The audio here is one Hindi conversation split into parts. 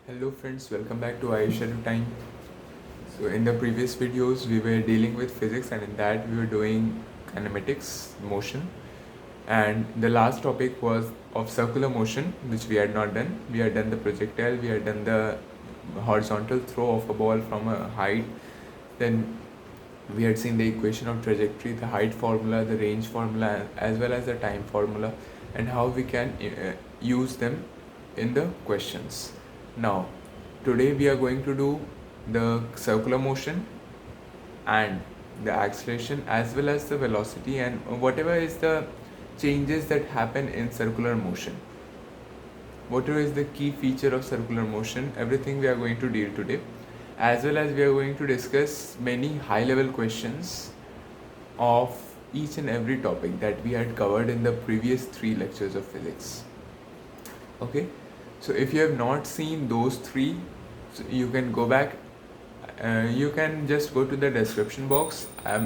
Hello friends, welcome back to iShare Time. So in the previous videos we were dealing with physics, and in that we were doing kinematics, motion, and the last topic was of circular motion, which we had not done. We had done the projectile, we had done the horizontal throw of a ball from a height, then we had seen the equation of trajectory, the height formula, the range formula, as well as the time formula, and how we can use them in the questions. Now, today we are going to do the circular motion and the acceleration as well as the velocity and whatever is the changes that happen in circular motion. Whatever is the key feature of circular motion, everything we are going to deal today, as well as we are going to discuss many high level questions of each and every topic that we had covered in the previous 3 lectures of physics. Okay, so if you have not seen those three, so you can go back. You can just go to the description box. I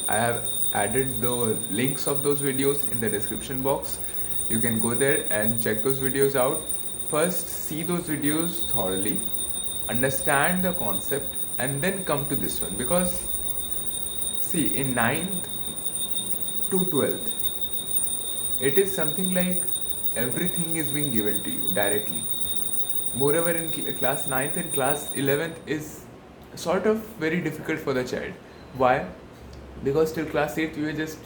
have added the links of those videos in the description box. You can go there and check those videos out. First, see those videos thoroughly, understand the concept, and then come to this one, because see, in 9th to 12th, it is something like everything is being given to you directly. Moreover, in class 9th and class 11th is sort of very difficult for the child. Why? Because till class 8th we were just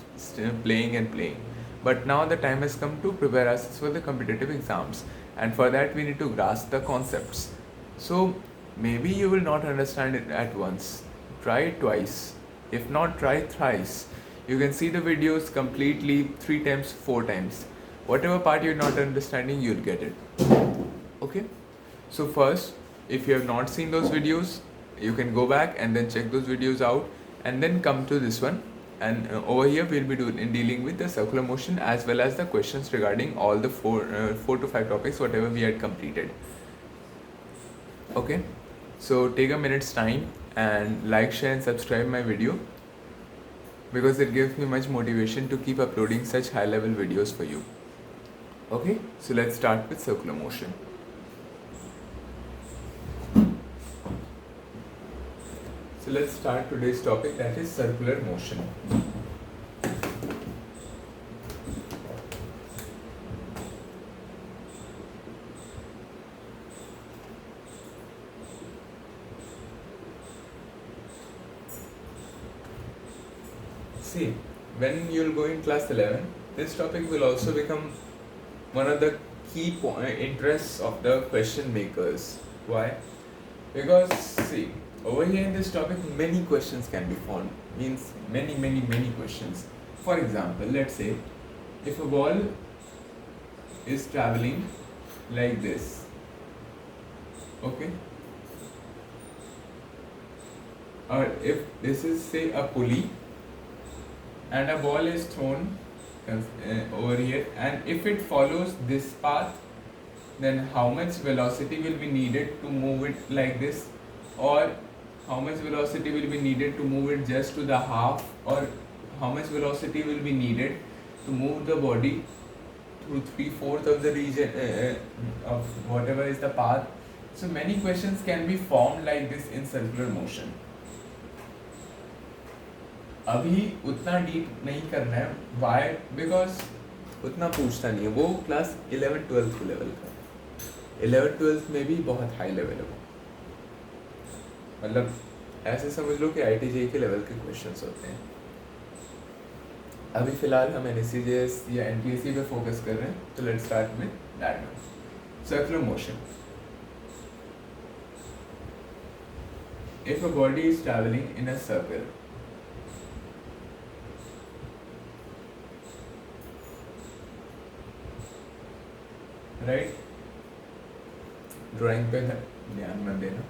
playing and playing. But now the time has come to prepare us for the competitive exams, and for that we need to grasp the concepts. So maybe you will not understand it at once. Try it twice. If not, try thrice. You can see the videos completely 3 times, 4 times. Whatever part you're not understanding, you'll get it. Okay? So first, if you have not seen those videos, you can go back and then check those videos out and then come to this one. And over here we'll be dealing with the circular motion as well as the questions regarding all the 4 to 5 topics whatever we had completed. Okay, so take a minute's time and like, share and subscribe my video, because it gives me much motivation to keep uploading such high level videos for you. Okay, so let's start with circular motion. So let's start today's topic, that is circular motion. See, when you'll go in class 11, this topic will also become one of the key interests of the question makers. Why? Because see, over here in this topic many questions can be formed, means many questions. For example, let's say if a ball is traveling like this, okay, or if this is say a pulley and a ball is thrown over here, and if it follows this path, then how much velocity will be needed to move it like this, or how much velocity will be needed to move it just to the half, or how much velocity will be needed to move the body through 3/4 of the region of whatever is the path. So many questions can be formed like this in circular motion. अभी उतना डीप नहीं करना है. वाई? बिकॉज उतना पूछता नहीं है, वो क्लास 11-12 के लेवल का. 11-12 में भी बहुत हाई लेवल है वो, मतलब ऐसे समझ लो कि IIT-JEE के लेवल के क्वेश्चंस होते हैं. अभी फिलहाल हम NSCJS या NTSC पे फोकस कर रहे हैं, तो let's start with that one. Circular motion. If a body is traveling in a circle, right, drawing पे ध्यान मत देना.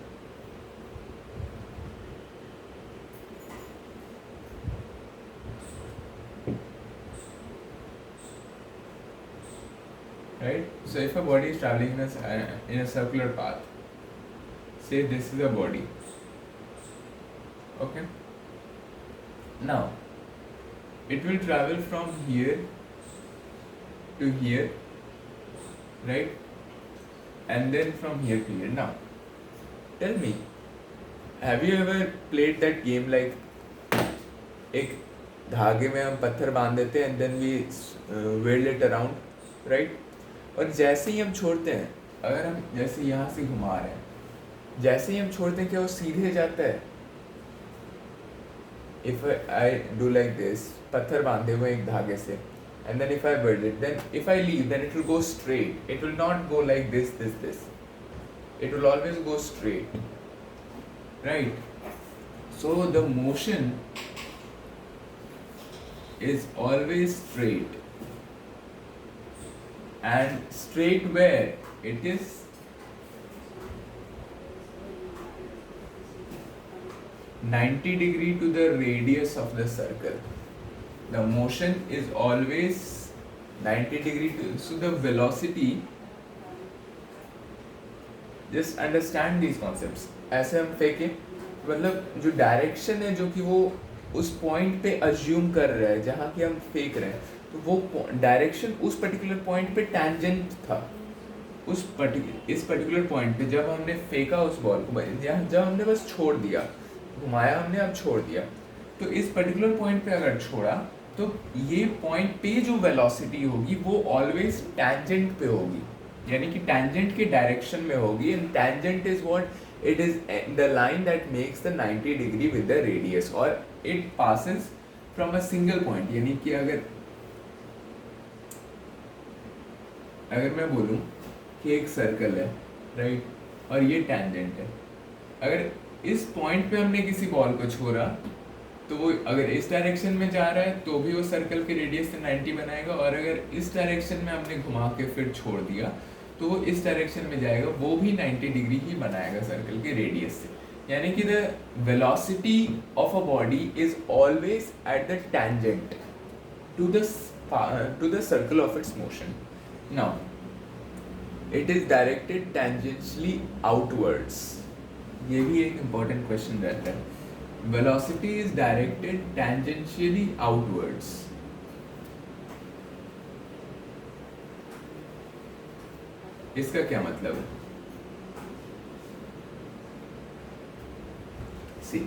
Right, so if a body is traveling in a circular path, say this is a body, okay, now it will travel from here to here, right? and then from here to here. Now, tell me, have you ever played that game like एक धागे में हम पत्थर बांध देते हैं and then we weld it around, right? और जैसे ही हम छोड़ते हैं, अगर हम जैसे यहाँ से घुमा रहे हैं, जैसे ही हम छोड़ते हैं क्या वो सीधे जाता है? If I do like this, पत्थर बांधे हुए एक धागे से, and then if I build it, then if I leave, then it will go straight. It will not go like this. It will always go straight, right? So the motion is always straight, and straight where it is 90 degree to the radius of the circle. The motion is always 90 degree to, so the velocity, just understand these concepts. ऐसे हम फेंके, मतलब जो डायरेक्शन है जो कि वो उस पॉइंट पे अज्यूम कर रहा है जहाँ की हम फेंक रहे हैं, तो वो डायरेक्शन उस पर्टिकुलर पॉइंट पे टैंजेंट था। इस पर्टिकुलर पॉइंट पे जब हमने फेंका उस बॉल को, जब हमने बस छोड़ दिया, घुमाया हमने, अब छोड़ दिया, तो इस पर्टिकुलर पॉइंट पे अगर छोड़ा तो ये पॉइंट पे जो वेलोसिटी होगी वो ऑलवेज टैंजेंट पे होगी, यानी कि टैंजेंट के डायरेक्शन में होगी। And tangent is what? It is the line that makes the 90 degree with the radius, और it passes from a single point. यानी कि अगर मैं बोलूं कि एक सर्कल है, राइट, और ये टैंजेंट है, अगर इस पॉइंट पे हमने किसी बॉल को छोड़ा तो वो अगर इस डायरेक्शन में जा रहा है तो भी वो सर्कल के रेडियस से 90 बनाएगा, और अगर इस डायरेक्शन में हमने घुमा के फिर छोड़ दिया तो वो इस डायरेक्शन में जाएगा, वो भी 90 डिग्री ही बनाएगा सर्कल के रेडियस से। यानी कि the velocity of a body is always at the tangent to the circle of its motion. Now it is directed tangentially outwards. ये भी एक इम्पॉर्टेंट क्वेश्चन रहता है। Velocity is directed tangentially outwards. इसका क्या मतलब है? See,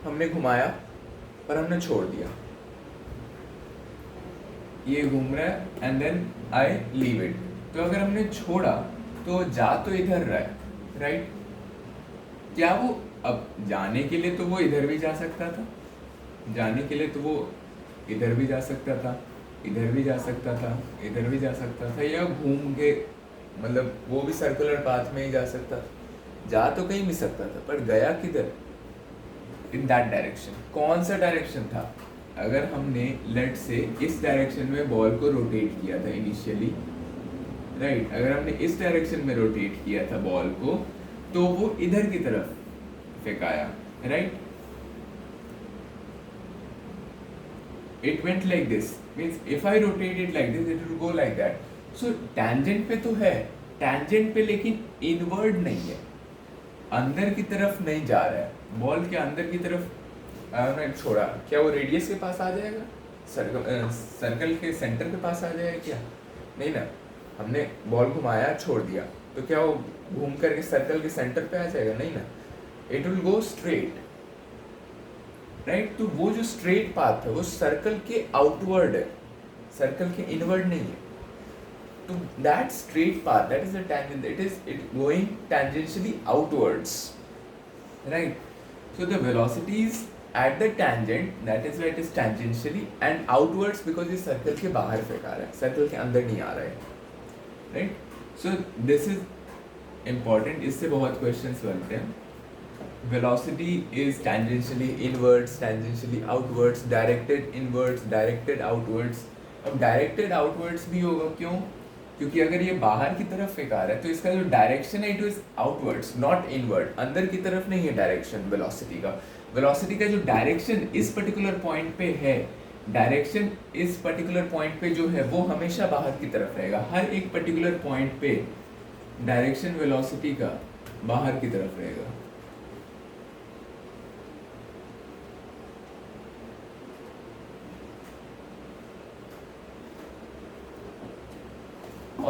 हमने घुमाया पर हमने छोड़ दिया, ये घूम रहा है and then I leave it. तो अगर हमने छोड़ा तो जा तो इधर रहा है, राइट? क्या वो अब जाने के लिए तो वो इधर भी जा सकता था, जाने के लिए तो वो इधर भी जा सकता था, इधर भी जा सकता था, इधर भी जा सकता था, या घूम के, मतलब वो भी सर्कुलर पाथ में ही जा सकता था। जा तो कहीं भी सकता था, पर गया किधर? In that direction. कौन सा डायरेक्शन था? अगर हमने लेट से इस डायरेक्शन में बॉल को रोटेट किया था इनिशियली, राइट, अगर हमने इस डायरेक्शन में रोटेट किया था बॉल को, तो वो इधर की तरफ फेंकाया, right? It went like this, means if I rotate it like this, it will go like that. So tangent पे तो है, tangent पे लेकिन inward नहीं है, अंदर की तरफ नहीं जा रहा है। बॉल के अंदर की तरफ मैं छोड़ा, क्या वो रेडियस के पास आ जाएगा? सर्कल के सेंटर के पास आ जाएगा क्या? नहीं ना। हमने बॉल घुमाया, छोड़ दिया, तो क्या वो घूम करके सर्कल के सेंटर पे आ जाएगा? नहीं ना। It will go straight, right? तो वो जो स्ट्रेट पाथ है वो सर्कल के आउटवर्ड है, सर्कल के इनवर्ड नहीं है। तो that straight path, that is the tangent, it going tangentially outwards, right? So the velocity is at the tangent, that is why it is tangentially, and outwards because ये सर्कल के बाहर फेंका रहा है, सर्कल के अंदर नहीं आ रहा है, right? So this is important, इससे बहुत क्वेश्चंस बनते हैं। Velocity is tangentially inwards, tangentially outwards, directed inwards, directed outwards। अब directed outwards भी होगा, क्यों? क्योंकि अगर ये बाहर की तरफ फेंका रहा है तो इसका जो डायरेक्शन है it is outwards, not inward. अंदर की तरफ नहीं है डायरेक्शन वेलोसिटी का। वेलोसिटी का जो डायरेक्शन इस पर्टिकुलर पॉइंट पे है, डायरेक्शन इस पर्टिकुलर पॉइंट पे जो है वो हमेशा बाहर की तरफ रहेगा। हर एक पर्टिकुलर पॉइंट पे डायरेक्शन वेलोसिटी का बाहर की तरफ रहेगा।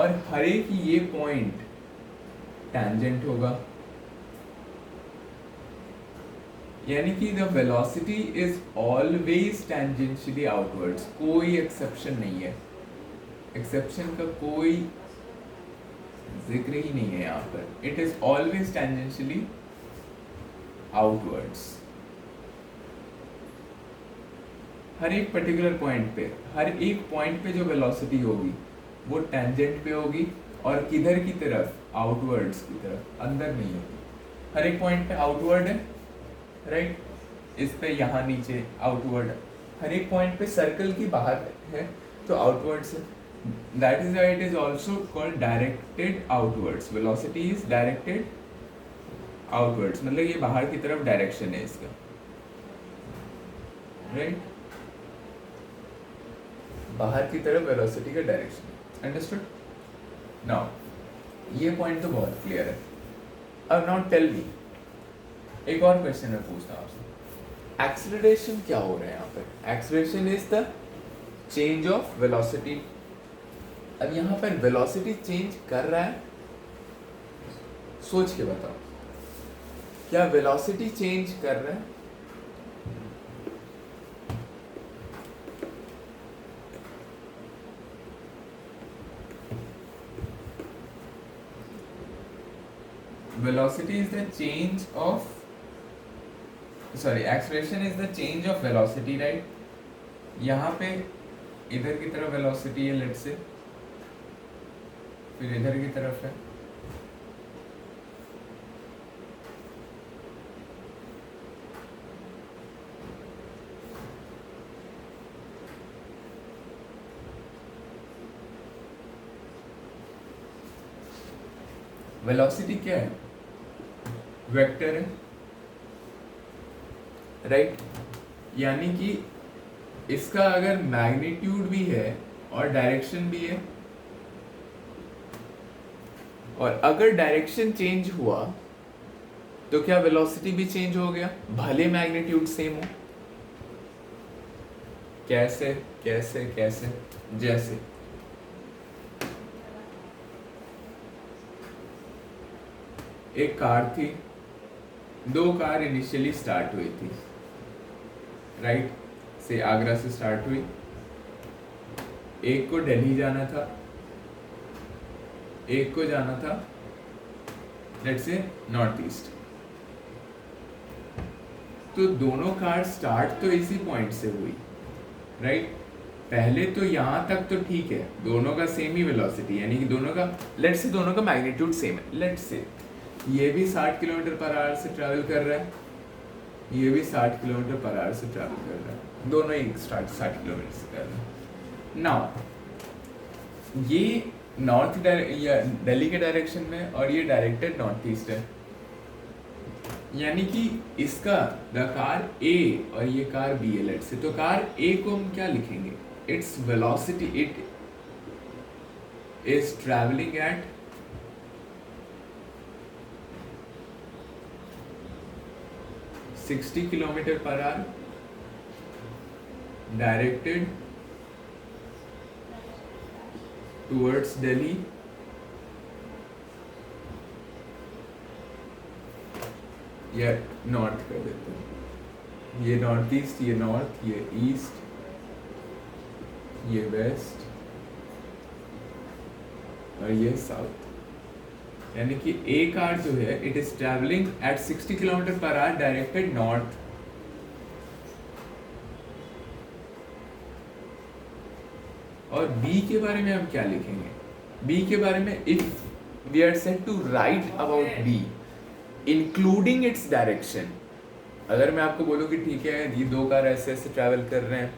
और हर एक ये पॉइंट टैंजेंट होगा, यानी कि the velocity is always tangentially outwards, कोई एक्सेप्शन नहीं है, एक्सेप्शन का कोई जिक्र ही नहीं है यहाँ पर, it is always tangentially outwards. हर एक पर्टिकुलर पॉइंट पे, हर एक पॉइंट पे जो वेलोसिटी होगी वो टेंजेंट पे होगी, और किधर की तरफ, आउटवर्ड्स की तरफ, अंदर नहीं होगी। हर एक पॉइंट पे आउटवर्ड है, राइट, इस पे यहाँ नीचे आउटवर्ड, हर एक पॉइंट पे सर्कल की बाहर है तो आउटवर्ड्स है। That is why it is also called directed outwards, velocity is directed outwards, मतलब ये बाहर की तरफ डायरेक्शन है इसका, राइट, बाहर की तरफ वेलोसिटी का डायरेक्शन। अंडरस्टूड? नाउ ये पॉइंट तो बहुत क्लियर है। अब नाउ टेल मी, एक और क्वेश्चन मैं पूछता हूँ आपसे, एक्सेलरेशन क्या हो रहा है यहाँ पर? Acceleration is the change of velocity. अब यहाँ पर वेलोसिटी चेंज कर रहा है, सोच के बताओ, क्या वेलोसिटी चेंज कर रहा है? Velocity is the change of, sorry, acceleration is the change of velocity, right? यहाँ पे इधर की तरफ वेलोसिटी है, लेट्स से, फिर इधर की तरफ है, वेलोसिटी क्या है? वेक्टर है, राइट, यानी कि इसका अगर मैग्नीट्यूड भी है और डायरेक्शन भी है, और अगर डायरेक्शन चेंज हुआ तो क्या वेलोसिटी भी चेंज हो गया, भले मैग्नीट्यूड सेम हो? कैसे कैसे कैसे? जैसे एक कार थी, दो कार इनिशियली स्टार्ट हुई थी, राइट, से आगरा से स्टार्ट हुई, एक को दिल्ली जाना था, एक को जाना था लेट्स से नॉर्थ ईस्ट। तो दोनों कार स्टार्ट तो इसी पॉइंट से हुई, राइट, पहले तो यहाँ तक तो ठीक है, दोनों का सेम ही वेलोसिटी, यानी कि दोनों का, लेट्स से दोनों का मैग्नीट्यूड सेम है, लेट्स से ये भी 60 किलोमीटर पर आवर से ट्रैवल कर रहा है, ये भी 60 किलोमीटर पर आवर से ट्रैवल कर रहा है, दोनों ही 60 किलोमीटर से कर रहे हैं। नाउ ये नॉर्थ या दिल्ली के डायरेक्शन में, और ये डायरेक्टेड नॉर्थ ईस्ट है, यानी कि इसका द कार ए और ये कार बी है, लेट्स से, तो कार ए को हम क्या लिखेंगे? Its velocity, it is travelling eight 60 kilometre per hour, directed towards Delhi, या नॉर्थ कर देते हैं, ये नॉर्थ ईस्ट, ये नॉर्थ, ये ईस्ट, ये वेस्ट, और ये साउथ, यानी कि ए कार जो है it is travelling eight 60 kilometre per hour directed north. और बी के बारे में हम क्या लिखेंगे? बी के बारे में, if we are set to write about B including its direction, अगर मैं आपको बोलूँ कि ठीक है ये दो कार ऐसे ऐसे ट्रैवल कर रहे हैं,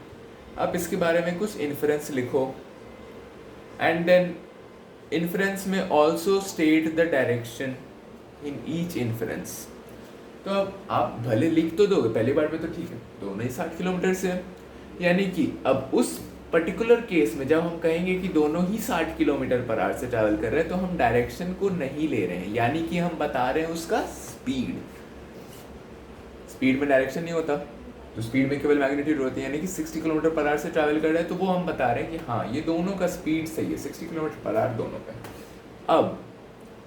आप इसके बारे में कुछ इन्फ्रेंस लिखो, एंड देन इन्फ्रेंस में also state the direction in each inference. तो अब आप भले लिख तो दोगे पहली बार में तो ठीक है, दोनों ही 60 किलोमीटर से है, यानी कि अब उस पर्टिकुलर केस में जब हम कहेंगे कि दोनों ही 60 किलोमीटर पर आवर से ट्रैवल कर रहे हैं, तो हम डायरेक्शन को नहीं ले रहे हैं, यानी कि हम बता रहे हैं उसका स्पीड। स्पीड में डायरेक्शन नहीं होता, तो स्पीड में केवल मैग्नीट्यूड होती है, यानी कि 60 किलोमीटर पर आवर से ट्रैवल कर रहा है, तो वो हम बता रहे हैं कि हाँ ये दोनों का स्पीड सही है, 60 किलोमीटर पर आवर दोनों का। अब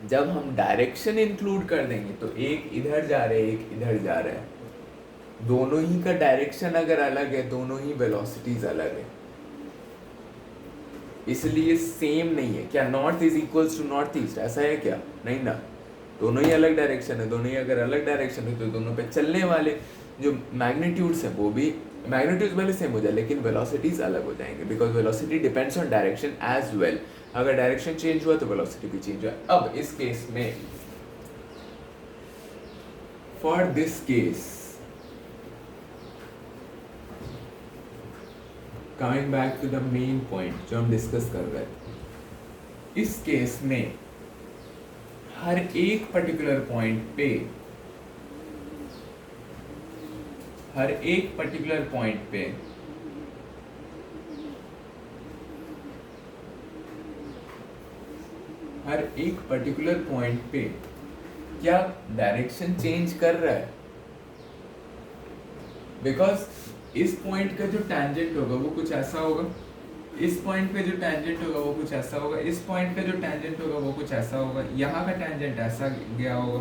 जब हम डायरेक्शन इंक्लूड कर देंगे तो एक इधर जा रहा है, एक इधर जा रहा है, दोनों ही का डायरेक्शन अगर अलग है, दोनों ही वेलोसिटीज अलग है, इसलिए सेम नहीं है। क्या north is equals to north east, ऐसा है क्या? नहीं ना, दोनों ही अलग डायरेक्शन है। दोनों ही अगर अलग डायरेक्शन है तो दोनों पे चलने वाले जो मैग्नीट्यूड्स हैं वो भी मैग्नीट्यूड्स भले सेम हो जाए लेकिन वेलोसिटीज अलग हो जाएंगे, because velocity depends on direction as well. अगर डायरेक्शन चेंज हुआ तो वेलोसिटी भी चेंज हुआ। अब इस केस में for this case, coming back to the main point जो हम डिस्कस कर रहे थे, इस केस में हर एक पर्टिकुलर पॉइंट पे, हर एक पर्टिकुलर पॉइंट पे हर एक पर्टिकुलर पॉइंट पे क्या डायरेक्शन चेंज कर रहा है? बिकॉज इस पॉइंट का जो टैंजेंट होगा वो कुछ ऐसा होगा, इस पॉइंट पे जो टैंजेंट होगा वो कुछ ऐसा होगा, इस पॉइंट का जो टैंजेंट होगा वो कुछ ऐसा होगा, यहाँ का टैंजेंट ऐसा गया होगा।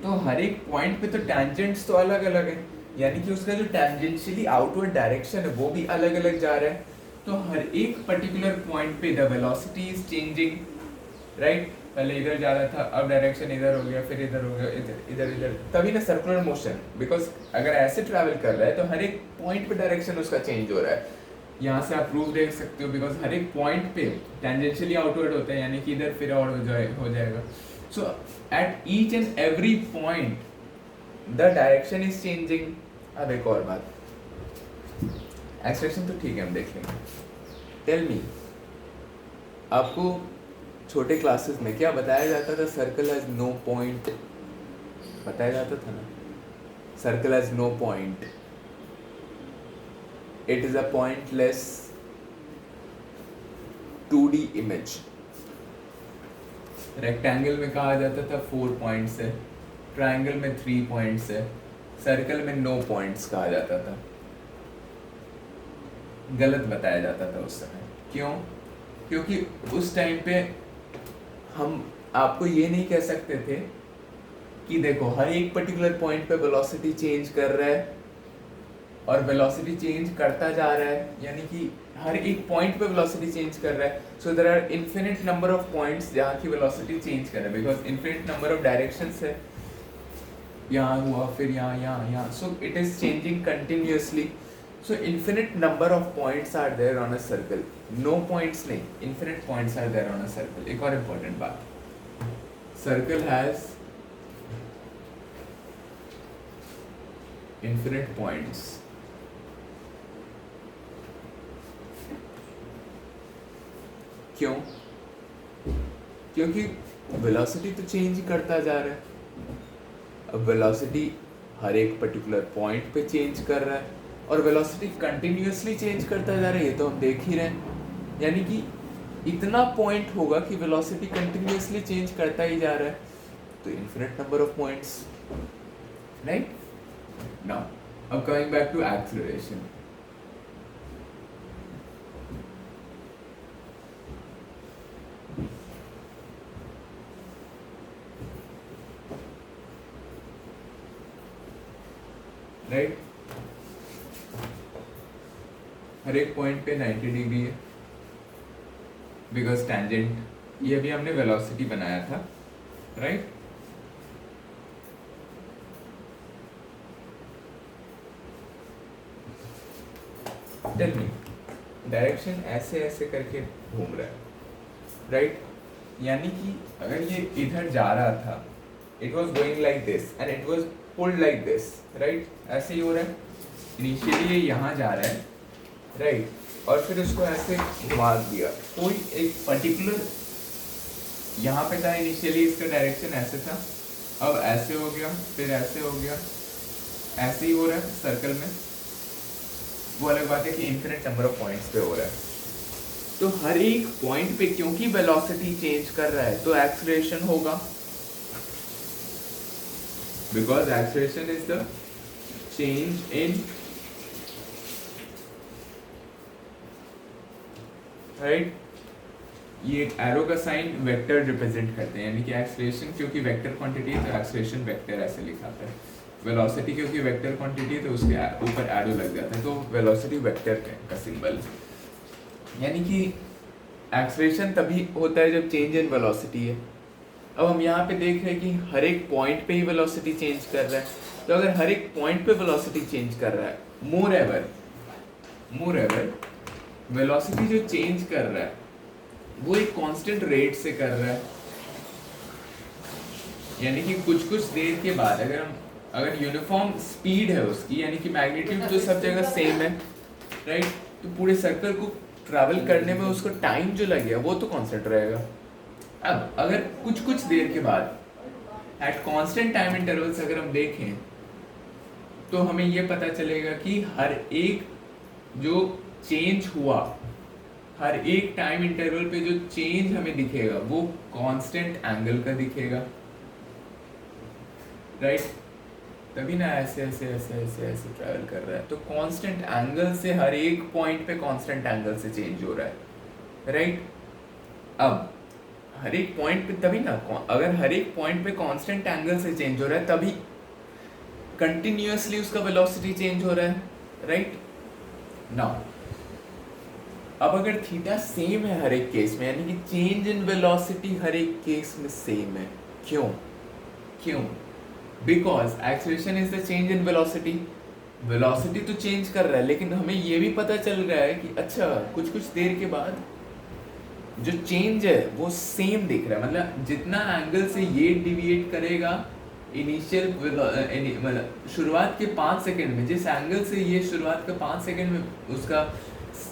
तो हर एक पॉइंट पे तो टैंजेंट्स तो अलग अलग है, यानी कि उसका जो टैंजेंशियली आउटवर्ड डायरेक्शन है वो भी अलग अलग जा रहा है। तो हर एक पर्टिकुलर पॉइंट पे the velocity is changing, right? पहले इधर जा रहा था, अब डायरेक्शन इधर हो गया, फिर इधर हो गया, इधर इधर इधर, तभी ना सर्कुलर मोशन। बिकॉज अगर ऐसे ट्रैवल कर रहा है तो हर एक पॉइंट पे डायरेक्शन उसका चेंज हो रहा है। यहाँ से आप प्रूफ देख सकते हो, बिकॉज हर एक पॉइंट पे टेंजेंशियली आउटवर्ड होता है, यानी कि इधर फिर और हो जाएगा। So at each and every point the direction is changing. अब एक और बात, एक्सप्रेशन तो ठीक है हम देख लेंगे। टेल मी, आपको छोटे क्लासेस में क्या बताया जाता था? सर्कल हैज नो पॉइंट बताया जाता था ना, circle has no point, it is a pointless 2D image। Rectangle में कहा जाता था 4 पॉइंट्स है, ट्रायंगल में 3 पॉइंट्स है, सर्कल में नो पॉइंट्स कहा जाता था। गलत बताया जाता था उस समय। क्यों? क्योंकि उस टाइम पे हम आपको ये नहीं कह सकते थे कि देखो हर एक पर्टिकुलर पॉइंट पे वेलोसिटी चेंज कर रहा है और वेलोसिटी चेंज करता जा रहा है, यानी कि हर एक पॉइंट पे वेलोसिटी चेंज कर रहा है। So there are infinite number of points जहाँ की वेलोसिटी चेंज कर रहा है, because infinite number of directions है। यहाँ हुआ, फिर यहाँ, so it is changing continuously. So infinite number of points are there on a circle, no points नहीं, infinite points are there on a circle. एक और इम्पोर्टेंट बात, सर्कल हैज इन्फिनिट पॉइंट्स। क्यों? क्योंकि वेलोसिटी तो चेंज ही करता जा रहा है। अब वेलोसिटी हर एक पर्टिकुलर पॉइंट पे चेंज कर रहा है और वेलोसिटी कंटिन्यूअसली चेंज करता जा रहा है, ये तो हम देख ही रहे हैं। यानी कि इतना पॉइंट होगा कि वेलोसिटी कंटिन्यूअसली चेंज करता ही जा रहा है, तो infinite number of points, right? Now अब coming back to acceleration. Right, हर एक पॉइंट पे 90 डिग्री है, बिकॉज टेंजेंट, ये भी हमने वेलोसिटी बनाया था, राइट? टेल मी, डायरेक्शन ऐसे ऐसे करके घूम रहा है, राइट? यानी कि अगर ये इधर जा रहा था, it was going like this and it was pulled like this, right? ऐसे ही हो रहा है। इनिशियली ये यहाँ जा रहा है, राइट? और फिर उसको ऐसे घुमा दिया, कोई एक पर्टिकुलर यहाँ पे था, इनिशियली इसका डायरेक्शन ऐसे था, अब ऐसे हो गया, फिर ऐसे हो गया, ऐसे ही हो रहा है सर्कल में। वो अलग बात है कि इन्फिनिट नंबर ऑफ पॉइंट्स पे हो रहा है। तो हर एक पॉइंट पे क्योंकि वेलोसिटी चेंज कर रहा है तो एक्सेलरेशन होगा, because acceleration is the change in right, ये एरो का साइन वेक्टर रिप्रेजेंट करते हैं, यानी कि एक्सेलरेशन क्योंकि वेक्टर क्वांटिटी है तो एक्सेलरेशन वेक्टर ऐसे लिखा था, वेलोसिटी क्योंकि वेक्टर क्वांटिटी है तो उसके ऊपर एरो लग जाता है, तो वेलोसिटी वेक्टर का सिंबल। यानी कि एक्सेलरेशन तभी होता है जब चेंज इन वेलोसिटी है। अब हम यहाँ पे देख रहे हैं कि हर एक पॉइंट पे ही वेलोसिटी चेंज कर रहा है, तो अगर हर एक पॉइंट पे वेलोसिटी चेंज कर रहा है, मोर एवर वेलोसिटी जो चेंज कर रहा है वो एक कांस्टेंट रेट से कर रहा है, यानी कि कुछ देर के बाद अगर यूनिफॉर्म स्पीड है उसकी, यानी कि मैग्नीट्यूड तो सब जगह सेम है राइट, तो पूरे सर्कल को ट्रैवल करने में उसको टाइम जो लगेगा वो तो कांस्टेंट रहेगा। अब अगर कुछ देर के बाद एट कांस्टेंट टाइम इंटरवल्स अगर हम देखें तो हमें ये पता चलेगा कि हर एक जो चेंज हुआ, हर एक टाइम इंटरवल पे जो चेंज हमें दिखेगा वो कांस्टेंट एंगल का दिखेगा राइट, तभी ना ऐसे ऐसे ऐसे ऐसे ऐसे ट्रैवल कर रहा है, तो कांस्टेंट एंगल से हर एक पॉइंट पे कांस्टेंट एंगल से चेंज हो रहा है राइट। अब हर एक पॉइंट पे तभी ना, अगर हर एक पॉइंट पे कांस्टेंट एंगल से चेंज हो रहा है तभी कंटिन्यूअसली उसका वेलोसिटी चेंज हो रहा है राइट। नाउ अब अगर थीटा सेम है हर एक केस में, यानी कि चेंज इन वेलोसिटी हर एक केस में सेम है, क्यों because acceleration is the change in velocity, velocity तो चेंज कर रहा है लेकिन हमें ये भी पता चल रहा है कि अच्छा कुछ देर के बाद जो चेंज है वो सेम दिख रहा है, मतलब जितना एंगल से ये डिविएट करेगा इनिशियल मतलब शुरुआत के 5 सेकंड में, जिस एंगल से ये शुरुआत के 5 सेकंड में उसका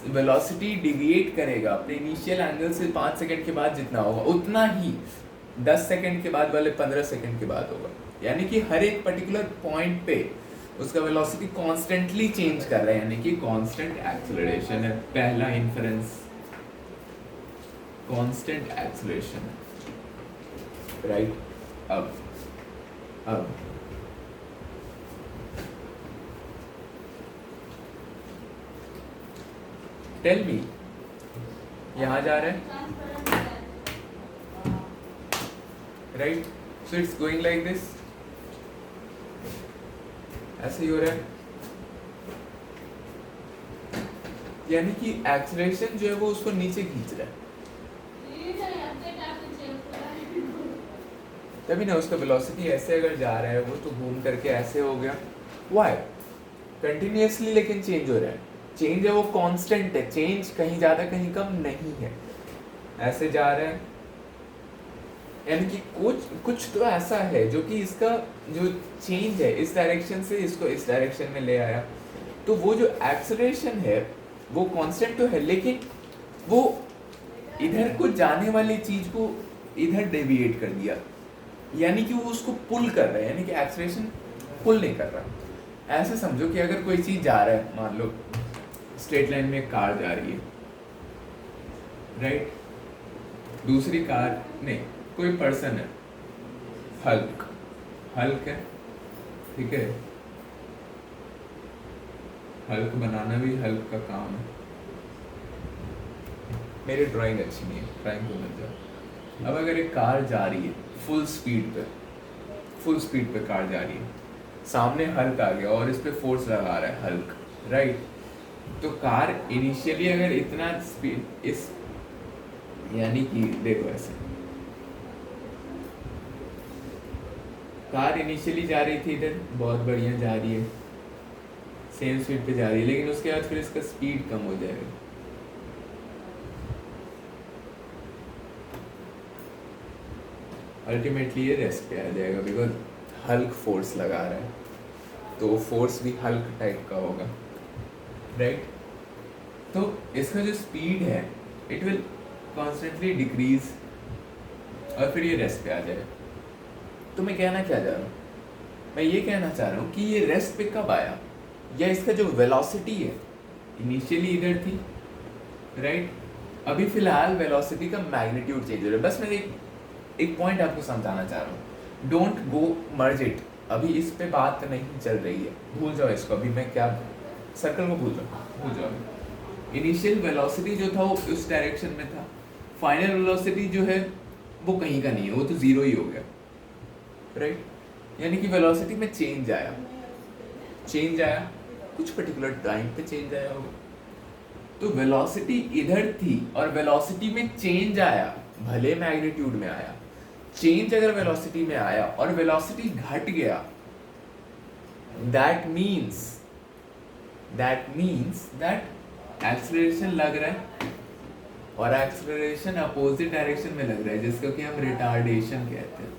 वेलोसिटी डिविएट करेगा अपने इनिशियल एंगल से 5 सेकंड के बाद जितना होगा उतना ही 10 सेकंड के बाद वाले 15 सेकंड के बाद होगा, यानी कि हर एक पर्टिकुलर पॉइंट पे उसका वेलोसिटी कॉन्स्टेंटली चेंज कर रहा है, यानी कि कांस्टेंट एक्सेलरेशन है पहला इन्फरेंस, कांस्टेंट एक्सेलरेशन राइट। अब टेल मी यहां जा रहा है right, so it's going like this, ऐसे ही हो रहा है, यानी कि एक्सेलरेशन जो है वो उसको नीचे खींच रहा है, तभी ना उसका वेलोसिटी ऐसे अगर जा रहा है वो तो घूम करके ऐसे हो गया, व्हाई कंटिन्यूअसली लेकिन चेंज हो रहा है, चेंज है वो कांस्टेंट है, चेंज कहीं ज़्यादा कहीं कम नहीं है, ऐसे जा रहा है, यानी कि कुछ तो ऐसा है जो कि इसका जो चेंज है इस डायरेक्शन से इसको इस डायरेक्शन में ले आया, तो वो जो एक्सेलरेशन है वो कांस्टेंट तो है लेकिन वो इधर को जाने वाली चीज को इधर डेविएट कर दिया, यानी कि वो उसको पुल कर रहा है, यानी कि एक्सेलरेशन पुल नहीं कर रहा। ऐसे समझो कि अगर कोई चीज जा रहा है, मान लो स्ट्रेट लाइन में एक कार जा रही है राइट, दूसरी कार नहीं कोई पर्सन है, हल्क है ठीक है, हल्क बनाना भी हल्क का काम है, मेरी ड्राइंग अच्छी नहीं है, ड्राइंग को मत जाओ। अब अगर एक कार जा रही है फुल स्पीड पे कार जा रही है, सामने हल्क आ गया और इस पे फोर्स लगा रहा है हल्क राइट, तो कार इनिशियली अगर इतना स्पीड इस, यानी कि देखो ऐसे कार इनिशियली जा रही थी इधर बहुत बढ़िया जा रही है, सेम स्पीड पे जा रही है, लेकिन उसके बाद फिर इसका स्पीड कम हो जाएगा, अल्टीमेटली ये रेस्ट पे आ जाएगा बिकॉज हल्क फोर्स लगा रहा है, तो फोर्स भी हल्क टाइप का होगा राइट। तो इसका जो स्पीड है इट विल कॉन्स्टेंटली डिक्रीज और फिर ये रेस्ट पे आ जाएगा। तो मैं कहना क्या चाह रहा हूँ, मैं ये कहना चाह रहा हूँ कि ये रेस्ट पे कब आया, या इसका जो वेलोसिटी है इनिशियली इधर थी राइट, अभी फिलहाल वेलोसिटी का मैग्नीट्यूड चेंज हो रहा है। बस मैं एक पॉइंट आपको समझाना चाह रहा हूँ, डोंट गो मर्ज इट, अभी इस पे बात नहीं चल रही है, भूल जाओ इसको, अभी मैं क्या सर्कल को भूल जाओ। इनिशियल वेलोसिटी जो था वो उस डायरेक्शन में था, फाइनल वेलोसिटी जो है वो कहीं का नहीं है, वो तो जीरो ही हो गया, राइट। यानी कि वेलोसिटी में चेंज आया कुछ पर्टिकुलर टाइम पे चेंज आया होगा। तो वेलोसिटी इधर थी और वेलोसिटी में चेंज आया, भले मैग्नीट्यूड में आया, चेंज अगर वेलोसिटी में आया और वेलोसिटी घट गया, दैट मीन्स दैट एक्सेलरेशन लग रहा है और एक्सेलरेशन अपोजिट डायरेक्शन में लग रहा है, जिसको कि हम रिटार्डेशन कहते हैं।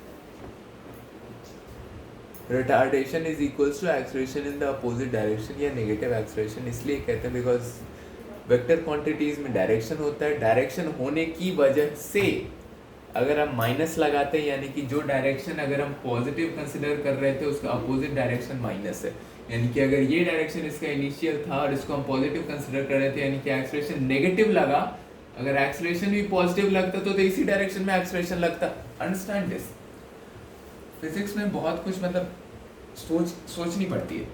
Retardation is equals to acceleration in the opposite direction या नेगेटिव एक्सेलरेशन। इसलिए कहते हैं बिकॉज वेक्टर क्वांटिटीज में डायरेक्शन होता है, डायरेक्शन होने की वजह से अगर हम माइनस लगाते हैं, यानी कि जो डायरेक्शन अगर हम पॉजिटिव कंसिडर कर रहे थे उसका अपोजिट डायरेक्शन माइनस है, यानी कि अगर ये डायरेक्शन इसका इनिशियल था और इसको हम पॉजिटिव कंसिडर कर रहे थे, यानी कि एक्सेलरेशन नेगेटिव लगा, अगर एक्सेलरेशन भी पॉजिटिव लगता तो इसी डायरेक्शन में एक्सेलरेशन लगता। Understand this. फिजिक्स में बहुत कुछ मतलब सोचनी पड़ती है।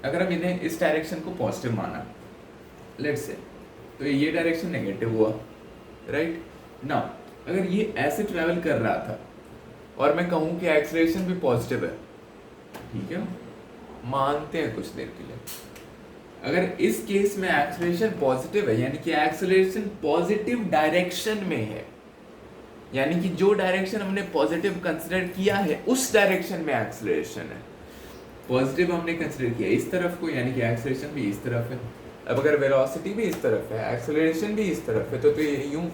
अगर हम इन्हें इस डायरेक्शन को पॉजिटिव माना, लेट्स से, तो ये डायरेक्शन नेगेटिव हुआ, राइट। नाउ अगर ये ऐसे ट्रैवल कर रहा था और मैं कहूँ कि एक्सेलरेशन भी पॉजिटिव है, ठीक है, मानते हैं कुछ देर के लिए, अगर इस केस में एक्सेलरेशन पॉजिटिव है, यानी कि एक्सेलरेशन पॉजिटिव डायरेक्शन में है, यानी कि जो डायरेक्शन हमने पॉजिटिव कंसिडर किया है उस डायरेक्शन में एक्सेलरेशन है। पॉजिटिव हमने कंसिडर किया इस तरफ को, यानी कि एक्सेलरेशन भी इस तरफ है। अब अगर वेलोसिटी भी इस तरफ है, एक्सेलरेशन भी इस तरफ है, तो ये यूं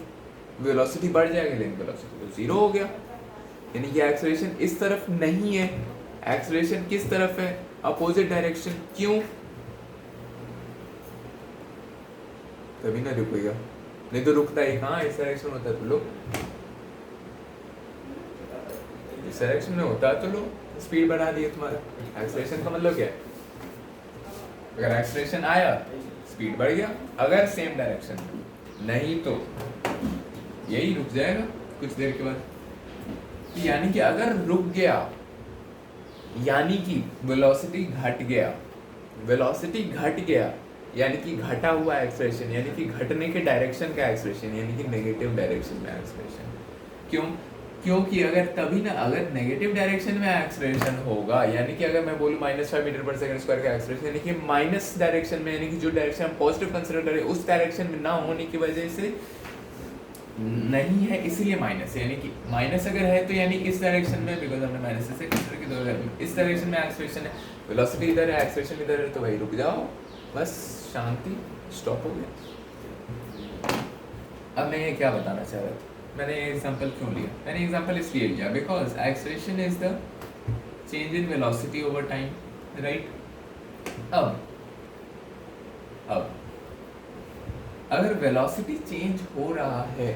वेलोसिटी बढ़ जाएगी, लेकिन वेलोसिटी तो जीरो हो गया, यानी कि एक्सेलरेशन इस तरफ नहीं है। एक्सेलरेशन किस तरफ है? Opposite direction. क्यों? तभी ना रुकेगा, नहीं तो रुकता ही कहाँ, इस डायरेक्शन होता तो लो, इस डायरेक्शन में होता तो लो, स्पीड बढ़ा दिए तुम्हारा। एक्सेलरेशन का मतलब क्या है? अगर एक्सेलरेशन आया स्पीड बढ़ गया, अगर सेम डायरेक्शन, नहीं तो यही रुक जाएगा कुछ देर के बाद। यानी कि अगर रुक गया, यानी कि वेलोसिटी घट गया, वेलोसिटी घट गया, यानी कि घटा हुआ एक्सेलरेशन, यानी कि घटने के डायरेक्शन का एक्सेलरेशन, यानी कि नेगेटिव डायरेक्शन में एक्सेलरेशन। क्यों? क्योंकि अगर तभी ना, अगर नेगेटिव डायरेक्शन में एक्सेलरेशन होगा, यानी कि अगर मैं बोलूँ -5 मीटर पर सेकंड स्क्वायर का एक्सेलरेशन, यानी कि माइनस डायरेक्शन में, यानी कि जो डायरेक्शन हम पॉजिटिव कंसिडर करें उस डायरेक्शन में ना होने की वजह से नहीं है, इसीलिए माइनस है। यानी कि माइनस अगर है तो यानी इस डायरेक्शन में, बिकॉज हमने माइनस से कंसिडर किया, तो अगर इस डायरेक्शन में एक्सेलरेशन है, वेलोसिटी इधर है, एक्सेलरेशन इधर है, तो भाई रुक जाओ, बस शांति, स्टॉप हो गया। अब मैं ये क्या बताना चाह रहा था, मैंने ये एग्जांपल क्यों लिया? मैंने एग्जांपल इसलिए लिया because acceleration is the change in velocity over time, right. अब अगर वेलोसिटी चेंज हो रहा है,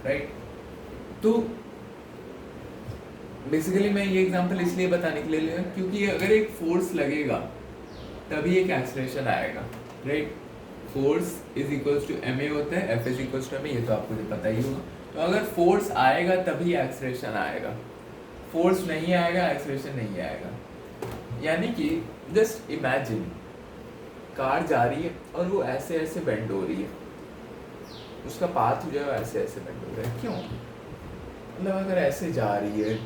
राइट, तो बेसिकली मैं ये एग्जांपल इसलिए बताने के लिए लिया क्योंकि अगर एक फोर्स लगेगा तभी एक एक्सेलरेशन आएगा, right. Force is equals to ma होता है, F is equals to ma, ये तो आपको तो पता ही होगा। तो अगर फोर्स आएगा तभी एक्सेलरेशन आएगा, फोर्स नहीं आएगा एक्सेलरेशन नहीं आएगा। यानी कि जस्ट इमेजिन कार जा रही है और वो ऐसे ऐसे बेंड हो रही है, उसका पाथ जो है ऐसे ऐसे बेंड हो रहा है। क्यों? मतलब अगर ऐसे जा रही है,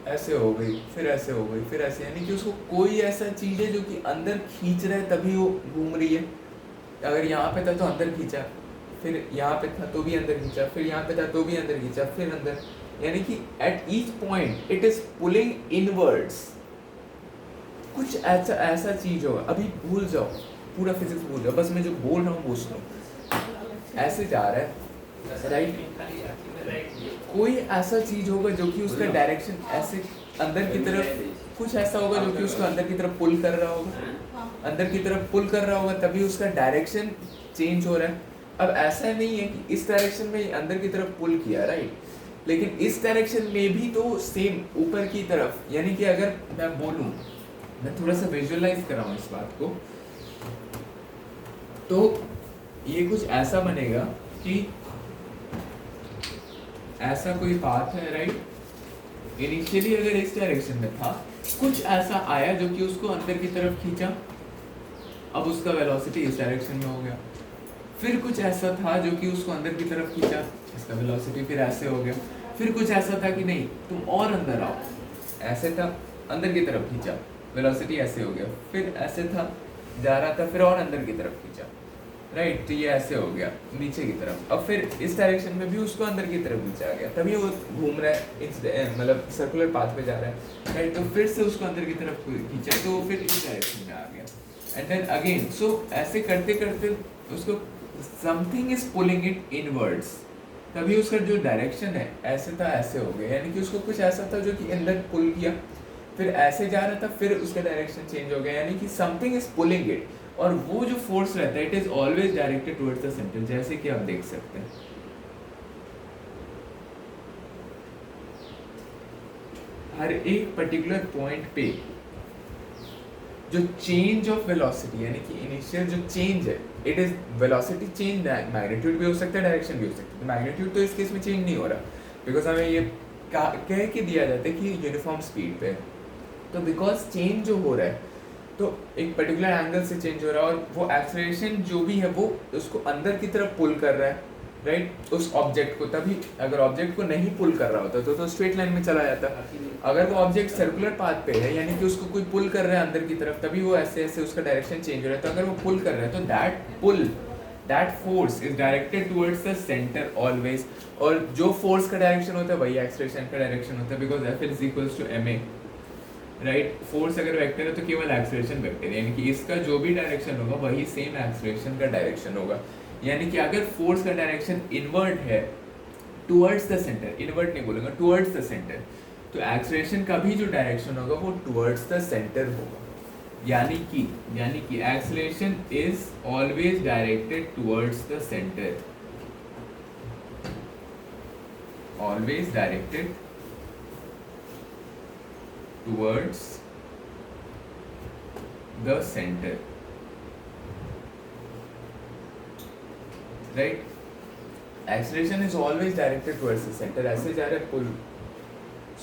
ऐसे हो गई, फिर ऐसे हो गई, फिर ऐसे, यानी कि उसको कोई ऐसा चीज़ है जो कि अंदर खींच रहा है तभी वो घूम रही है। अगर यहाँ पे था तो अंदर खींचा, फिर यहाँ पे था तो भी अंदर खींचा, फिर यहाँ पे था तो भी अंदर खींचा, फिर अंदर, यानी कि at each point it is pulling inwards. कुछ ऐसा चीज होगा, अभी भूल जाओ, पूरा फिजिक्स भूल जाओ, बस मैं जो बोल रहा हूँ वो सुनो। ऐसे जा रहा है, राइट, कोई ऐसा चीज होगा जो कि उसका डायरेक्शन ऐसे अंदर की तरफ, कुछ ऐसा होगा जो कि उसको अंदर की तरफ पुल कर रहा होगा, अंदर की तरफ पुल कर रहा होगा, तभी उसका डायरेक्शन चेंज हो रहा है। अब ऐसा नहीं है कि इस डायरेक्शन में अंदर की तरफ पुल किया, राइट, लेकिन इस डायरेक्शन में भी तो सेम ऊपर की तरफ। यानी कि अगर मैं बोलूँ, मैं थोड़ा सा विजुअलाइज कर रहा हूँ इस बात को, तो ये कुछ ऐसा बनेगा कि ऐसा कोई पाथ है, राइट, इनिशियली अगर इस डायरेक्शन में था, कुछ ऐसा आया जो कि उसको अंदर की तरफ खींचा, अब उसका वेलोसिटी इस डायरेक्शन में हो गया। फिर कुछ ऐसा था जो कि उसको अंदर की तरफ खींचा, इसका वेलोसिटी फिर ऐसे हो गया। फिर कुछ ऐसा था कि नहीं तुम और अंदर आओ, ऐसे था, अंदर की तरफ खींचा, वेलोसिटी ऐसे हो गया। फिर ऐसे था, जा रहा था, फिर और अंदर की तरफ खींचा, राइट, तो ये ऐसे हो गया नीचे की तरफ। अब फिर इस डायरेक्शन में भी उसको अंदर की तरफ खींचा गया, तभी वो घूम रहा है, मतलब सर्कुलर पाथ पे जा रहा है, राइट। तो फिर से उसको अंदर की तरफ खींचा, तो फिर इस डायरेक्शन में आ गया, एंड देन अगेन। सो ऐसे करते करते उसको something is pulling it inwards, तभी उसका जो डायरेक्शन है ऐसे था ऐसे हो गया, यानी कि उसको कुछ ऐसा था जो कि अंदर पुल किया, फिर ऐसे जा रहा था, फिर उसका डायरेक्शन चेंज हो गया, यानी कि समथिंग इज पुलिंग इट। और वो जो फोर्स रहता है it is always directed towards the centre, जैसे कि आप देख सकते हैं। हर एक पर्टिकुलर पॉइंट पे जो चेंज ऑफ वेलोसिटी, यानी कि इनिशियल जो चेंज है, it is velocity change, magnitude भी हो सकता है, डायरेक्शन भी हो सकता है। मैग्नीट्यूड तो इस केस में चेंज नहीं हो रहा, बिकॉज हमें ये कह के दिया जाता है कि यूनिफॉर्म स्पीड पे है। तो बिकॉज चेंज जो हो रहा है तो एक पर्टिकुलर एंगल से चेंज हो रहा है, और वो एक्सेलरेशन जो भी है वो उसको अंदर की तरफ पुल कर रहा है, राइट, उस ऑब्जेक्ट को। तभी अगर ऑब्जेक्ट को नहीं पुल कर रहा होता तो स्ट्रेट लाइन में चला जाता। अगर वो ऑब्जेक्ट सर्कुलर पाथ पे है, यानी कि उसको कोई पुल कर रहा है अंदर की तरफ, तभी वो ऐसे ऐसे उसका डायरेक्शन चेंज हो रहा है। तो अगर वो पुल कर रहा है तो that force is directed towards the centre always. और जो फोर्स का डायरेक्शन होता है वही एक्सेलरेशन का डायरेक्शन होता है, because F is equals to ma, right. Force अगर वेक्टर है तो केवल एक्सेलरेशन वेक्टर है, यानी कि इसका जो भी डायरेक्शन होगा वही सेम एक्सेलरेशन का डायरेक्शन होगा। यानी कि अगर फोर्स का डायरेक्शन इनवर्ट है टुवर्ड्स द सेंटर, इनवर्ट नहीं बोलूँगा, टुवर्ड्स द सेंटर, तो एक्सेलरेशन का भी जो डायरेक्शन होगा वो टुवर्ड्स द सेंटर होगा। यानी कि acceleration is always directed towards the centre, always directed towards the center, right? Acceleration is always directed towards the center, ऐसे जा रहा है पुल।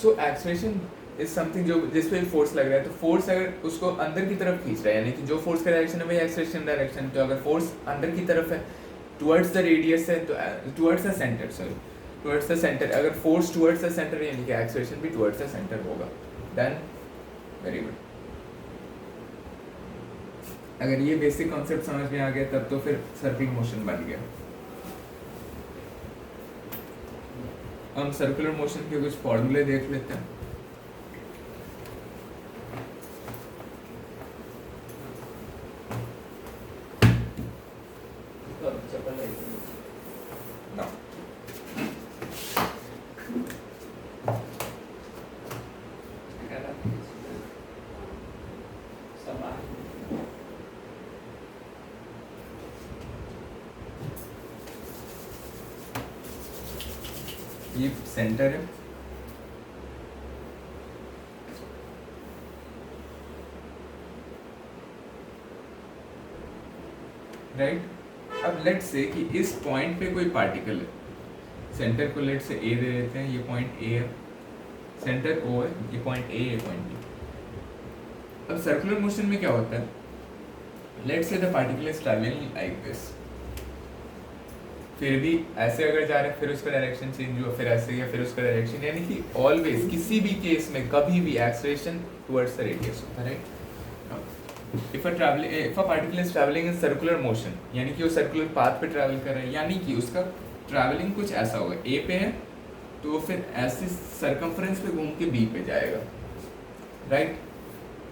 So acceleration is something जो जिस पे फोर्स लग रहा है, तो फोर्स अगर उसको अंदर की तरफ खींच रहा है, यानी कि जो फोर्स का डायरेक्शन है वही एक्सेलरेशन डायरेक्शन है। तो अगर फोर्स अंदर की तरफ है टुवर्ड्स द रेडियस है, तो towards the centre, towards the centre, अगर फोर्स टुवर्ड्स द सेंटर यानी कि एक्सेलरेशन भी टुवर्ड्स द सेंटर होगा। Then very good. अगर ये बेसिक कॉन्सेप्ट समझ में आ गया तब तो फिर सर्किल मोशन बन गया। हम सर्कुलर मोशन के कुछ फॉर्मूले देख लेते हैं। ये सेंटर है, राइट। अब लेट से कि इस पॉइंट पे कोई पार्टिकल है, सेंटर को लेट से ए दे देते हैं, ये पॉइंट ए है, सेंटर ओ है, ये पॉइंट ए, ये पॉइंट बी। अब सर्कुलर मोशन में क्या होता है, लेट से the particle is travelling like this, फिर भी ऐसे अगर जा रहे हैं, फिर उसका डायरेक्शन चेंज हुआ, फिर ऐसे या फिर उसका डायरेक्शन, यानी कि ऑलवेज किसी भी केस में कभी भी एक्सेलरेशन टुवर्ड्स द रेडियस होता है, right. If a particle is travelling in circular motion, यानी कि वो सर्कुलर पाथ पे ट्रैवल कर रहा है, यानी कि उसका ट्रैवलिंग कुछ ऐसा होगा, ए पे है तो वो फिर ऐसे सर्कमफ्रेंस पे घूम के बी पे जाएगा, राइट।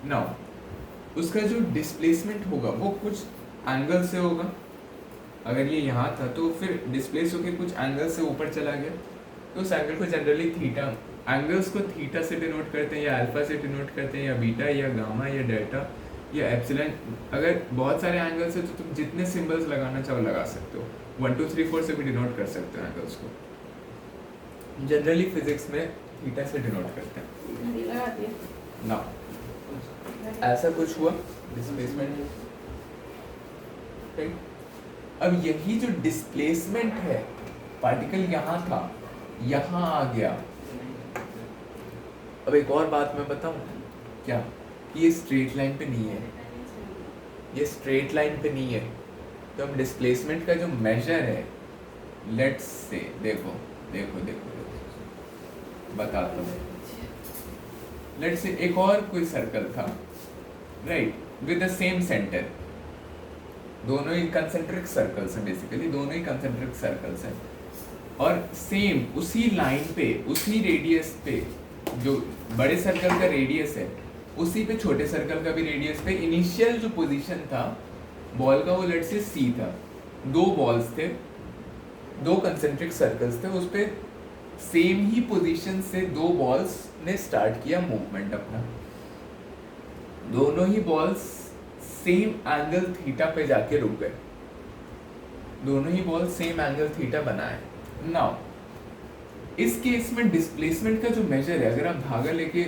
नाउ उसका जो डिस्प्लेसमेंट होगा वो कुछ एंगल से होगा। अगर ये यहाँ था तो फिर डिस्प्लेस होकर कुछ एंगल से ऊपर चला गया, तो उस एंगल को जनरली थीटा, एंगल्स को थीटा से डिनोट करते हैं, या अल्फा से डिनोट करते हैं, या बीटा, या गामा, या डेल्टा, या एप्सिलॉन। अगर बहुत सारे एंगल्स है तो तुम जितने सिंबल्स लगाना चाहो लगा सकते हो, 1 2 3 4 से भी डिनोट कर सकते हो एंगल्स को। जनरली फिजिक्स में थीटा से डिनोट करते हैं ना। ऐसा कुछ हुआ डिस्प्लेसमेंट, राइट। अब यही जो डिस्प्लेसमेंट है, पार्टिकल यहाँ था, यहाँ आ गया, अब एक और बात मैं बताऊं क्या, कि ये स्ट्रेट लाइन पे नहीं है, ये स्ट्रेट लाइन पे नहीं है, तो हम डिस्प्लेसमेंट का जो मेजर है, लेट्स से देखो देखो देखो देखो बताता हूँ, लेट्स से एक और कोई सर्कल था, right, with the same centre, दोनों ही कंसेंट्रिक सर्कल्स हैं, बेसिकली दोनों ही कंसेंट्रिक सर्कल्स हैं, और सेम उसी लाइन पे, उसी रेडियस पे, जो बड़े सर्कल का रेडियस है उसी पे छोटे सर्कल का भी रेडियस पे इनिशियल जो पोजीशन था बॉल का, वो लेट्स से सी था, दो बॉल्स थे, दो कंसेंट्रिक सर्कल्स थे, उस पे सेम ही पोजीशन से दो बॉल्स ने स्टार्ट किया मूवमेंट अपना, दोनों ही बॉल्स सेम एंगल थीटा पे जाके रुक गए, दोनों ही बॉल सेम एंगल थीटा बनाए। नाउ इस केस में डिस्प्लेसमेंट का जो मेजर है, अगर आप धागा लेके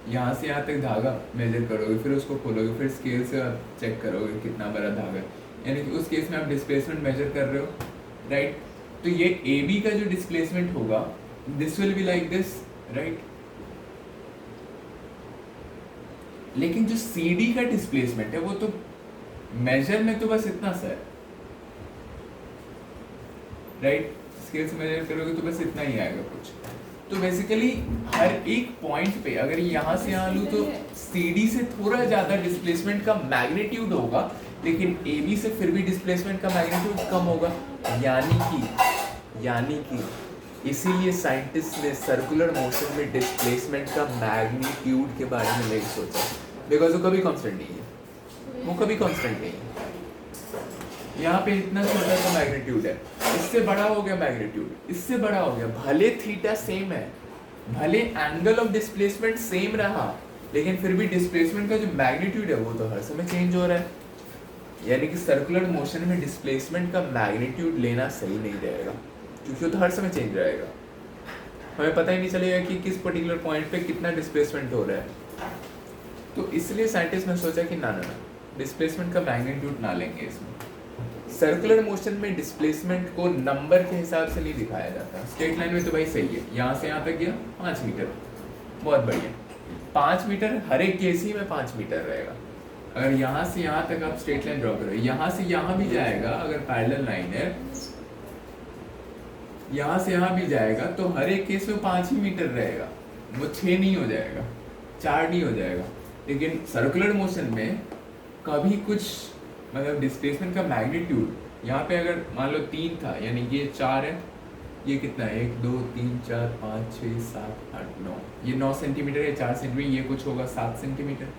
यहाँ से यहाँ तक धागा मेजर करोगे, फिर उसको खोलोगे, फिर स्केल से आप चेक करोगे कितना बड़ा धागा है, यानी कि उस केस में आप डिस्प्लेसमेंट मेजर कर रहे हो, राइट, तो ये ए बी का जो डिस्प्लेसमेंट होगा, this will be like this, right, लेकिन जो सी डी का डिस्प्लेसमेंट है वो तो मेजर में तो बस इतना सा है, राइट, स्केल से मेजर करोगे तो बस इतना ही आएगा कुछ, तो बेसिकली हर एक पॉइंट पे अगर यहाँ से यहाँ लूँ तो CD से थोड़ा ज़्यादा डिस्प्लेसमेंट का मैग्नीट्यूड होगा, लेकिन AB से फिर भी डिस्प्लेसमेंट का मैग्नीट्यूड कम होगा, यानी कि इसीलिए साइंटिस्ट ने सर्कुलर मोशन में डिस्प्लेसमेंट का मैग्नीट्यूड के बारे में नहीं सोचा, बिकॉज वो कभी कांस्टेंट नहीं है, वो कभी कांस्टेंट नहीं है। यहाँ पे इतना छोटा सा मैग्नीट्यूड है, इससे बड़ा हो गया मैग्नीट्यूड, इससे बड़ा हो गया, भले थीटा सेम है, भले एंगल ऑफ डिस्प्लेसमेंट सेम रहा, लेकिन फिर भी डिस्प्लेसमेंट का जो मैग्नीट्यूड है वो तो हर समय चेंज हो रहा है, यानी कि सर्कुलर मोशन में डिस्प्लेसमेंट का मैग्नीट्यूड लेना सही नहीं रहेगा, क्योंकि वो तो हर समय चेंज रहेगा, हमें पता ही नहीं चलेगा कि किस पर्टिकुलर पॉइंट पे कितना डिस्प्लेसमेंट हो रहा है। तो इसलिए साइंटिस्ट ने सोचा कि ना डिस्प्लेसमेंट का मैग्नीट्यूड ना लेंगे इसमें। सर्कुलर मोशन में डिस्प्लेसमेंट को नंबर के हिसाब से नहीं दिखाया जाता, स्ट्रेट लाइन में तो भाई सही है, यहाँ से यहाँ तक गया 5 मीटर, बहुत बढ़िया, 5 मीटर हर एक केस ही में 5 मीटर रहेगा। अगर यहाँ से यहाँ तक आप स्ट्रेट लाइन ड्रॉ करो, यहाँ से यहाँ भी जाएगा, अगर पैरेलल लाइन है यहाँ से यहाँ भी जाएगा, तो हर एक केस में 5 ही मीटर रहेगा, वो 6 नहीं हो जाएगा, 4 नहीं हो जाएगा। लेकिन सर्कुलर मोशन में कभी कुछ मतलब डिस्प्लेसमेंट का मैग्नीट्यूड यहाँ पे अगर मान लो 3 था, यानी कि ये 4 है, ये कितना है 1 2 3 4 5 6 7 8 9, ये 9 सेंटीमीटर है, 4 सेंटीमीटर, ये कुछ होगा 7 सेंटीमीटर,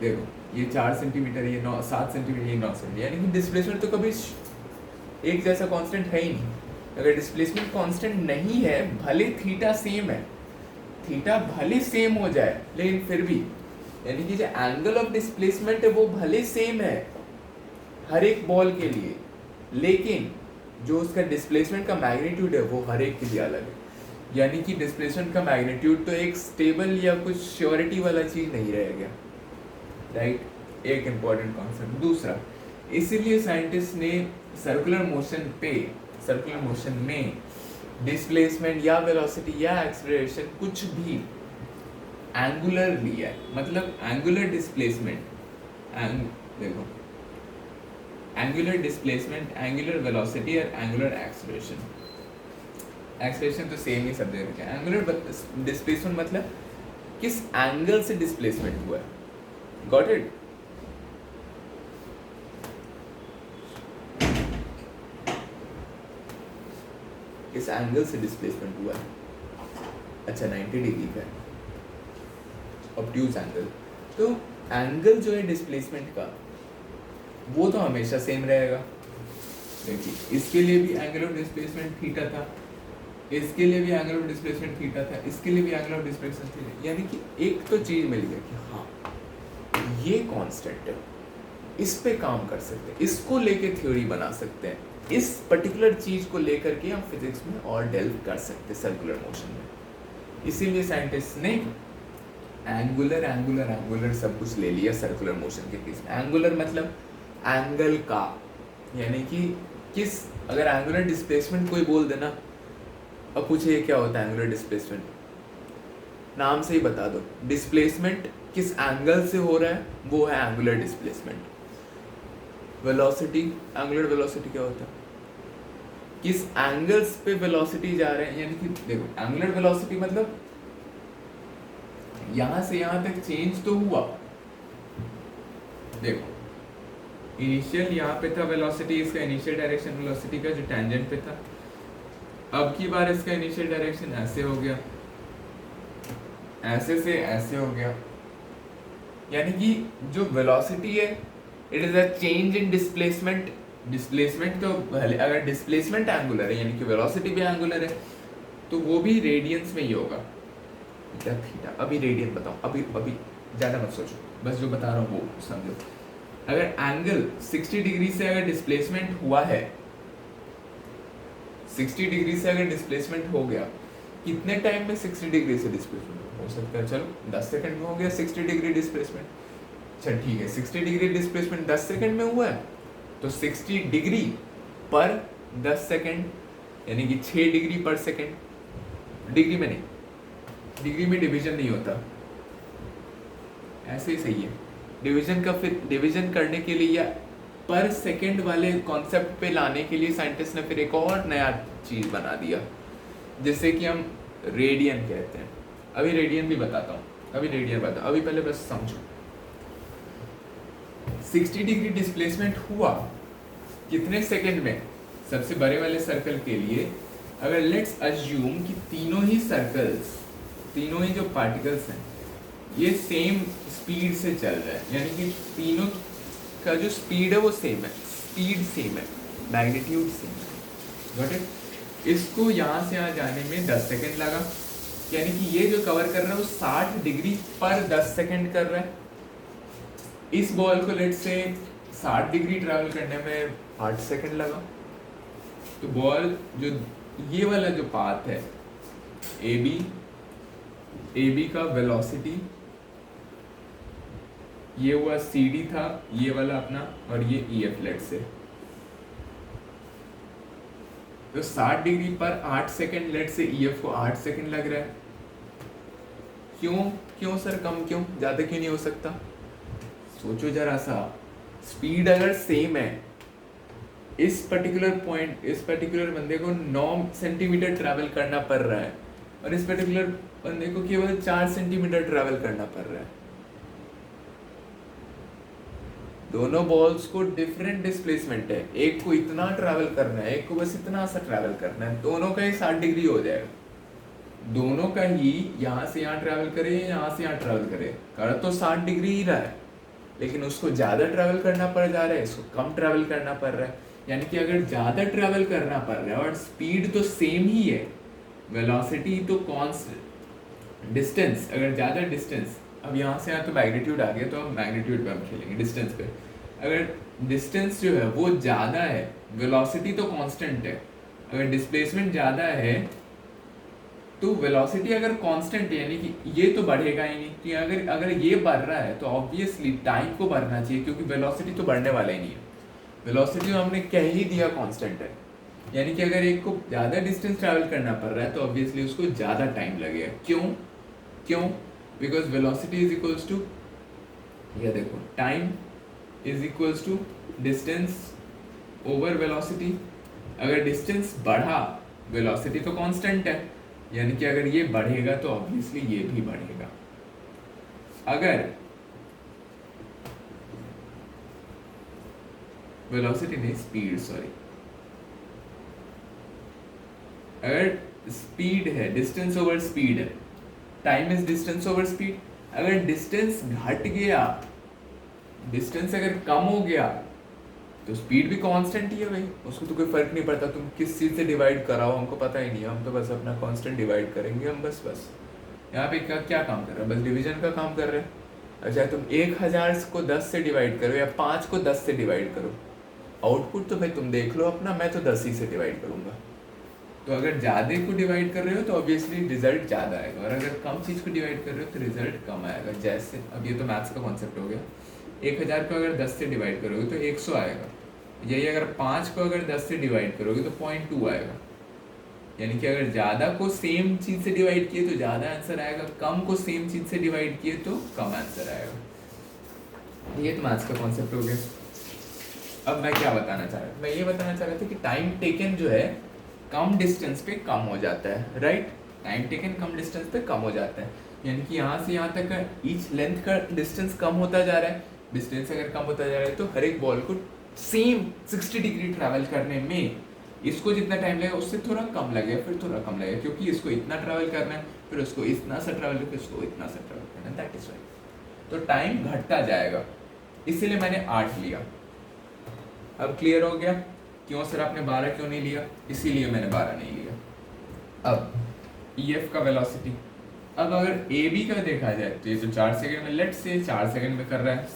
देखो ये 4 सेंटीमीटर, ये 7 सेंटीमीटर, ये 9 सेंटीमीटर, यानी कि डिस्प्लेसमेंट तो कभी एक जैसा कांस्टेंट है ही नहीं। अगर डिस्प्लेसमेंट कांस्टेंट नहीं है, भले थीटा सेम है, थीटा भले सेम हो जाए, लेकिन फिर भी यानी कि जो एंगल ऑफ डिस्प्लेसमेंट है वो भले सेम है हर एक बॉल के लिए, लेकिन जो उसका डिस्प्लेसमेंट का मैग्नीट्यूड है वो हर एक के लिए अलग है। यानी कि डिस्प्लेसमेंट का मैग्नीट्यूड तो एक स्टेबल या कुछ श्योरिटी वाला चीज नहीं रह गया, राइट, एक इम्पॉर्टेंट कॉन्सेप्ट। दूसरा, इसीलिए साइंटिस्ट ने सर्कुलर मोशन में डिस्प्लेसमेंट या वेलोसिटी या एक्सेलरेशन कुछ भी एंगुलर लिया है, मतलब एंगुलर डिस्प्लेसमेंट, देखो एंगुलर डिस्प्लेसमेंट, एंगुलर वेलोसिटी और एंगुलर एक्सेलरेशन तो सेम ही सब दे रखे हैं। एंगुलर डिस्प्लेसमेंट मतलब किस एंगल से डिस्प्लेसमेंट हुआ है, गॉट इट। किस एंगल से डिस्प्लेसमेंट हुआ है, अच्छा 90 डिग्री का है, ऑब्ट्यूज एंगल। तो एंगल जो है डिस्प्लेसमेंट का वो तो हमेशा सेम रहेगा। देखिए इसके लिए भी एंगल ऑफ डिस्प्लेसमेंट थीटा था, इसके लिए भी एंगल ऑफ डिस्प्लेसमेंट थीटा था, इसके लिए भी एंगल ऑफ डिस्प्लेसमेंट थीटा, यानी कि एक तो चीज मिल गई कि हाँ ये कांस्टेंट है, इस पे काम कर सकते हैं, इसको लेके थ्योरी बना सकते हैं, इस पर्टिकुलर चीज को लेकर के हम फिजिक्स में और डेल्व कर सकते हैं सर्कुलर मोशन में। इसीलिए साइंटिस्ट ने एंगुलर सब कुछ ले लिया सर्कुलर मोशन के केस में। एंगुलर मतलब एंगल का, यानी कि किस, अगर एंगुलर डिस्प्लेसमेंट कोई बोल देना, अब पूछिए क्या होता है एंगुलर डिस्प्लेसमेंट, नाम से ही बता दो, डिस्प्लेसमेंट किस एंगल से हो रहा है वो है angular displacement. Velocity, angular velocity क्या होता है, किस एंगल्स पे वेलोसिटी जा रहे हैं, यानी कि देखो एंगुलर वेलोसिटी मतलब यहां से यहां तक चेंज तो हुआ, देखो इनिशियल यहाँ पे था वेलोसिटी, इसका इनिशियल डायरेक्शन वेलोसिटी का जो टेंजेंट पे था, अब की बार इसका इनिशियल डायरेक्शन ऐसे हो गया, ऐसे से ऐसे हो गया, यानी कि जो वेलोसिटी है it is a change in displacement. Displacement तो भले अगर डिस्प्लेसमेंट एंगुलर है यानी कि वेलोसिटी भी एंगुलर है तो वो भी रेडियंस में ही होगा, थीटा। अभी रेडियन बताओ, अभी अभी ज़्यादा मत सोचो, बस जो बता रहा हूँ वो समझो। अगर एंगल 60 डिग्री से अगर डिस्प्लेसमेंट हुआ है, 60 डिग्री से अगर डिस्प्लेसमेंट हो गया, कितने टाइम में 60 डिग्री से डिस्प्लेसमेंट हो सकता है, चलो 10 सेकंड में हो गया 60 डिग्री डिस्प्लेसमेंट। चल ठीक है, 60 डिग्री डिस्प्लेसमेंट 10 सेकंड में हुआ है तो 60 डिग्री पर 10 सेकंड यानी कि 6 डिग्री पर सेकंड। डिग्री में नहीं, डिग्री में डिवीजन नहीं होता, ऐसे ही सही है। डिवीजन का फिर डिवीजन करने के लिए या पर सेकंड वाले कॉन्सेप्ट पे लाने के लिए साइंटिस्ट ने फिर एक और नया चीज बना दिया जिसे कि हम रेडियन कहते हैं। अभी रेडियन भी बताता हूँ, अभी रेडियन बता, अभी पहले बस समझो। 60 डिग्री डिस्प्लेसमेंट हुआ कितने सेकंड में, सबसे बड़े वाले सर्कल के लिए अगर लेट्स अज्यूम कि तीनों ही सर्कल्स, तीनों ही जो पार्टिकल्स हैं ये सेम स्पीड से चल रहा है, यानी कि तीनों का जो स्पीड है वो सेम है, स्पीड सेम है, मैग्नीट्यूड सेम है, गॉट इट। इसको यहाँ से यहाँ जाने में 10 सेकंड लगा, यानी कि ये जो कवर कर रहा है वो 60 डिग्री पर 10 सेकंड कर रहा है। इस बॉल को लेट से 60 डिग्री ट्रैवल करने में 8 सेकंड लगा, तो बॉल जो ये वाला जो पाथ है ए बी का वेलोसिटी ये हुआ CD था ये वाला अपना, और ये EF लेट से, तो 60 डिग्री पर 8 सेकंड लेट से EF को 8 सेकंड लग रहा है। क्यों सर कम क्यों, ज़्यादा क्यों नहीं हो सकता? सोचो जरा सा, स्पीड अगर सेम है, इस पर्टिकुलर पॉइंट, इस पर्टिकुलर बंदे को 9 सेंटीमीटर ट्रैवल करना पड़ रहा है और इस पर्टिकुलर बंदे को केवल 4 सेंटीमीटर ट्रैवल करना पड़ रहा है। दोनों बॉल्स को डिफरेंट डिस्प्लेसमेंट है, एक को इतना ट्रैवल करना है, एक को बस इतना सा ट्रैवल करना है, दोनों का ही 60 डिग्री हो जाएगा। दोनों का ही यहाँ से यहाँ ट्रैवल करे, यहाँ से यहाँ ट्रैवल करे, कर तो 60 डिग्री ही रहा है, लेकिन उसको ज़्यादा ट्रैवल करना पड़ जा रहा है, इसको कम ट्रैवल करना पड़ रहा है। यानी कि अगर ज़्यादा ट्रैवल करना पड़ रहा है और स्पीड तो सेम ही है, वेलोसिटी तो कॉन्स्टेंट, डिस्टेंस अगर ज़्यादा डिस्टेंस, अब यहाँ से यहाँ तो मैग्नीट्यूड आ गया तो अब मैग्नीट्यूड पे हम खेलेंगे, डिस्टेंस पे। अगर डिस्टेंस जो है वो ज़्यादा है, वेलोसिटी तो कांस्टेंट है, अगर डिस्प्लेसमेंट ज़्यादा है तो वेलोसिटी अगर कांस्टेंट है यानी कि ये तो बढ़ेगा ही नहीं, तो अगर ये बढ़ रहा है तो ऑब्वियसली टाइम को बढ़ना चाहिए, क्योंकि वेलोसिटी तो बढ़ने वाला ही नहीं है। वेलोसिटी तो हमने कह ही दिया कांस्टेंट है, यानी कि अगर एक को ज़्यादा डिस्टेंस ट्रैवल करना पड़ रहा है तो ऑब्वियसली उसको ज़्यादा टाइम लगेगा। क्यों? Because velocity is equals to, ये देखो, time is equals to distance over velocity. अगर डिस्टेंस बढ़ा, वेलोसिटी तो कांस्टेंट है, यानी कि अगर ये बढ़ेगा तो ऑब्वियसली ये भी बढ़ेगा। अगर वेलोसिटी नहीं, स्पीड, सॉरी, अगर स्पीड है, डिस्टेंस ओवर स्पीड है, time is distance over speed. अगर डिस्टेंस घट गया, डिस्टेंस अगर कम हो गया तो स्पीड भी कांस्टेंट ही है भाई, उसको तो कोई फर्क नहीं पड़ता तुम किस चीज़ से डिवाइड कराओ, हमको पता ही नहीं है, हम तो बस अपना कांस्टेंट डिवाइड करेंगे हम, बस यहाँ पे क्या काम कर रहे हैं, बस डिवीजन का काम कर रहे हैं। अच्छा, तुम 1000 को 10 से डिवाइड करो या 5 को 10 से डिवाइड करो, आउटपुट तो भाई तुम देख लो अपना, मैं तो 10 ही से डिवाइड करूँगा। तो अगर ज़्यादा को डिवाइड कर रहे हो तो ऑब्वियसली रिजल्ट ज़्यादा आएगा, और अगर कम चीज़ को डिवाइड कर रहे हो तो रिजल्ट कम आएगा। जैसे अब ये तो मैथ्स का कॉन्सेप्ट हो गया, 1000 को अगर 10 से डिवाइड करोगे तो 100 आएगा, यही अगर 5 को अगर 10 से डिवाइड करोगे तो 0.2 आएगा। यानी कि अगर ज़्यादा को सेम चीज़ से डिवाइड किए तो ज़्यादा आंसर आएगा, कम को सेम चीज़ से डिवाइड किए तो कम आंसर आएगा। ये तो मैथ्स का कॉन्सेप्ट हो गया। अब मैं क्या बताना चाह रहा था, मैं ये बताना चाह रहा था कि टाइम टेकन जो है कम डिस्टेंस पे कम हो जाता है, राइट। टाइम टेकन कम डिस्टेंस पे कम हो जाता है, यानी कि यहाँ से यहाँ तक का ईच लेंथ का डिस्टेंस कम होता जा रहा है। डिस्टेंस अगर कम होता जा रहा है तो हर एक बॉल को सेम 60 डिग्री ट्रैवल करने में इसको जितना टाइम लगेगा उससे थोड़ा कम लगेगा, फिर थोड़ा कम लगेगा, क्योंकि इसको इतना ट्रैवल करना है, फिर उसको इतना सा ट्रैवल करके उसको इतना सा ट्रैवल करना है, दैट इज राइट। तो टाइम घटता जाएगा, इसीलिए मैंने 8 लिया। अब क्लियर हो गया क्यों सर आपने 12 क्यों नहीं लिया, इसीलिए मैंने 12 नहीं लिया। अब EF का वेलोसिटी, अब अगर AB का देखा जाए तो ये तो 4 सेकंड में, लेट से 4 सेकंड में कर रहा है,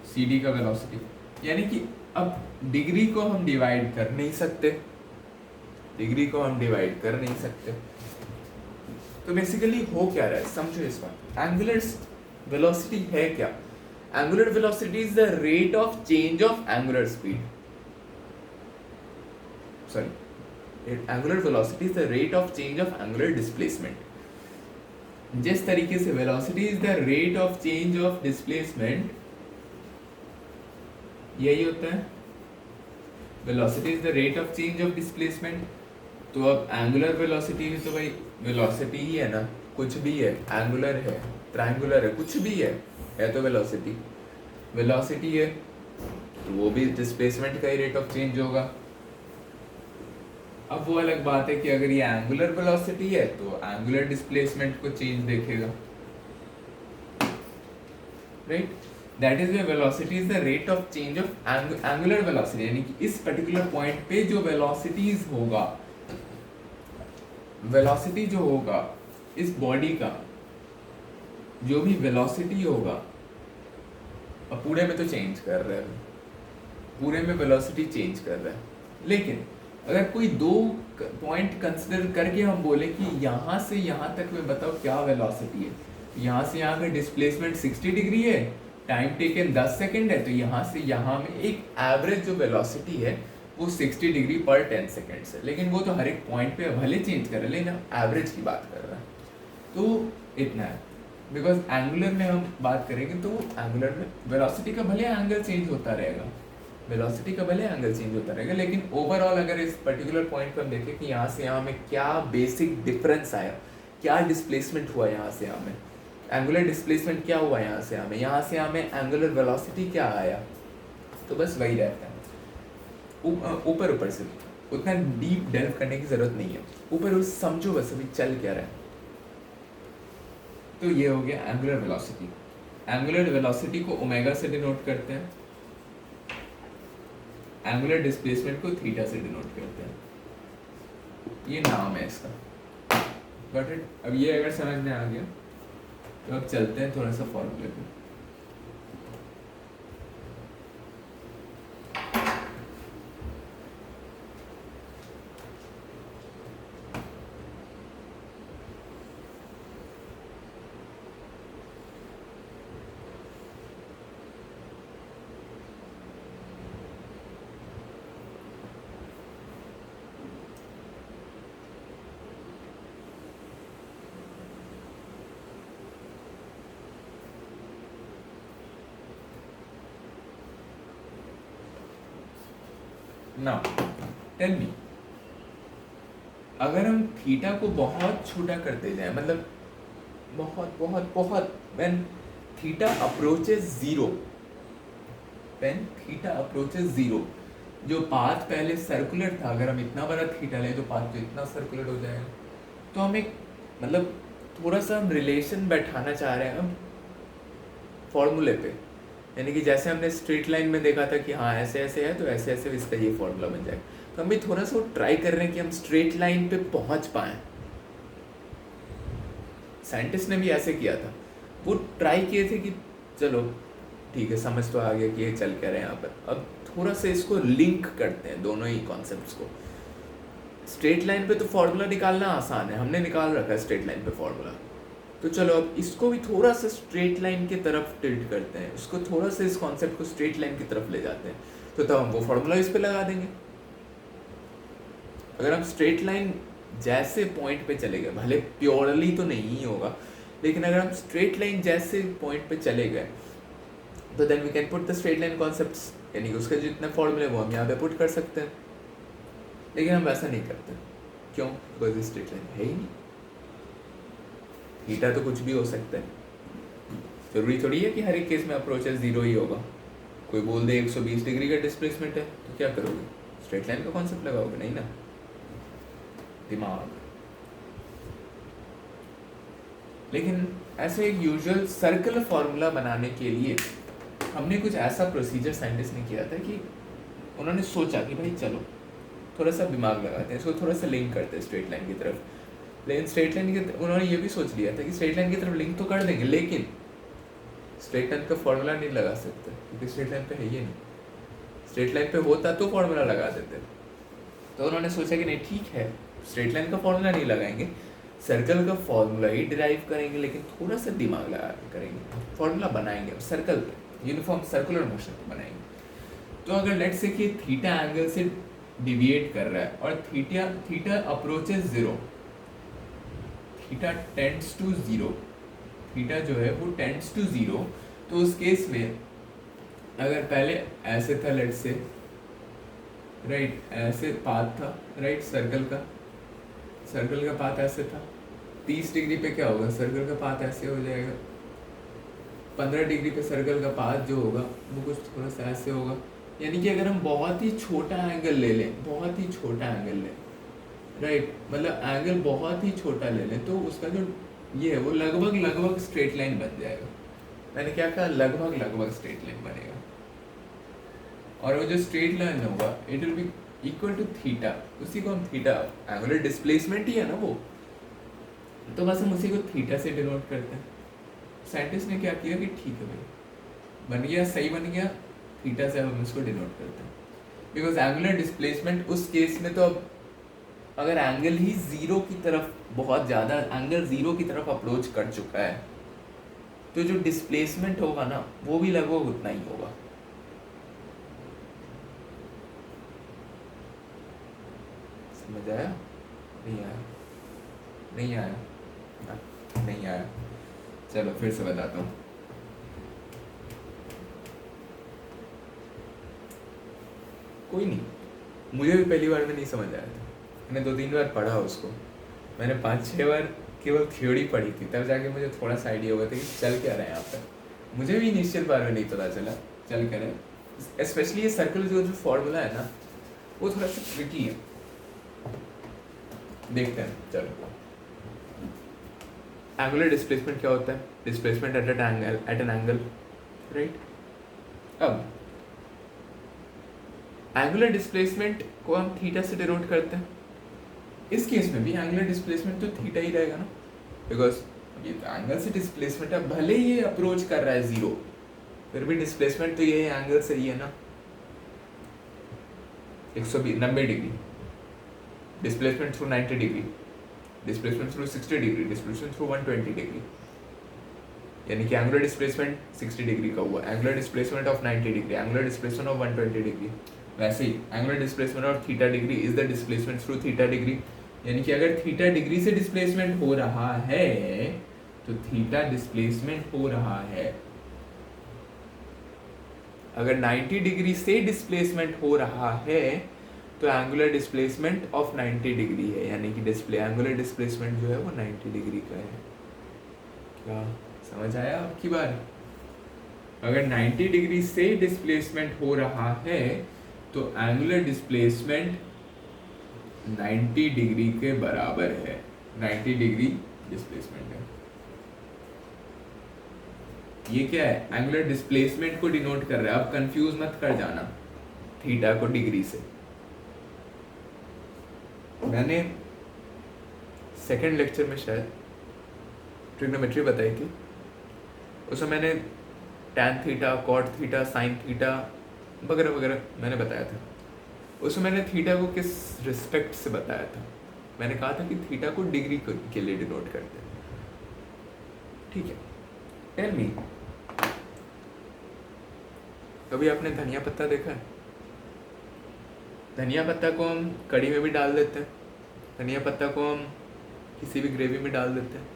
CD का वेलोसिटी, यानी कि अब डिग्री को हम डिवाइड कर नहीं सकते, तो बेसिकली हो क्या रहा है समझो इस बात। एंगुलर वेलोसिटी है क्या? Angular velocity is the rate of change of angular speed, angular velocity is the rate of change of angular displacement. जिस तरीके से velocity is the rate of change of displacement, यही होता है velocity is the rate of change of displacement. तो अब एंगुलर वेलोसिटी तो भाई वेलोसिटी ही है ना, कुछ भी है, एंगुलर है, ट्रायंगुलर है, कुछ भी है तो वेलोसिटी है, तो वो भी डिस्प्लेसमेंट का ही रेट ऑफ चेंज होगा। अब वो अलग बात है कि अगर ये एंगुलर वेलोसिटी है तो एंगुलर डिस्प्लेसमेंट को चेंज देखेगा, right. That is the velocity is the rate of change of angular velocity, यानी कि इस पर्टिकुलर पॉइंट पे जो वेलोसिटीज होगा, वेलोसिटी जो होगा इस बॉडी का, जो भी वेलोसिटी होगा, अब पूरे में तो चेंज कर रहा है, पूरे में वेलोसिटी चेंज कर रहा है, लेकिन अगर कोई दो पॉइंट कंसिडर करके हम बोले कि यहाँ से यहाँ तक में बताओ क्या वेलोसिटी है, यहाँ से यहाँ का डिस्प्लेसमेंट 60 डिग्री है, टाइम टेकन 10 सेकंड है, तो यहाँ से यहाँ में एक एवरेज जो वेलोसिटी है वो 60 डिग्री पर 10 सेकेंड है, लेकिन वो तो हर एक पॉइंट पे भले चेंज कर रहा है, लेकिन एवरेज की बात कर रहा है, तो इतना है। बिकॉज एंगुलर में हम बात करेंगे तो एंगुलर में वेलोसिटी का भले एंगल चेंज होता रहेगा, लेकिन ओवरऑल अगर इस पर्टिकुलर पॉइंट पर हम देखें कि यहाँ से यहाँ में क्या बेसिक डिफरेंस आया, क्या डिस्प्लेसमेंट हुआ यहाँ से यहाँ में, एंगुलर डिस्प्लेसमेंट क्या हुआ यहाँ से यहाँ में एंगुलर वेलोसिटी क्या आया, तो बस वही रहता है। ऊपर से उतना डीप डेल्व करने की जरूरत नहीं है, ऊपर समझो बस अभी चल क्या रहा है। तो ये हो गया एंगुलर वेलोसिटी। एंगुलर वेलोसिटी को ओमेगा से डिनोट करते हैं, एंगुलर डिस्प्लेसमेंट को थीटा से डिनोट करते हैं, ये नाम है इसका, गॉट इट। अब ये अगर समझ में आ गया तो अब चलते हैं थोड़ा सा फॉर्मूले पे। नाउ टेल मी, अगर हम थीटा को बहुत छोटा करते जाए, मतलब बहुत व्हेन थीटा अप्रोचेस जीरो, जो पाथ पहले सर्कुलर था, अगर हम इतना बड़ा थीटा लें तो पाथ तो इतना सर्कुलर हो जाएगा। तो हम एक मतलब थोड़ा सा हम रिलेशन बैठाना चाह रहे हैं हम फॉर्मूले पे, यानी कि जैसे हमने स्ट्रेट लाइन में देखा था कि हाँ ऐसे ऐसे है तो ऐसे ऐसे इसका ये फॉर्मूला बन जाएगा, तो हम भी थोड़ा सा ट्राई कर रहे हैं कि हम स्ट्रेट लाइन पे पहुंच पाए। साइंटिस्ट ने भी ऐसे किया था, वो ट्राई किए थे कि चलो ठीक है समझ तो आ गया कि ये चल क्या रहे हैं यहाँ पर, अब थोड़ा सा इसको लिंक करते हैं दोनों ही कॉन्सेप्ट्स को। स्ट्रेट लाइन पे तो फॉर्मूला निकालना आसान है, हमने निकाल रखा है स्ट्रेट लाइन पे फॉर्मूला, तो चलो अब इसको भी थोड़ा सा स्ट्रेट लाइन की तरफ टिल्ट करते हैं, इसको थोड़ा सा इस कॉन्सेप्ट को स्ट्रेट लाइन की तरफ ले जाते हैं, तो तब हम वो फॉर्मूला इस पे लगा देंगे। अगर हम स्ट्रेट लाइन जैसे पॉइंट पे चले गए, भले प्योरली तो नहीं ही होगा, लेकिन अगर हम स्ट्रेट लाइन जैसे पॉइंट पे चले गए तो then we can put the straight line concepts, यानी कि उसके जितने फॉर्मूले वो हम यहाँ पे पुट कर सकते हैं। लेकिन हम वैसा नहीं करते, क्यों? बिकॉज स्ट्रेट लाइन है ही नहीं। थीटा तो कुछ भी हो सकता है, जरूरी थोड़ी है कि हर एक केस में अप्रोचेस जीरो ही होगा। कोई बोल दे 120 डिग्री का डिस्प्लेसमेंट है तो क्या करोगे? स्ट्रेट लाइन का कॉन्सेप्ट लगाओगे? नहीं ना, दिमाग। लेकिन ऐसे एक यूजुअल सर्कुलर फॉर्मूला बनाने के लिए हमने कुछ ऐसा प्रोसीजर साइंटिस्ट ने किया था कि उन्होंने सोचा कि भाई चलो थोड़ा सा दिमाग लगाते हैं, इसको थोड़ा सा लिंक करते हैं स्ट्रेट लाइन की तरफ। लेकिन स्ट्रेट लाइन की उन्होंने ये भी सोच लिया था कि स्ट्रेट लाइन की तरफ लिंक तो कर देंगे, लेकिन स्ट्रेट लाइन का फॉर्मूला नहीं लगा सकते, क्योंकि स्ट्रेट लाइन पे है ये नहीं। स्ट्रेट लाइन पे होता तो फॉर्मूला लगा देते। तो उन्होंने सोचा कि नहीं ठीक है, स्ट्रेट लाइन का फॉर्मूला नहीं लगाएंगे, सर्कल का फॉर्मूला ही डिराइव करेंगे, लेकिन थोड़ा सा दिमाग लगा के करेंगे। फॉर्मूला बनाएंगे सर्कल पे, यूनिफॉर्म सर्कुलर मोशन पे बनाएंगे। तो अगर लेट्स से कि थीटा एंगल से डिविएट कर रहा है और theta approaches zero, theta tends to zero, theta जो है वो टेंड्स टू जीरो, तो उस केस में अगर पहले ऐसे था लेट्स से, राइट, ऐसे पाथ था, राइट, सर्कल का पाथ ऐसे था, 30 डिग्री पे क्या होगा? सर्कल का पाथ ऐसे हो जाएगा। 15 डिग्री पे सर्कल का पाथ जो होगा वो कुछ थोड़ा सा ऐसे होगा। यानी कि अगर हम बहुत ही छोटा एंगल ले लें, बहुत ही छोटा एंगल लें, राइट, मतलब एंगल बहुत ही छोटा ले लें, तो उसका जो ये है वो लगभग स्ट्रेट लाइन बन जाएगा। मैंने क्या कहा? लगभग स्ट्रेट लाइन बनेगा। और वो जो स्ट्रेट लाइन होगा it will be equal to theta, उसी को हम थीटा, एंगुलर डिस्प्लेसमेंट ही है ना वो, तो बस हम उसी को थीटा से डिनोट करते हैं। साइंटिस्ट ने क्या किया कि ठीक है भाई, बन गया, सही बन गया, थीटा से हम इसको डिनोट करते हैं। बिकॉज एंगुलर डिस्प्लेसमेंट उस केस में तो अब अगर एंगल ही जीरो की तरफ, बहुत ज़्यादा एंगल जीरो की तरफ अप्रोच कर चुका है, तो जो डिस्प्लेसमेंट होगा ना वो भी लगभग उतना ही होगा। समझ आया? नहीं आया? नहीं आया? नहीं आया? चलो फिर से बताता हूँ। कोई नहीं, मुझे भी पहली बार में नहीं समझ आया था, मैंने 2-3 बार पढ़ा उसको, मैंने 5-6 बार केवल थ्योरी पढ़ी थी, तब जाके मुझे थोड़ा सा आइडिया हुआ था कि चल क्या रहा है यहाँ पर। मुझे भी इनिशियल बार में नहीं पता चला चल क्या रहा है। स्पेशली ये सर्कल जो फॉर्मूला है ना वो थोड़ा सा ट्रिकी है। देखते हैं, चलो। एंगुलर डिस्प्लेसमेंट क्या होता है? Displacement eight an angle, right. अब एंगुलर डिस्प्लेसमेंट को हम थीटा से डिनोट करते हैं। इस केस में भी एंगुलर डिस्प्लेसमेंट तो थीटा ही रहेगा ना, बिकॉज ये एंगल से डिस्प्लेसमेंट है, भले ये अप्रोच कर रहा है जीरो, फिर भी डिस्प्लेसमेंट तो ये एंगल से ही है ना, 190 degree, displacement through 90 degree, displacement through 60 degree, displacement through 120 degree, यानी कि एंगुलर डिस्प्लेसमेंट 60 डिग्री का हुआ, angular displacement of 90 degree, angular displacement of 120 degree. वैसे ही angular displacement of theta degree is the displacement through theta degree, यानी कि अगर थीटा डिग्री से डिस्प्लेसमेंट हो रहा है तो थीटा डिस्प्लेसमेंट हो रहा है। अगर 90 डिग्री से डिस्प्लेसमेंट हो रहा है तो एंगुलर डिस्प्लेसमेंट ऑफ 90 डिग्री है, यानी कि एंगुलर डिस्प्लेसमेंट जो है वो 90 डिग्री का है। क्या समझ आया आपकी बात? अगर 90 डिग्री से डिस्प्लेसमेंट हो रहा है तो एंगुलर डिस्प्लेसमेंट 90 डिग्री के बराबर है, 90 डिग्री डिस्प्लेसमेंट है। ये क्या है? एंगुलर डिस्प्लेसमेंट को डिनोट कर रहा है। अब कंफ्यूज मत कर जाना थीटा को डिग्री से। मैंने सेकंड लेक्चर में शायद ट्रिग्नोमेट्री बताई थी, उसमें मैंने tan theta, cot theta, sine theta वगैरह वगैरह मैंने बताया था। उसमें मैंने थीटा को किस रिस्पेक्ट से बताया था, मैंने कहा था कि थीटा को डिग्री के लिए डिनोट करते हैं। ठीक है, टेल मी, कभी आपने धनिया पत्ता देखा है? धनिया पत्ता को हम कढ़ी में भी डाल देते हैं, धनिया पत्ता को हम किसी भी ग्रेवी में डाल देते हैं,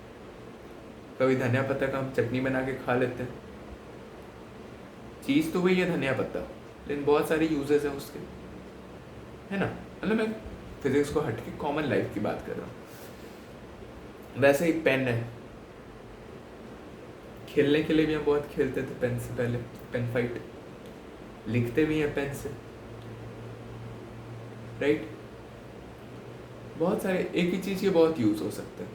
कभी धनिया पत्ता का हम चटनी बना के खा लेते हैं। चीज़ तो वही है धनिया पत्ता, लेकिन बहुत सारे यूजेस हैं उसके, है ना। मतलब मैं फिजिक्स को हट के कॉमन लाइफ की बात कर रहा हूँ। वैसे ही पेन है, खेलने के लिए भी हम बहुत खेलते थे पेन से पहले, पेन फाइट, लिखते भी हैं पेन से, राइट। बहुत सारे एक ही चीज़ के बहुत यूज हो सकते हैं।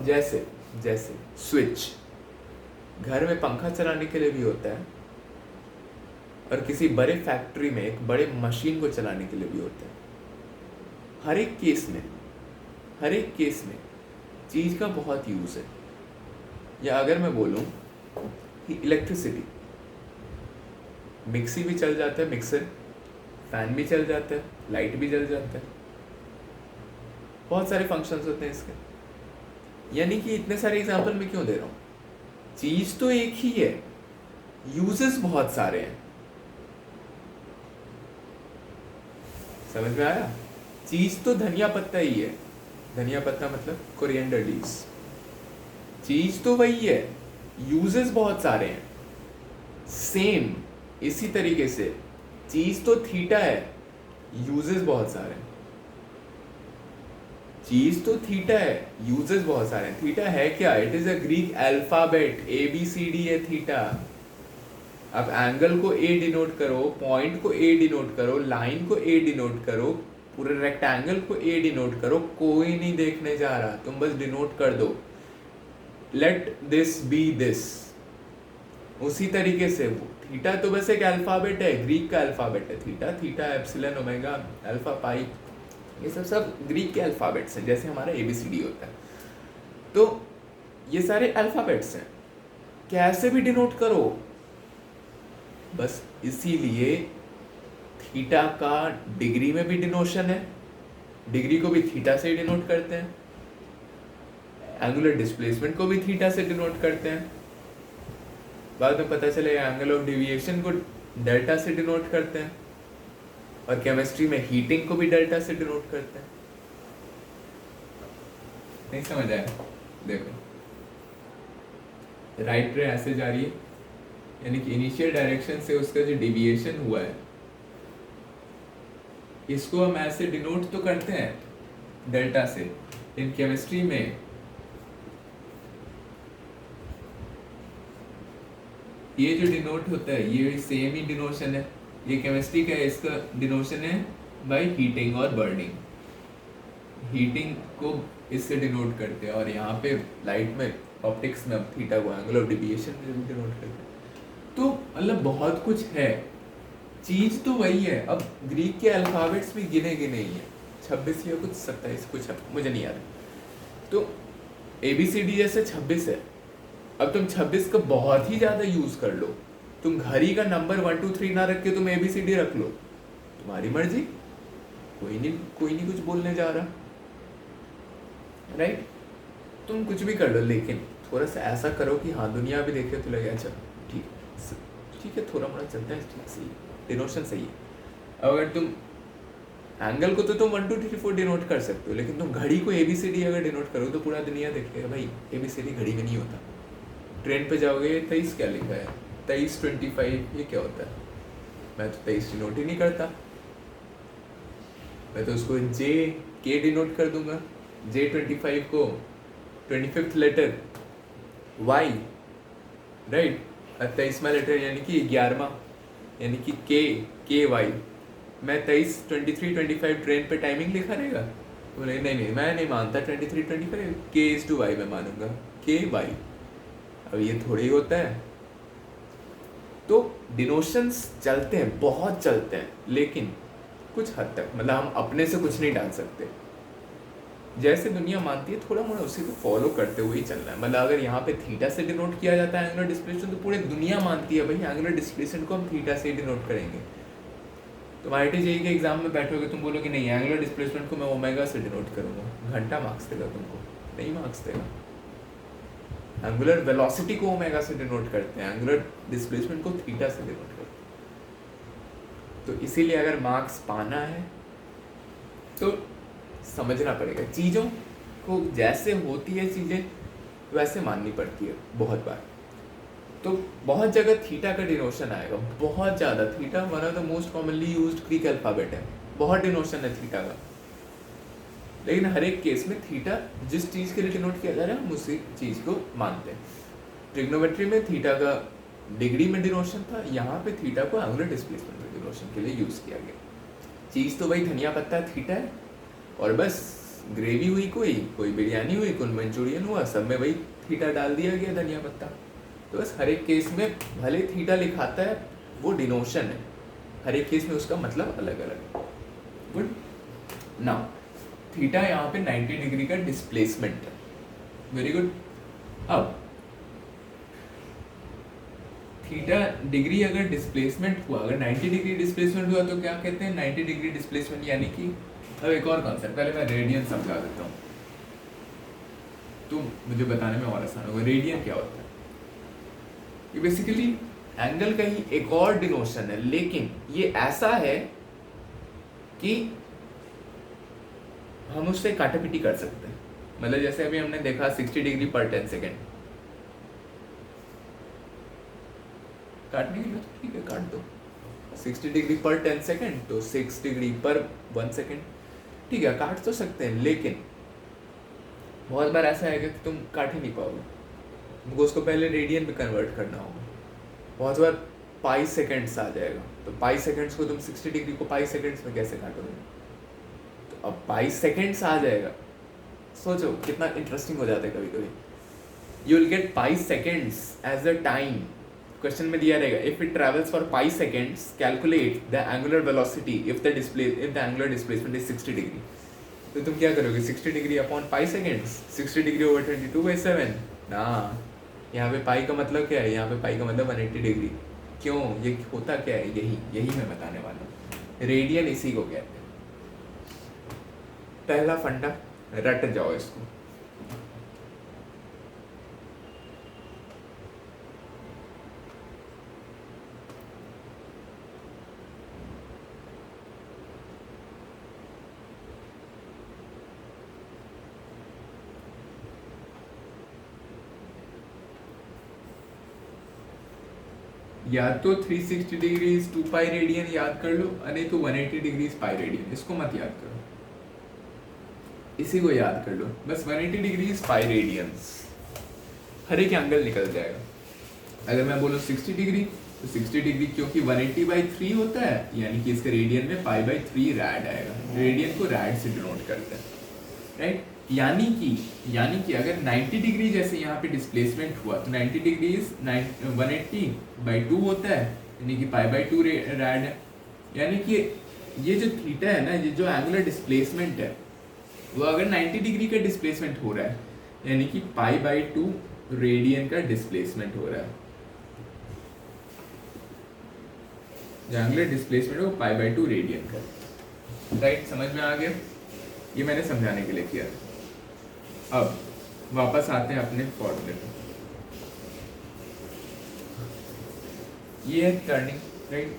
जैसे जैसे स्विच घर में पंखा चलाने के लिए भी होता है, और किसी बड़े फैक्ट्री में एक बड़े मशीन को चलाने के लिए भी होता है। हर एक केस में चीज़ का बहुत यूज है। या अगर मैं बोलूँ कि इलेक्ट्रिसिटी, मिक्सी भी चल जाता है, मिक्सर, फैन भी चल जाता है, लाइट भी जल जाता है, बहुत सारे फंक्शंस होते हैं इसके। यानी कि इतने सारे एग्जांपल मैं क्यों दे रहा हूँ, चीज तो एक ही है, यूजेस बहुत सारे हैं। समझ में आया? चीज तो धनिया पत्ता ही है, धनिया पत्ता मतलब कोरिएंडर लीव्स। चीज तो वही है, यूजेस बहुत सारे हैं। सेम इसी तरीके से चीज तो थीटा है, यूजेस बहुत सारे हैं। चीज तो थीटा है, यूजेस बहुत सारे हैं। थीटा है क्या? It is a Greek alphabet, ABCD है थीटा। अब एंगल को A डिनोट करो, पॉइंट को A डिनोट करो, लाइन को A डिनोट करो, पूरे रेक्टेंगल को A डिनोट करो, कोई नहीं देखने जा रहा, तुम बस डिनोट कर दो, लेट दिस बी दिस। उसी तरीके से थीटा तो बस एक अल्फाबेट है, ग्रीक का अल्फाबेट है theta. Theta, epsilon, omega, alpha, pi, ये सब ग्रीक के अल्फाबेट्स हैं, जैसे हमारा ABCD होता है। तो ये सारे अल्फाबेट्स हैं, कैसे भी डिनोट करो, बस इसीलिए थीटा का डिग्री में भी डिनोशन है, डिग्री को भी थीटा से डिनोट करते हैं, एंगुलर डिस्प्लेसमेंट को भी थीटा से डिनोट करते हैं। बाद में पता चले एंगल ऑफ डेविएशन को डेल्टा से डिनोट करते हैं, और केमिस्ट्री में हीटिंग को भी डेल्टा से डिनोट करते हैं। नहीं समझ आया? देखो, राइट रे ऐसे जा रही है, यानी कि इनिशियल डायरेक्शन से उसका जो डेविएशन हुआ है, इसको हम ऐसे डिनोट तो करते हैं डेल्टा से। इन केमिस्ट्री में ये जो डिनोट होता है, ये सेम ही डिनोशन है, ये केमिस्ट्री का है, इसका डिनोशन है बाय हीटिंग और बर्निंग। हीटिंग को इससे डिनोट करते हैं, और यहाँ पे लाइट में, ऑप्टिक्स में अब थीटा को एंगल ऑफ डेविएशन में डिनोट करते हैं। तो मतलब बहुत कुछ है, चीज तो वही है। अब ग्रीक के अल्फाबेट्स भी गिने ही है, 26 या कुछ 27 कुछ है, मुझे नहीं याद। तो ABCD जैसे 26 है। अब तुम 26 का बहुत ही ज्यादा यूज कर लो, तुम घड़ी का नंबर 1 2 3 ना रख के तुम ABCD रख लो, तुम्हारी मर्जी, कोई नहीं कुछ बोलने जा रहा, राइट। तुम कुछ भी कर लो, लेकिन थोड़ा सा ऐसा करो कि हाँ दुनिया भी देखे तो लगे अच्छा ठीक है, थोड़ा मोड़ा चलता है, ठीक सही, डिनोशन सही है। अब अगर तुम एंगल को तो तुम 1 2 3 4 डिनोट कर सकते हो, लेकिन तुम घड़ी को ABCD अगर डिनोट करो तो पूरा दुनिया देखेगा भाई ABCD घड़ी में नहीं होता। ट्रेन पे जाओगे 23 क्या लिखा है, 23 25 ये क्या होता है? मैं तो 23 डिनोट ही नहीं करता, मैं तो उसको JK डिनोट कर दूंगा। J25 को 25th लेटर Y, राइट, 23वां लेटर यानी कि 11वां, यानी कि KY। मैं 23 23 25 ट्रेन पे टाइमिंग लिखा रहेगा, बोले नहीं मैं नहीं मानता 23 25, K/Y मैं मानूंगा, KY। अब ये थोड़ी ही होता है। तो डिनोशंस चलते हैं, बहुत चलते हैं, लेकिन कुछ हद तक, मतलब हम अपने से कुछ नहीं डाल सकते। जैसे दुनिया मानती है थोड़ा मोड़ा उसी को फॉलो करते हुए ही चलना है। मतलब अगर यहाँ पे थीटा से डिनोट किया जाता है एंगुलर डिस्प्लेसमेंट, तो पूरी दुनिया मानती है भाई एंगुलर डिस्प्लेसमेंट को हम थीटा से डिनोट करेंगे। तुम IIT JEE के एग्जाम में बैठोगे, तुम बोलोगे नहीं एंगुलर डिस्प्लेसमेंट को मैं ओमेगा से डिनोट करूंगा, घंटा मार्क्स देगा तुमको? नहीं मार्क्स देगा। एंगुलर वेलोसिटी को ओमेगा से डिनोट करते हैं, एंगुलर डिस्प्लेसमेंट को थीटा से डिनोट करते हैं। तो इसीलिए अगर मार्क्स पाना है तो समझना पड़ेगा चीज़ों को, जैसे होती है चीज़ें वैसे माननी पड़ती है बहुत बार। तो बहुत जगह थीटा का डिनोशन आएगा, बहुत ज़्यादा। Theta one of the most commonly used Greek alphabet है, बहुत डिनोशन है थीटा का। लेकिन हर एक केस में थीटा जिस चीज़ के लिए डिनोट किया जा रहा है हम उसी चीज़ को मानते हैं। ट्रिग्नोमेट्री में थीटा का डिग्री में डिनोशन था, यहाँ पे थीटा को एंगुलर डिस्प्लेसमेंट में डिनोशन के लिए यूज़ किया गया। चीज़ तो वही धनिया पत्ता थीटा है, और बस ग्रेवी हुई, कोई बिरयानी हुई, कोई मंचूरियन हुआ, सब में वही थीटा डाल दिया गया धनिया पत्ता। तो बस हर एक केस में भले थीटा लिखाता है वो डिनोशन है, हर एक केस में उसका मतलब अलग अलग। गुड। नाउ थीटा यहाँ पे 90 डिग्री का डिस्प्लेसमेंट है। Very good. अब थीटा डिग्री अगर डिस्प्लेसमेंट हुआ, अगर 90 डिग्री डिस्प्लेसमेंट हुआ तो क्या कहते हैं 90 डिग्री डिस्प्लेसमेंट, यानी कि अब एक और कॉन्सेप्ट, पहले मैं रेडियन समझा देता हूँ तो मुझे बताने में और आसान होगा। रेडियन क्या होता है? ये बेसिकली एंगल का ही एक और डिनोशन है, लेकिन ये ऐसा है कि हम उससे काटापीटी कर सकते हैं। मतलब जैसे अभी हमने देखा 60 डिग्री पर 10 सेकेंड, काटने के लिए तो ठीक है काट दो, 60 डिग्री पर 10 सेकेंड तो 6 डिग्री पर 1 सेकेंड, ठीक है काट तो सकते हैं। लेकिन बहुत बार ऐसा है कि तुम काट ही नहीं पाओगे, तुमको उसको पहले रेडियन में कन्वर्ट करना होगा। बहुत बार पाई सेकेंड्स आ जाएगा, तो पाई सेकेंड्स को तुम 60 डिग्री को पाई सेकेंड्स में कैसे काटोगे? तो अब पाई सेकेंड्स आ जाएगा, सोचो कितना इंटरेस्टिंग हो जाता है। कभी कभी you will get pi seconds as a time. Question में दिया रहेगा if it travels for pi seconds calculate the angular velocity if the angular displacement is 60 degree. तो तुम क्या करोगे? 60 degree upon pi seconds, 60 degree over 22/7 ना। यहाँ पे पाई का मतलब क्या है? यहाँ पे पाई का मतलब 180 डिग्री। क्यों? ये होता क्या है? यही मैं बताने वाला हूँ। रेडियन इसी को कहते हैं। पहला फंडा रट जाओ इसको। या तो 360 डिग्रीज 2 पाई रेडियन याद कर लो, नहीं तो 180 डिग्रीज पाई रेडियन। इसको मत याद करो, इसी को याद कर लो बस। 180 डिग्रीज पाई रेडियंस, हर एक एंगल निकल जाएगा। अगर मैं बोलूँ 60 डिग्री तो 60 डिग्री क्योंकि 180/3 होता है, यानी कि इसके रेडियन में पाई/3 रैड आएगा। रेडियन को रैड से डिनोट करते हैं, राइट। यानी कि अगर 90 डिग्री जैसे यहाँ पे डिस्प्लेसमेंट हुआ तो 90 डिग्री 180/2 होता है, यानी कि पाई/2 रैड है। यानी कि ये जो थीटा है ना, ये जो एंगुलर डिस्प्लेसमेंट है वो अगर 90 डिग्री का डिस्प्लेसमेंट हो रहा है, यानी कि पाई/2 रेडियन का डिस्प्लेसमेंट हो रहा है। जो एंगुलर डिस्प्लेसमेंट है वो पाई/2 रेडियन का, राइट। समझ में आ गया? ये मैंने समझाने के लिए किया। अब वापस आते हैं अपने फॉर्मूले पे। ये है टर्निंग, राइट।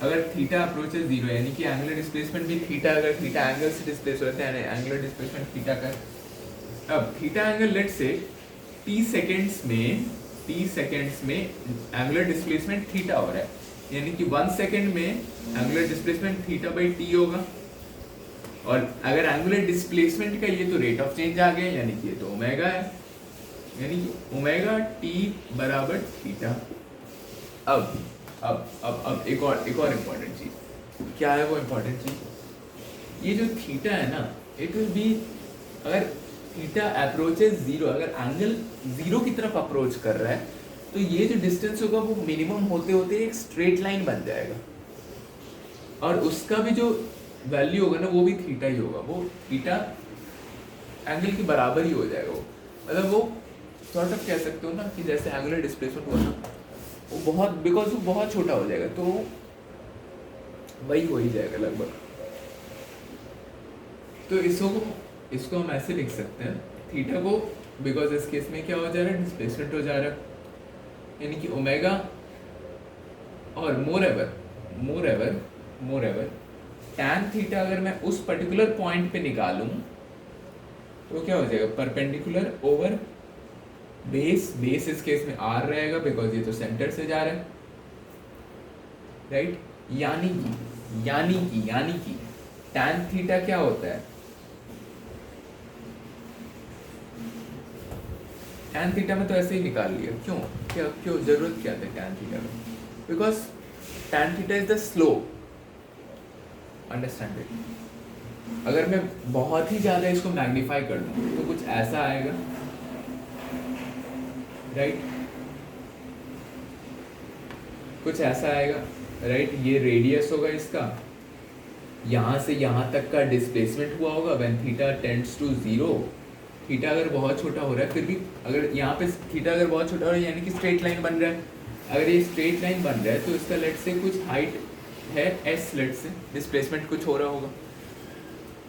अगर थीटा अप्रोचेस 0 यानी कि एंगुलर डिस्प्लेसमेंट भी थीटा, अगर थीटा एंगल से डिस्प्लेस होता है एंगुलर डिस्प्लेसमेंट थीटा का। अब थीटा एंगल लेट से t सेकेंड्स में एंगुलर डिस्प्लेसमेंट थीटा हो रहा है, यानी कि 1 सेकेंड में एंगुलर डिस्प्लेसमेंट थीटा/t होगा। और अगर एंगुलर डिस्प्लेसमेंट का ये तो रेट ऑफ चेंज आ गया, यानी कि ये तो ओमेगा है, यानी कि ओमेगा t बराबर थीटा। अब एक और इम्पोर्टेंट चीज क्या है? वो इम्पोर्टेंट चीज ये जो थीटा है ना, इट विल बी, अगर थीटा अप्रोचेस 0, अगर एंगल 0 की तरफ अप्रोच कर रहा है तो ये जो डिस्टेंस होगा वो मिनिमम होते होते एक स्ट्रेट लाइन बन जाएगा, और उसका भी जो वैल्यू होगा ना वो भी थीटा ही होगा। वो थीटा एंगल के बराबर ही हो जाएगा। वो मतलब वो सॉर्ट ऑफ कह सकते हो ना कि जैसे एंगुलर डिस्प्लेसमेंट हुआ ना वो बहुत, बिकॉज वो बहुत छोटा हो जाएगा तो वही हो ही जाएगा लगभग। तो इसको हम ऐसे लिख सकते हैं थीटा को, बिकॉज इस केस में क्या हो जा रहा है? डिस्प्लेसमेंट हो जा रहा है, यानी कि ओमेगा। और moreover moreover tan theta अगर मैं उस पर्टिकुलर पॉइंट पे निकालूं तो क्या हो जाएगा, परपेंडिकुलर ओवर बेस, बेस इस केस में r रहेगा बिकॉज ये तो सेंटर से जा रहा है, राइट। यानी कि tan थीटा क्या होता है, tan थीटा में तो ऐसे ही निकाल लिया, क्यों जरूरत क्या था tan थीटा में, because tan theta is the slope, understand it. अगर मैं बहुत ही ज्यादा इसको मैग्नीफाई कर दूं तो कुछ ऐसा आएगा, राइट, कुछ ऐसा आएगा, राइट। ये रेडियस होगा इसका, यहाँ से यहाँ तक का डिस्प्लेसमेंट हुआ होगा when theta tends to zero. Theta अगर बहुत छोटा हो रहा है, फिर भी अगर यहाँ पे थीटा अगर बहुत छोटा हो रहा है यानी कि स्ट्रेट लाइन बन रहा है, अगर ये स्ट्रेट लाइन बन रहा है तो इसका लेट से कुछ हाइट है एस, लेट से डिस्प्लेसमेंट कुछ हो रहा होगा।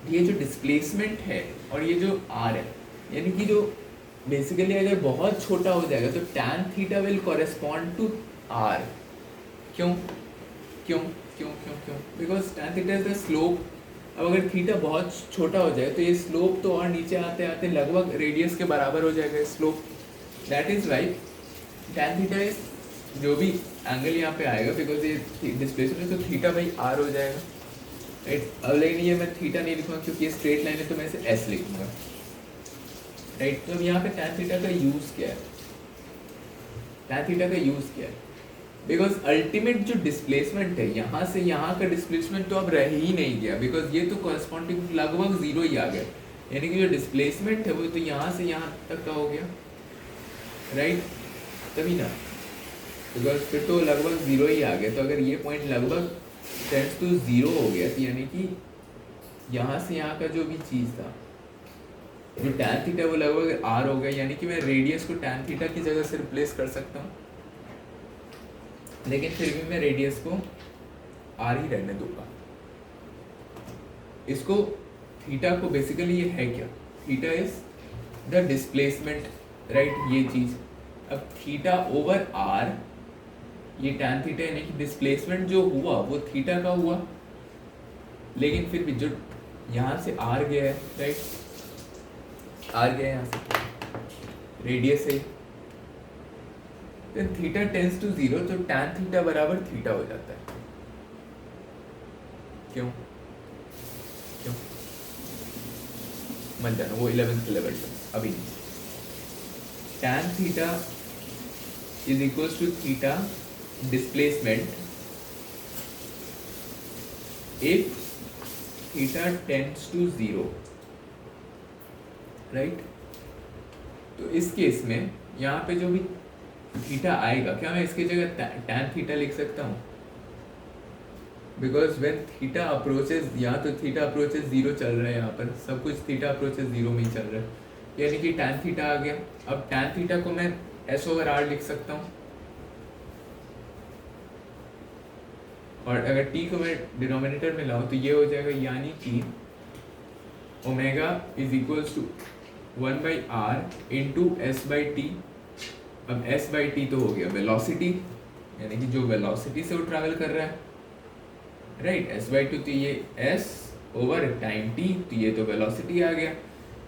ये जो डिस्प्लेसमेंट है और ये जो आर है, यानी कि जो बेसिकली अगर बहुत छोटा हो जाएगा तो tan theta will correspond to R. क्यों क्यों क्यों क्यों क्यों because tan theta is the slope. अब अगर थीटा बहुत छोटा हो जाए तो ये स्लोप तो और नीचे आते आते लगभग रेडियस के बराबर हो जाएगा slope. That is why tan theta is जो भी एंगल यहाँ पे आएगा बिकॉज ये डिस्प्लेसमेंट है तो थीटा बाई आर हो जाएगा, राइट। अब लेकिन ये मैं थीटा नहीं लिखूंगा क्योंकि ये स्ट्रेट लाइन है तो मैं इसे एस लिखूंगा, राइट। तो अब यहाँ पे tan थीटा का यूज क्या है, tan थीटा का यूज क्या है, बिकॉज अल्टीमेट जो डिस्प्लेसमेंट है यहाँ से यहाँ का डिस्प्लेसमेंट तो अब रह ही नहीं गया बिकॉज ये तो कॉरेस्पॉन्डिंग लगभग जीरो ही आ गया, यानी कि जो डिस्प्लेसमेंट है वो तो यहाँ से यहाँ तक का हो गया, राइट। तभी ना, बिकॉज फिर तो लगभग जीरो ही आ गया। तो अगर ये पॉइंट लगभग टेंड्स टू जीरो हो गया तो यानी कि यहाँ से यहाँ का जो भी चीज़ था जो tan थीटा वो लगभग r हो गया, यानी कि मैं रेडियस को tan थीटा की जगह से रिप्लेस कर सकता हूँ, लेकिन फिर भी मैं रेडियस को r ही रहने दूंगा। इसको थीटा को बेसिकली ये है क्या, theta is the displacement, right, ये चीज। अब थीटा ओवर r, ये tan थीटा यानी कि डिस्प्लेसमेंट जो हुआ वो थीटा का हुआ, लेकिन फिर भी जो यहाँ से r गया है, राइट, r गया यहाँ से रेडियस है, then theta tends to zero तो tan थीटा बराबर थीटा हो जाता है। क्यों क्यों मत जानो, वो 11th लेवल पे अभी नहीं। tan theta is equals to theta displacement if theta tends to zero, right. तो इस केस में यहाँ पे जो भी थीटा आएगा, क्या मैं इसकी जगह tan थीटा लिख सकता हूँ, बिकॉज वेन थीटा अप्रोचेज, यहाँ तो थीटा अप्रोचेज जीरो चल रहा है, यहाँ पर सब कुछ थीटा अप्रोचेज जीरो में ही चल रहा है, यानी कि tan थीटा आ गया। अब tan थीटा को मैं s ओवर r लिख सकता हूँ, और अगर t को मैं डिनोमिनेटर में लाऊं तो ये हो जाएगा, यानी कि omega is equals to 1/r into S by T. अब s बाई टी तो हो गया वेलोसिटी, यानी कि जो वेलोसिटी से वो ट्रैवल कर रहा है, राइट। s बाई टू तो ये s ओवर टाइम t, तो ये तो वेलोसिटी आ गया,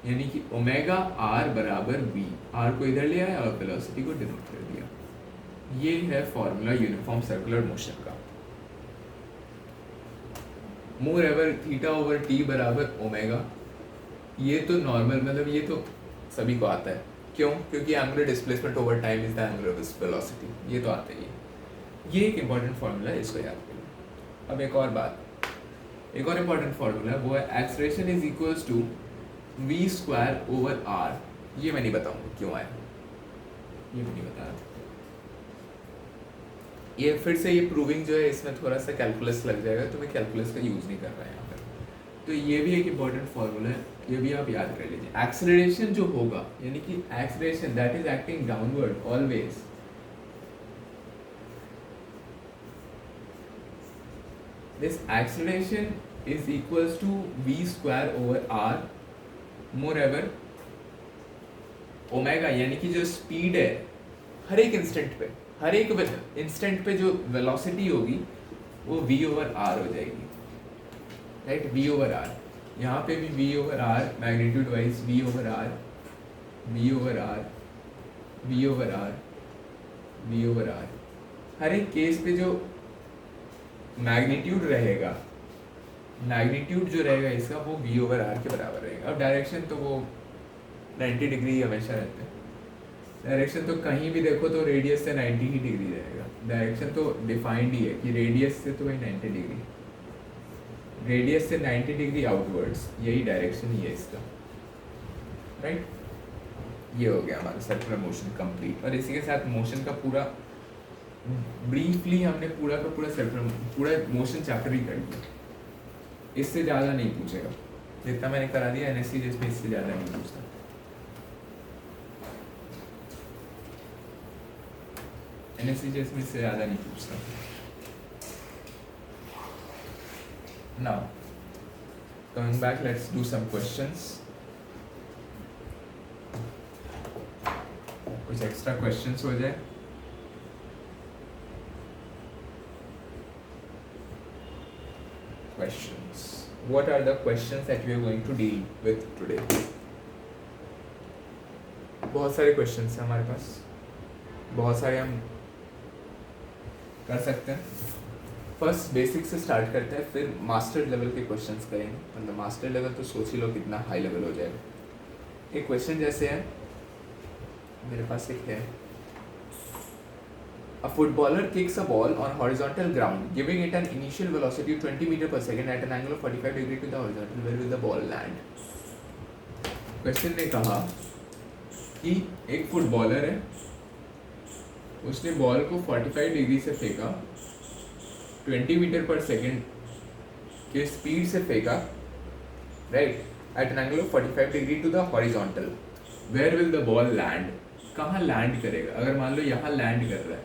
यानी कि ओमेगा r बराबर v, r को इधर ले आया और वेलोसिटी को डिनोट कर दिया। ये है फॉर्मूला यूनिफॉर्म सर्कुलर मोशन का। मोर एवर थीटा ओवर टी बराबर ओमेगा, ये तो नॉर्मल, मतलब ये तो सभी को आता है। क्यों? क्योंकि angular displacement over time is the angular velocity, ये तो आता ही है। ये एक इंपॉर्टेंट फॉर्मूला है, इसको याद करो। अब एक और बात, एक और इंपॉर्टेंट फॉर्मूला है, वो है acceleration is equals to V square over R. ये मैं नहीं बताऊंगा क्यों आया, ये मैं नहीं बता रहा। ये फिर से ये प्रूविंग जो है इसमें थोड़ा सा कैलकुलस लग जाएगा, तो मैं कैलकुलस का यूज़ नहीं कर रहा यहाँ पर। तो ये भी एक इम्पॉर्टेंट फॉर्मूला है, ये भी आप याद कर लीजिए। एक्सेलरेशन जो होगा, यानी कि acceleration that is acting downward always, this acceleration is equals to V square over R, moreover omega, यानी कि जो स्पीड है हर एक इंस्टेंट पे, हर एक इंस्टेंट पे जो वेलोसिटी होगी वो v ओवर r हो जाएगी, राइट, v ओवर r। यहाँ पे भी v over r magnitude wise v over r, v over r, v over r, v over r, हर एक केस पे जो मैग्नीट्यूड रहेगा, मैग्नीट्यूड जो रहेगा इसका वो v ओवर r के बराबर रहेगा। अब डायरेक्शन तो वो 90 डिग्री हमेशा रहते हैं, डायरेक्शन तो कहीं भी देखो तो रेडियस से 90 ही डिग्री रहेगा, डायरेक्शन तो डिफाइंड ही है कि रेडियस से तो वही 90 डिग्री, रेडियस से 90 डिग्री आउटवर्ड्स, यही डायरेक्शन ही है इसका, राइट। ये हो गया हमारा सर्कुलर मोशन कंप्लीट। और इसी के साथ मोशन का पूरा ब्रीफली हमने पूरा का पूरा सर्कुलर पूरा मोशन चैप्टर ही कर दिया। इससे ज़्यादा नहीं पूछेगा, जितना मैंने करा दिया एनएससी जिसमें इससे ज़्यादा नहीं पूछता। एनएससी जिसमें इससे ज़्यादा नहीं पूछता। Now, coming back, let's do some questions. कुछ एक्स्ट्रा क्वेश्चंस हो जाए। Questions. What are the questions that we are going to deal with today? बहुत सारे क्वेश्चंस हैं हमारे पास, बहुत सारे हम कर सकते हैं। फर्स्ट बेसिक से स्टार्ट करते हैं, फिर मास्टर लेवल के क्वेश्चंस करेंगे। मतलब मास्टर लेवल तो सोच ही लो कितना हाई लेवल हो जाएगा। एक क्वेश्चन जैसे है, मेरे पास एक है, A footballer kicks a ball on horizontal ground, giving it an initial velocity of 20 meter per second at an angle of 45 degree to the horizontal. Where will the ball land? Question ने कहा कि एक फुटबॉलर है, उसने बॉल को 45 डिग्री से फेंका, 20 मीटर पर सेकेंड के स्पीड से फेंका, right, at an angle of 45 degree to the horizontal. Where will the ball land? कहाँ लैंड करेगा? अगर मान लो यहाँ लैंड कर रहा है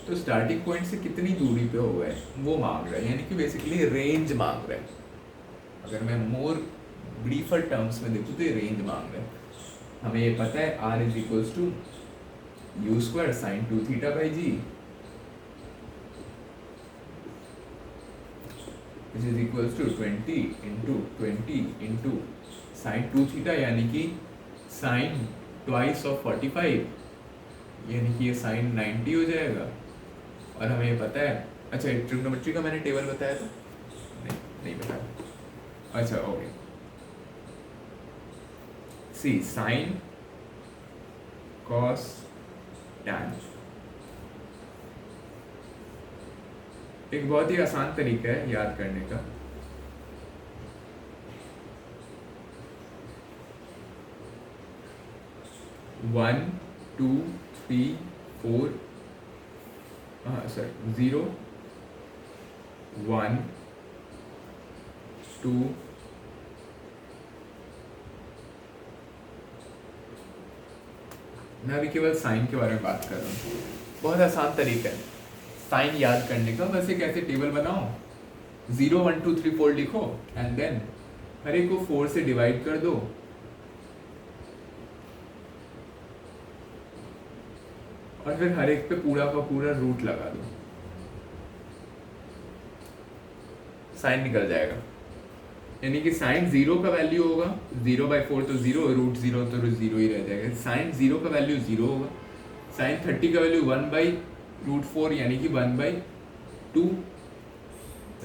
तो स्टार्टिंग पॉइंट से कितनी दूरी पे होगा है वो मांग रहा है, यानी कि बेसिकली रेंज मांग रहा है। अगर मैं मोर ब्रीफर टर्म्स में देखूँ तो ये रेंज मांग रहा है। हमें ये पता है r is equals to U square sine 2 theta by G, which is equals to 20 into sine 2 theta, यानी कि साइन ट्वाइस ऑफ 45, यानी कि ये साइन 90 हो जाएगा। और हमें ये पता है, अच्छा ट्रिग्नोमेट्री का मैंने टेबल बताया था? नहीं बताया। अच्छा ओके, सी साइन कॉस टैन, एक बहुत ही आसान तरीका है याद करने का। वन टू थ्री फोर, हाँ सर, 0 1 2 मैं अभी केवल साइन के बारे में बात कर रहा हूँ। बहुत आसान तरीका है साइन याद करने का। बस एक ऐसे टेबल बनाओ, 0 1 2 3 4 लिखो एंड देन हर एक को 4 से डिवाइड कर दो, और फिर हर एक पे पूरा का पूरा रूट लगा दो, साइन निकल जाएगा। यानी कि साइन 0 का वैल्यू होगा 0/4 तो 0, रूट 0 तो 0 ही रह जाएगा। साइन 0 का वैल्यू 0 होगा, साइन 30 का वैल्यू 1/√4 यानी कि 1/2,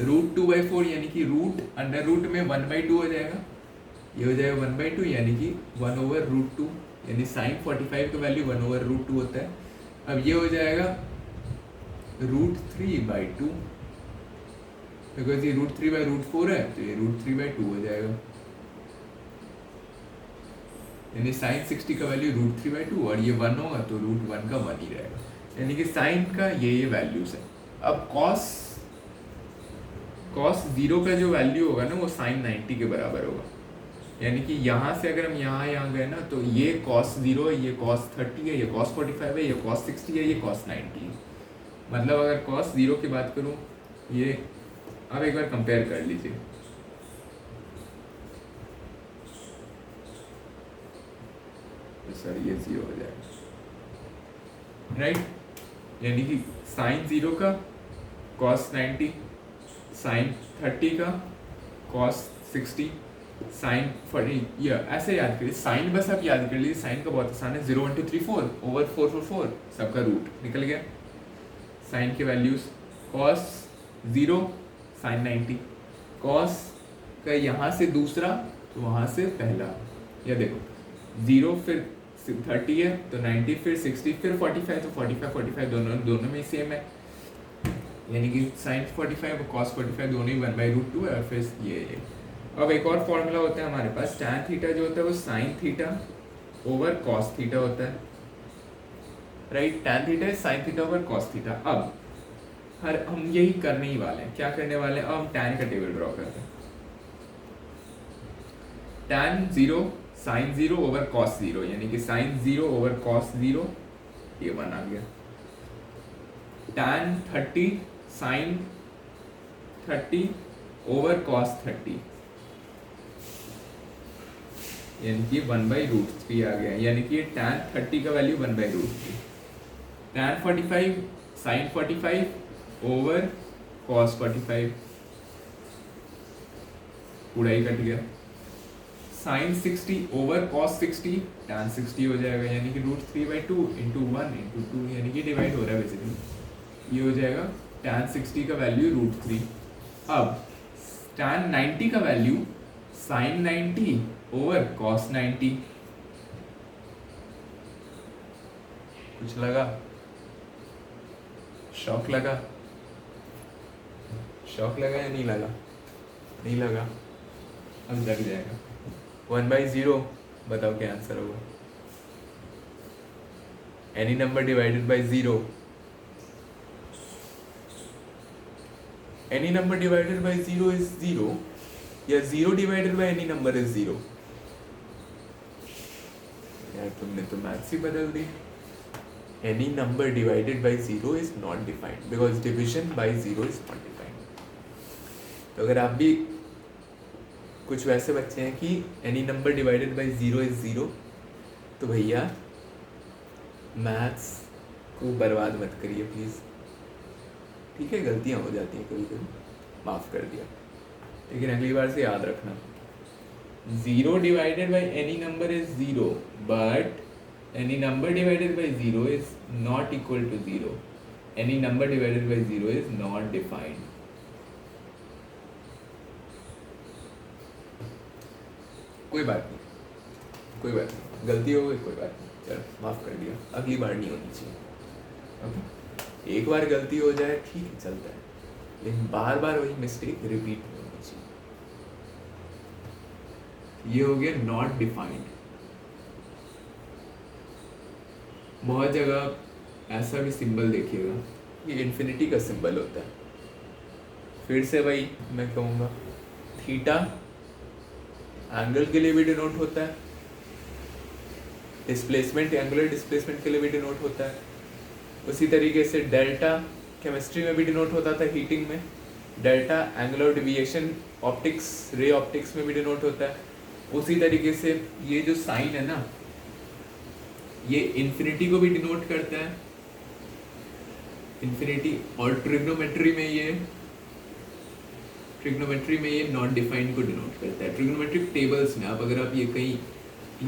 रूट 2/4 यानी कि रूट अंडर रूट में 1/2 हो जाएगा, ये हो जाएगा 1/2 यानी कि 1/√2, यानी साइन 45 का वैल्यू 1/√2 होता है। अब ये हो जाएगा √3/2, बिकॉज ये √3/√4 है तो ये √3/2 हो जाएगा, यानी साइन 60 का वैल्यू √3/2 और ये 1 होगा तो √1 का 1 ही रहेगा। यानी कि साइन का ये वैल्यूज है। अब कॉस 0 का जो वैल्यू होगा ना वो साइन 90 के बराबर होगा, यानी कि यहाँ से अगर हम यहाँ गए ना तो ये cos 0 है, ये cos 30 है, ये cos 45 है, ये cos 60 है, ये cos 90 है। मतलब अगर cos 0 की बात करूँ, ये अब एक बार कंपेयर कर लीजिए, तो सर ये 0 हो जाएगा, राइट। यानी कि साइन 0 का cos 90 साइन 30 का कॉस 60 साइन 40 या ऐसे याद करिए साइन बस आप याद कर लीजिए साइन का बहुत आसान है 0 1 2 3 4 ओवर 4 4 4 सबका रूट निकल गया साइन के वैल्यूज कॉस 0 साइन 90 कॉस का यहाँ से दूसरा तो वहाँ से पहला या देखो 0 फिर 30 है तो 90 फिर 60 फिर 45 तो 45 दोनों में सेम है यानी कि साइन 45 और कॉस 45 दोनों ही 1/√2 है और फिर ये अब एक और फॉर्मूला होता है हमारे पास tan थीटा जो होता है वो sine theta over cos theta होता है right tan theta is sine theta over cos theta अब हम यही करने ही वाले हैं क्या करने वाले हैं अब हम tan का टेबल ड्रॉ करते हैं tan 0 साइन 0 ओवर कॉस 0 यानी कि साइन 0 ओवर कॉस 0 ये 1 आ गया tan 30 साइन 30 ओवर कॉस 30 यानी कि 1/√3 आ गया यानी कि tan 30 का value 1/√3 tan 45 sine 45 over cos 45 पूरा ही कट गया साइन 60 ओवर कॉस 60 tan 60 हो जाएगा यानी कि √3/2 इंटू 1 इंटू 2 यानी कि डिवाइड हो रहा है बेसिकली ये हो जाएगा tan 60 का वैल्यू √3 अब tan 90 का वैल्यू साइन 90 ओवर कॉस 90 कुछ लगा शॉक लगा या नहीं लगा नहीं लगा अब लग जाएगा 1/0 बताओ क्या आंसर होगा any number divided by 0 any number divided by 0 is 0 या 0 divided by any number is 0 यार तुमने तो मैथ्स ही बदल दी any number divided by 0 is not defined because division by 0 is not defined तो अगर आप भी कुछ वैसे बच्चे हैं कि any number divided by 0 is 0 तो भैया मैथ्स को बर्बाद मत करिए प्लीज़ ठीक है गलतियाँ हो जाती हैं कभी कभी माफ़ कर दिया लेकिन अगली बार से याद रखना 0 divided by any number is 0 but any number divided by 0 is not equal to 0 any number divided by 0 is not defined कोई बात नहीं गलती हो गई कोई बात नहीं चलो माफ़ कर दिया अगली बार नहीं होनी चाहिए ओके एक बार गलती हो जाए ठीक है चलता है लेकिन बार बार वही मिस्टेक रिपीट नहीं होनी चाहिए ये हो गया नॉट डिफाइंड बहुत जगह ऐसा भी सिंबल देखिएगा ये इन्फिनिटी का सिंबल होता है फिर से वही मैं कहूँगा थीटा एंगल के लिए भी डिनोट होता है डिस्प्लेसमेंट एंगुलर डिस्प्लेसमेंट के लिए भी डिनोट होता है उसी तरीके से डेल्टा केमिस्ट्री में भी डिनोट होता था हीटिंग में delta angular deviation optics ray optics में भी डिनोट होता है उसी तरीके से ये जो साइन है ना ये इन्फिनिटी को भी डिनोट करता है इन्फिनिटी और ट्रिग्नोमेट्री में ये नॉट डिफाइंड को डिनोट करता है ट्रिग्नोमेट्रिक टेबल्स में आप अगर आप ये कहीं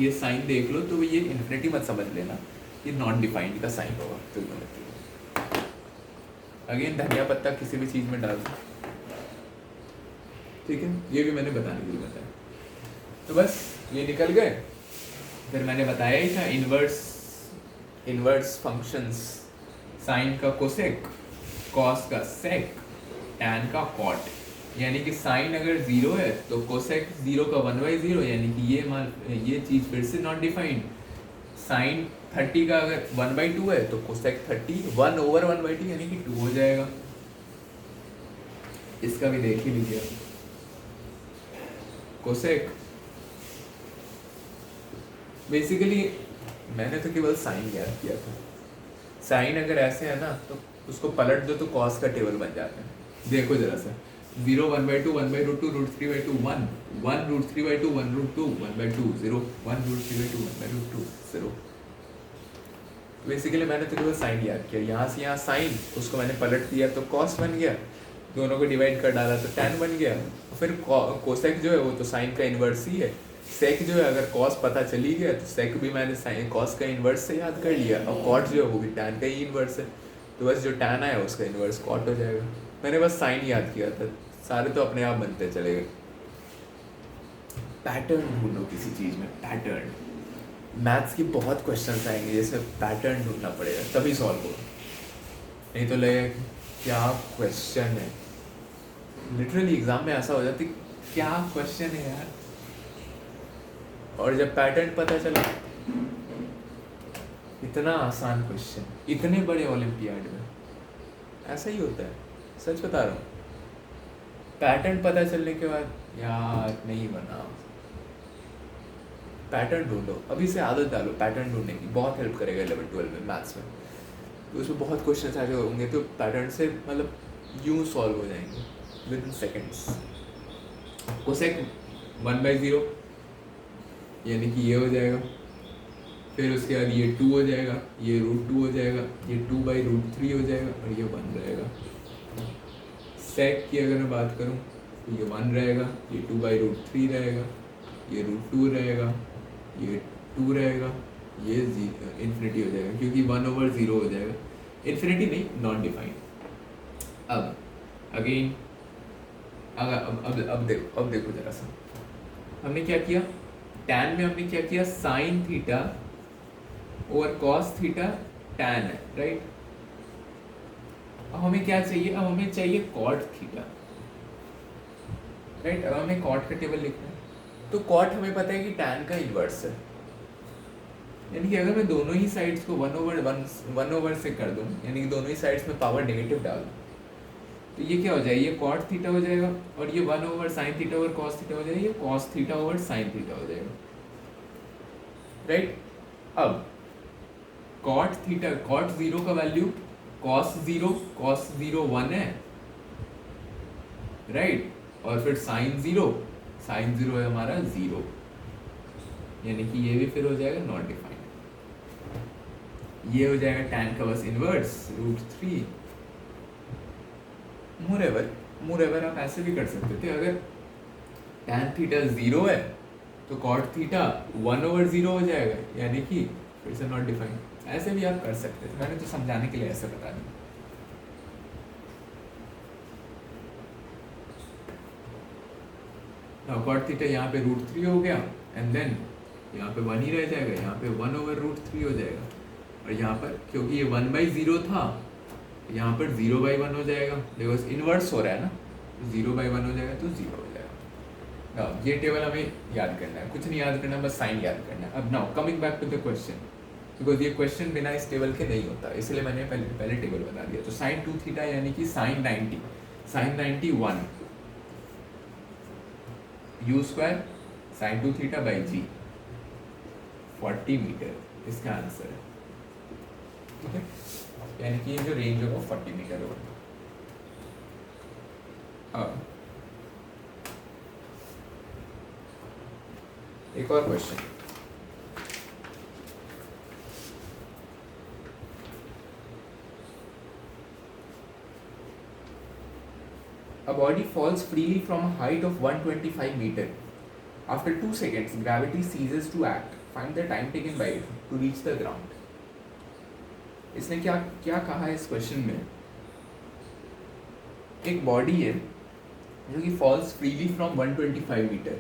ये साइन देख लो तो ये इन्फिनिटी मत समझ लेना ये नॉट डिफाइंड का साइन होगा ट्रिग्नोमेट्री अगेन धनिया पत्ता किसी भी चीज़ में डाल दो ठीक है ये भी मैंने बताने के लिए बताया तो बस ये निकल गए फिर मैंने बताया ही था इनवर्स फंक्शंस साइन का कोसेक कॉस का सेक टैन का कॉट यानी कि साइन अगर 0 है तो कोसेक 0 का 1/0 यानी कि ये चीज़ फिर से नॉट डिफाइंड साइन 30 का अगर 1/2 है तो कोसेक 30 1/1/2 यानी कि 2 हो जाएगा इसका भी देख ही लीजिए कोसेक बेसिकली मैंने तो केवल साइन याद किया था साइन अगर ऐसे है ना तो उसको पलट दो तो कॉस का टेबल बन जाता है देखो जरा सा 0 1/2 1/√2 √3/2 1 1 √3/2 1/2 1/2 0 1 √3/2 1/2 0 बेसिकली मैंने तो केवल साइन याद किया यहाँ से यहाँ साइन उसको मैंने पलट दिया तो कॉस बन गया दोनों को डिवाइड कर डाला तो tan बन गया। फिर कोसेक जो है वो तो साइन का इन्वर्स ही है। सेक जो है अगर कॉस पता चली गया तो सेक भी मैंने साइन कॉस का इन्वर्स से याद कर लिया, और कॉट जो है वो भी tan का ही इन्वर्स है, तो बस जो tan आया उसका इन्वर्स कॉट हो जाएगा। मैंने बस साइन याद किया था, सारे तो अपने आप बनते चले गए। पैटर्न ढूंढो किसी चीज़ में, पैटर्न। मैथ्स की बहुत क्वेश्चंस आएंगे जिसमें पैटर्न ढूंढना पड़ेगा तभी सॉल्व होगा, नहीं तो लगेगा क्या क्वेश्चन है। लिटरली एग्जाम में ऐसा हो जाता है क्या क्वेश्चन है यार, और जब पैटर्न पता चला इतना आसान क्वेश्चन, इतने बड़े ओलंपियाड में ऐसा ही होता है, सच बता रहा हूँ। पैटर्न पता चलने के बाद यार नहीं बना। पैटर्न ढूंढो, अभी से आदत डालो पैटर्न ढूंढने की, बहुत हेल्प करेगा 11-12 में मैथ्स में। तो उसमें बहुत क्वेश्चन ऐसे होंगे तो पैटर्न से मतलब यूं सॉल्व हो जाएंगे विद इन सेकेंड्स। कोसेक 1/0 यानी कि ये हो जाएगा, फिर उसके बाद ये 2 हो जाएगा, ये √2 हो जाएगा, ये 2/√3 हो जाएगा और ये 1 रहेगा। सेक की अगर मैं बात करूँ तो ये 1 रहेगा, ये 2/√3 रहेगा, ये √2 रहेगा, ये 2 रहेगा, ये इन्फिनिटी हो जाएगा क्योंकि 1/0 हो जाएगा, इन्फिनिटी नहीं, नॉन डिफाइंड। अब अगेन अब देखो जरा सा, हमने क्या किया tan में, हमने क्या किया साइन थीटा और कॉस थीटा tan है, राइट। अब हमें क्या चाहिए, अब हमें चाहिए कॉट थीटा, राइट। अब हमें कॉट का टेबल लिखना है, तो कॉट हमें पता है कि tan का इन्वर्स है, यानी कि अगर मैं दोनों ही साइड्स को 1/1 से कर दूं, यानी कि दोनों ही साइड्स में पावर नेगेटिव डाल दूं, तो ये क्या हो जाएगा, ये कॉट थीटा हो जाएगा, और ये 1/sin थीटा और कॉस थीटा हो जाएगा, ये cos theta over sine theta हो जाएगा, राइट। अब कॉट थीटा, कॉट 0 का वैल्यू कॉस 0 1 है, राइट। और फिर साइन 0 है हमारा 0, यानी कि ये भी फिर हो जाएगा नॉट डिफाइंड। ये हो जाएगा tan का बस इनवर्स √3। मोरेवर आप ऐसे भी कर सकते थे, अगर tan थीटा 0 है तो cot थीटा 1/0 हो जाएगा, यानी कि फिर से नॉट डिफाइंड। ऐसे भी आप कर सकते थे, मैंने तो समझाने के लिए ऐसे बता दिया। नाउ cot थीटा यहाँ पे √3 हो गया, एंड देन यहाँ पे 1 ही रह जाएगा, यहाँ पे 1/√3 हो जाएगा, और यहाँ पर क्योंकि ये 1/0 था, यहाँ पर 0/1 हो जाएगा, देखो इनवर्स हो रहा है ना, 0/1 हो जाएगा तो 0 हो जाएगा। नाउ ये टेबल हमें याद करना है, कुछ नहीं याद करना, बस साइन याद करना है। अब now coming back to the question, because ये क्वेश्चन बिना इस टेबल के नहीं होता, इसलिए मैंने पहले टेबल बता दिया। तो sin 2 थीटा यानी कि sin 90 1 u² sin 2 थीटा बाई g 40 मीटर इसका आंसर है, ठीक है। यानी कि ये जो रेंज होगा 40 मीटर होगा। अब एक और question, a body falls freely from a height of 125 meter. After 2 seconds, gravity ceases to act. Find the time taken by it to reach the ground. इसने क्या क्या कहा है इस क्वेश्चन में, एक बॉडी है जो कि फॉल्स फ्रीली फ्रॉम 125 मीटर,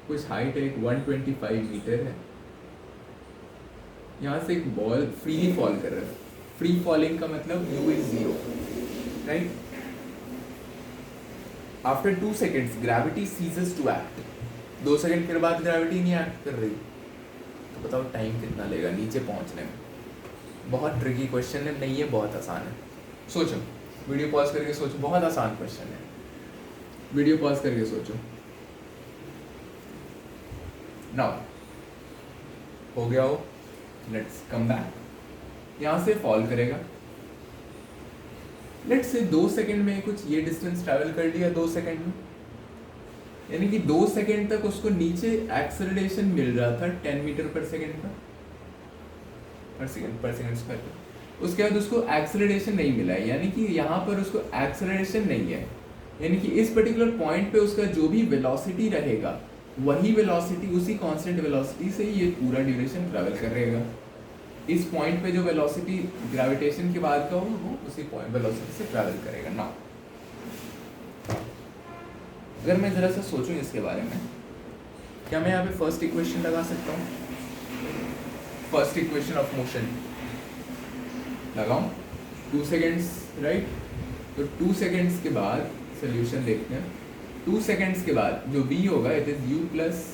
कुछ हाइट है 125 मीटर है, यहाँ से एक बॉल फ्रीली फॉल कर रहा है। फ्री फॉलिंग का मतलब u is 0, right. After 2 seconds gravity ceases to act, 2 second के बाद ग्रेविटी नहीं एक्ट कर रही, तो बताओ टाइम कितना लेगा नीचे पहुंचने में। बहुत ट्रिकी क्वेश्चन है, नहीं है बहुत आसान है। सोचो, वीडियो पॉज करके सोचो, बहुत आसान क्वेश्चन है, वीडियो पॉज करके सोचो। नाउ हो गया हो, लेट्स कम बैक। यहाँ से फॉल करेगा, लेट्स से 2 सेकंड में कुछ ये डिस्टेंस ट्रैवल कर लिया 2 सेकंड में, यानी कि 2 सेकंड तक उसको नीचे एक्सेलरेशन मिल रहा था 10 मीटर पर सेकंड का, पर सेकंड स्क्वायर। उसके बाद उसको एक्सेलरेशन नहीं मिला है, यानी कि यहाँ पर उसको एक्सेलरेशन नहीं है, यानी कि इस पर्टिकुलर पॉइंट पे उसका जो भी वेलोसिटी रहेगा वही वेलोसिटी, उसी कांस्टेंट वेलोसिटी से ये पूरा ड्यूरेशन ट्रैवल करेगा। इस पॉइंट पे जो वेलोसिटी ग्रेविटेशन के बाद का हो वो उसी पॉइंट वेलोसिटी से ट्रैवल करेगा ना। अगर मैं ज़रा सा सोचूं इसके बारे में, क्या मैं यहाँ पे फर्स्ट इक्वेशन लगा सकता हूँ? फर्स्ट इक्वेशन ऑफ मोशन लगाऊं? 2 सेकेंड्स, राइट? तो 2 सेकेंड्स के बाद सोल्यूशन देखते हैं। 2 सेकेंड्स के बाद जो v होगा it is u plus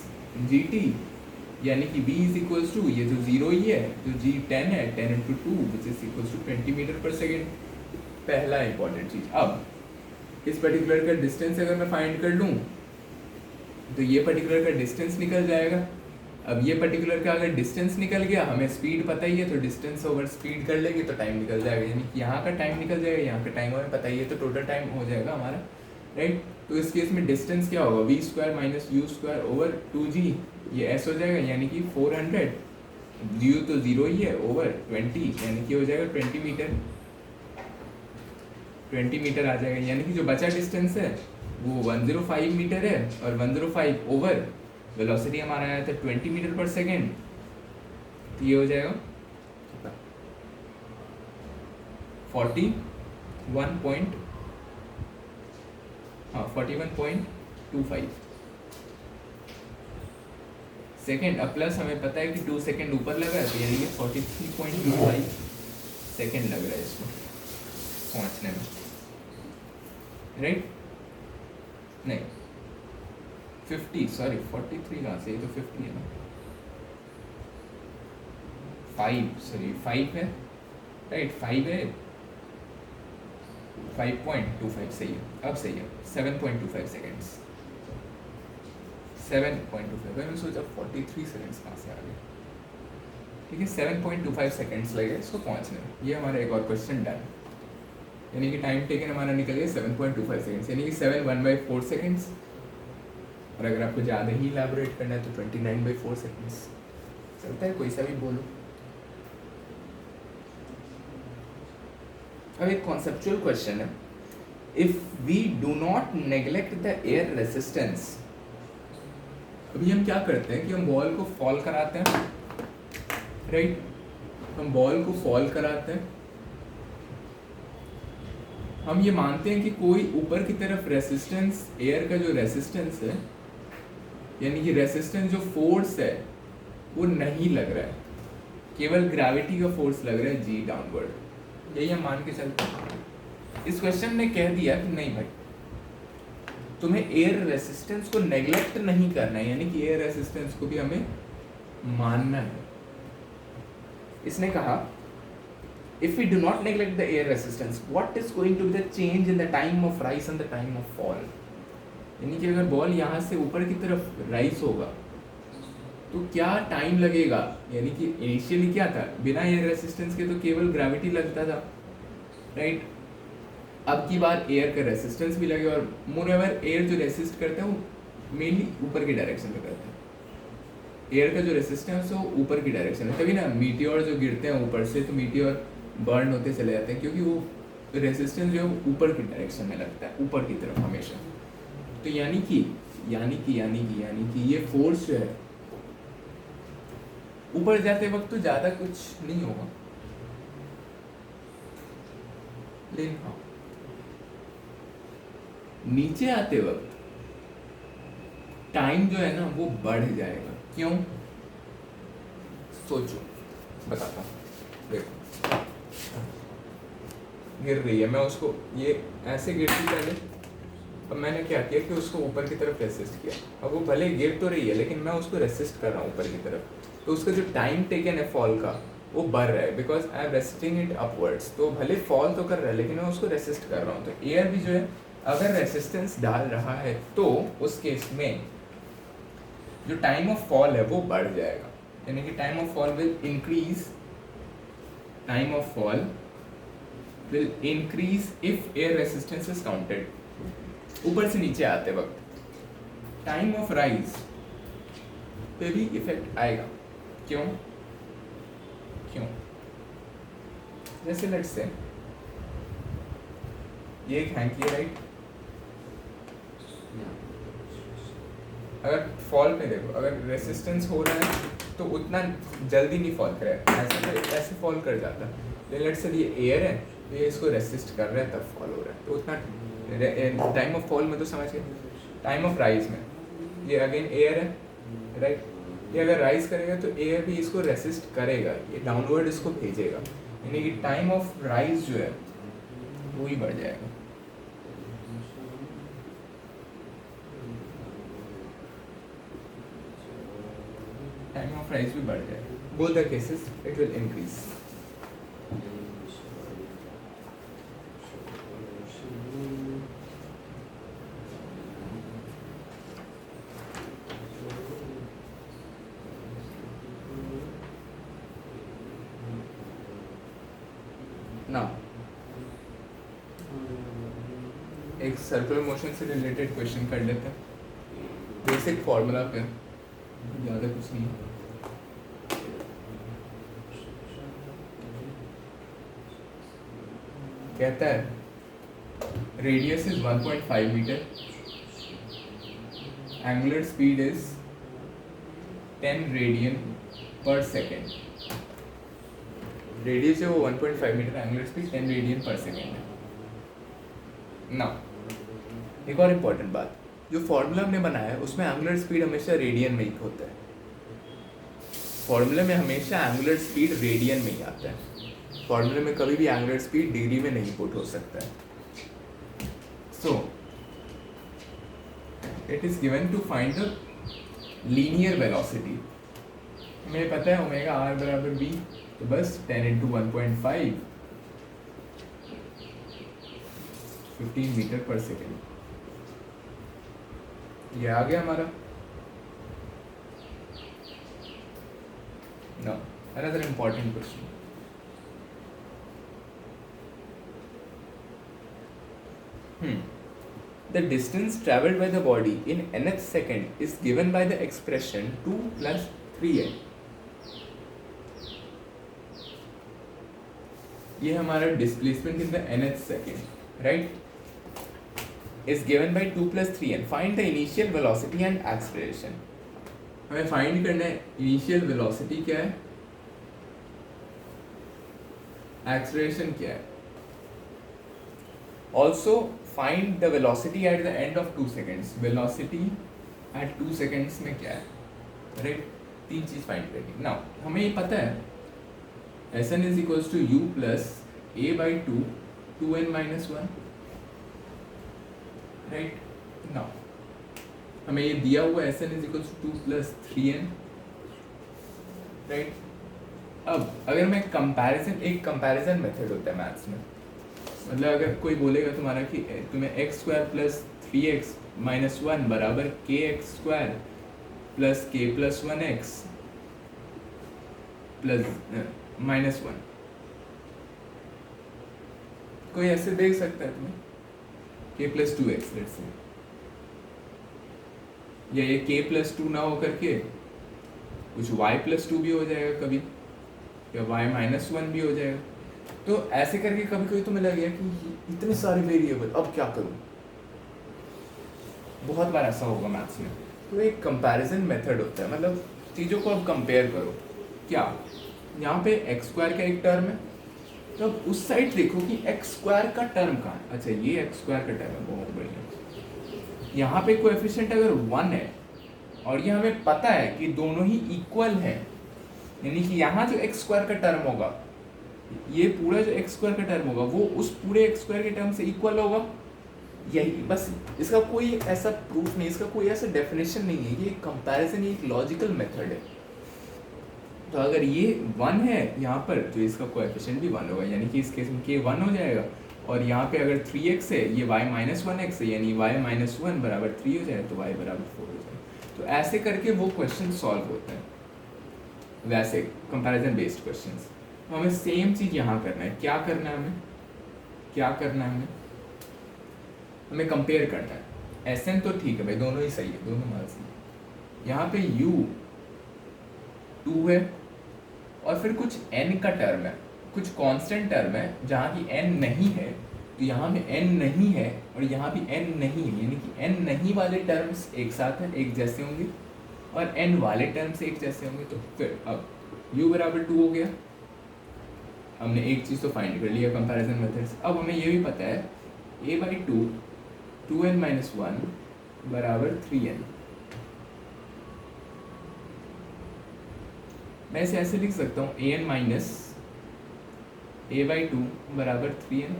G T, यानी कि v इज इक्वल्स टू, ये जो 0 ही है, जो g 10 है, 10 into 2 which is equals to 20 metre per second. पहला इंपॉर्टेंट चीज, अब इस पर्टिकुलर का डिस्टेंस अगर मैं फाइंड कर लूँ तो ये पर्टिकुलर का डिस्टेंस निकल जाएगा। अब ये पर्टिकुलर का अगर डिस्टेंस निकल गया, हमें स्पीड पता ही है, तो डिस्टेंस ओवर स्पीड कर लेंगे तो टाइम निकल जाएगा, यानी कि यहाँ का टाइम निकल जाएगा, यहाँ का टाइम हमें पता ही है, तो टोटल टाइम हो जाएगा हमारा, राइट? तो इस केस में डिस्टेंस क्या होगा? v square minus you square over 2g, ये s हो जाएगा, यानी कि 400, u तो 0 ही है, ओवर 20, यानी कि हो जाएगा 20 मीटर, 20 मीटर आ जाएगा, यानी कि जो बचा डिस्टेंस है वो 105 मीटर है, और 105 ओवर वेलोसिटी हमारा आया था 20 मीटर पर सेकेंड, तो ये हो जाएगा 41.25 सेकेंड। अब प्लस हमें पता है कि 2 सेकेंड ऊपर लगा है, तो यानी कि 43.25 सेकेंड लग रहा है इसको पहुंचने में, राइट? नहीं 50, सॉरी 43 कहाँ से, ये तो 50 है ना, 5 है, राइट? 5 है, 5.25 सही है, अब सही है, 7.25 सेकेंड्स, 7.25, मैंने सोचा 43 सेकेंड्स कहाँ से आ गए, ठीक है, 7.25 सेकेंड्स लगे इसको पहुँचने में। ये हमारा एक और क्वेश्चन डन, यानी कि टाइम टेकन हमारा निकल गया 7.25 सेकेंड्स, यानी कि 7 1/4 सेकेंड्स, और अगर आपको ज़्यादा ही इलैबोरेट करना है तो 29/4 सेकेंड्स चलता है, कोई सा भी बोलो। अब एक कॉन्सेप्चुअल क्वेश्चन है, if we do not neglect the air resistance, अभी हम क्या करते हैं कि हम बॉल को फॉल कराते हैं, राइट? हम बॉल को फॉल कराते हैं, हम ये मानते हैं कि कोई ऊपर की तरफ रेसिस्टेंस, एयर का जो रेसिस्टेंस है, यानी कि रेसिस्टेंस जो फोर्स है वो नहीं लग रहा है, केवल ग्रेविटी का फोर्स लग रहा है जी डाउनवर्ड, यही हम मान के चलते हैं। इस क्वेश्चन ने कह दिया कि नहीं भाई, तुम्हें एयर रेसिस्टेंस को नेग्लेक्ट नहीं करना है, यानी कि एयर रेसिस्टेंस को भी हमें मानना है। इसने कहा if we do not neglect the air resistance, what is going to be the change in the time of rise and the time of fall? यानी कि अगर बॉल यहाँ से ऊपर की तरफ राइज होगा तो क्या टाइम लगेगा, यानी कि इनिशियली क्या था, बिना एयर रेसिस्टेंस के तो केवल ग्रेविटी लगता था, राइट? अब की बार एयर का रेसिस्टेंस भी लगेगा, और मोreover एयर जो रेसिस्ट करता है वो मेनली ऊपर की डायरेक्शन में करता है, एयर का जो रेसिस्टेंस है वो ऊपर की डायरेक्शन है, तभी ना मीटियोर जो गिरते हैं ऊपर से तो मीटियोर बर्न होते चले जाते हैं, क्योंकि वो रेसिस्टेंस जो है वो ऊपर की डायरेक्शन में लगता है, ऊपर की तरफ हमेशा। तो यानी कि ये फोर्स जो है ऊपर जाते वक्त तो ज़्यादा कुछ नहीं होगा, लेकिन हाँ नीचे आते वक्त टाइम जो है ना वो बढ़ जाएगा। क्यों? सोचो, बताता हूँ। देखो गिर रही है, मैं उसको ये ऐसे गिरती पहले, अब मैंने क्या किया कि उसको ऊपर की तरफ रेसिस्ट किया, अब वो भले गिर तो रही है लेकिन मैं उसको रेसिस्ट कर रहा हूँ ऊपर की तरफ, तो उसका जो टाइम टेकन है फॉल का वो बढ़ रहा है, because I am resisting it upwards. तो भले फॉल तो कर रहा है लेकिन मैं उसको रेसिस्ट कर रहा हूँ। तो एयर भी जो है अगर रेसिस्टेंस डाल रहा है तो उस केस में जो टाइम ऑफ फॉल है वो बढ़ जाएगा, यानी कि time of fall will increase, time of fall will increase if air resistance is counted. ऊपर से नीचे आते वक्त टाइम ऑफ राइज पे भी इफेक्ट आएगा। क्यों? जैसे लेट्स से ये एक हैंकी है राइट, अगर फॉल में देखो, अगर रेसिस्टेंस हो रहा है तो उतना जल्दी नहीं फॉल करेगा, ऐसे फॉल कर जाता है। लेकिन लेट्स से ये एयर है, ये इसको रेसिस्ट कर रहा है तब फॉल हो रहा है, तो उतना टाइम ऑफ फॉल में तो समझ गए। टाइम ऑफ राइज में ये अगेन एयर है राइट, ये अगर राइज करेगा तो एयर भी इसको रेसिस्ट करेगा, ये डाउनवर्ड इसको भेजेगा, यानी कि टाइम ऑफ राइज जो है वो ही बढ़ जाएगा। टाइम ऑफ राइज भी बढ़ जाएगा, both the cases it will increase. ना एक सर्कुलर मोशन से रिलेटेड क्वेश्चन कर लेते हैं, बेसिक फॉर्मूला पे, ज़्यादा कुछ नहीं। कहता है radius is 1.5 metre, angular speed is 10 radian per second. Radius है वो 1.5 metre, angular speed 10 radian per second है ना। एक और इम्पॉर्टेंट बात, जो फॉर्मूला हमने बनाया है उसमें एंगुलर स्पीड हमेशा रेडियन में ही होता है, फॉर्मूले में हमेशा एंगुलर स्पीड रेडियन में ही आता है, फॉर्मूले में कभी भी एंगुलर स्पीड डिग्री में नहीं पुट हो सकता है। So it is given to find the linear velocity. हमें पता है ओमेगा आर बराबर बी, तो बस 10 इंटू 1.5 15 मीटर पर सेकेंड, ये आ गया हमारा। Now, another important question. The distance traveled by the body in nth second is given by the expression 2 plus 3n. ये हमारा displacement in the nth second, right? Is given by 2 plus 3n. Find the initial velocity and acceleration. हमें फाइंड करना है इनिशियल वेलोसिटी क्या है, एक्सेलरेशन क्या है, also find the velocity at the end of 2 seconds. Velocity at 2 seconds में क्या है, राइट? तीन चीज फाइंड करनी। नाउ हमें ये पता है S N is equals to U plus A by 2n minus 1, right? Now हमें ये दिया हुआ S N is equals to 2 plus 3n, right? अब अगर मैं कंपैरिजन, एक कंपैरिजन मेथड होता है मैथ्स में, मतलब अगर कोई बोलेगा तुम्हारा कि तुम्हें x square plus 3x minus 1 बराबर के एक्स स्क्वायर प्लस के प्लस 1x प्लस माइनस 1, कोई ऐसे देख सकता है तुम्हें के प्लस 2x लेट्स से, या ये k प्लस 2 ना हो करके कुछ y प्लस 2 भी हो जाएगा कभी, या y माइनस 1 भी हो जाएगा। तो ऐसे करके कभी कभी तुम्हें लगेगा कि इतने सारे वेरिएबल अब क्या करूं, बहुत बार ऐसा होगा मैथ्स में। तो एक कंपैरिजन मेथड होता है, मतलब चीज़ों को अब कंपेयर करो। क्या यहाँ पे एक्स स्क्वायर का एक टर्म है, तो अब उस साइड देखो कि एक्स स्क्वायर का टर्म कहाँ है। अच्छा ये एक्स स्क्वायर का टर्म है, बहुत बढ़िया। यहाँ पे कोएफिशिएंट अगर 1 है और ये हमें पता है कि दोनों ही इक्वल है, यानी कि यहाँ जो एक्स स्क्वायर का टर्म होगा, ये पूरा जो एक्स स्क्वायर का टर्म होगा वो उस पूरे एक्स स्क्वायर के टर्म से इक्वल होगा। यही बस, इसका कोई ऐसा प्रूफ नहीं, इसका कोई ऐसा डेफिनेशन नहीं है, ये कंपैरिजन, ये एक लॉजिकल मेथड है। तो अगर ये 1 है यहाँ पर तो इसका कोएफिशिएंट भी 1 होगा, यानी कि इस केस में k 1 हो जाएगा। और यहाँ पे अगर 3x है, ये y माइनस 1x है, यानी y माइनस 1 बराबर 3 हो जाए तो y बराबर 4 हो जाए। तो ऐसे करके वो क्वेश्चन सॉल्व होते हैं, वैसे कंपैरिजन बेस्ड क्वेश्चंस। तो हमें सेम चीज़ यहाँ करना है। क्या करना है हमें, क्या करना है हमें कंपेयर करना है। एस एन तो ठीक है भाई, दोनों ही सही है, दोनों मान सही। यहाँ पे u 2 है और फिर कुछ n का टर्म है, कुछ कांस्टेंट टर्म है जहाँ की n नहीं है, तो यहाँ में n नहीं है और यहाँ भी n नहीं है, यानी कि n नहीं वाले टर्म्स एक साथ हैं, एक जैसे होंगे, और n वाले टर्म्स एक जैसे होंगे। तो फिर अब u बराबर 2 हो गया, हमने एक चीज़ तो फाइंड कर लिया कंपैरिजन मेथड से। अब हमें ये भी पता है a/2 2n-1 बराबर 3n। मैं इसे ऐसे लिख सकता हूँ an माइनस a/2 बराबर 3n।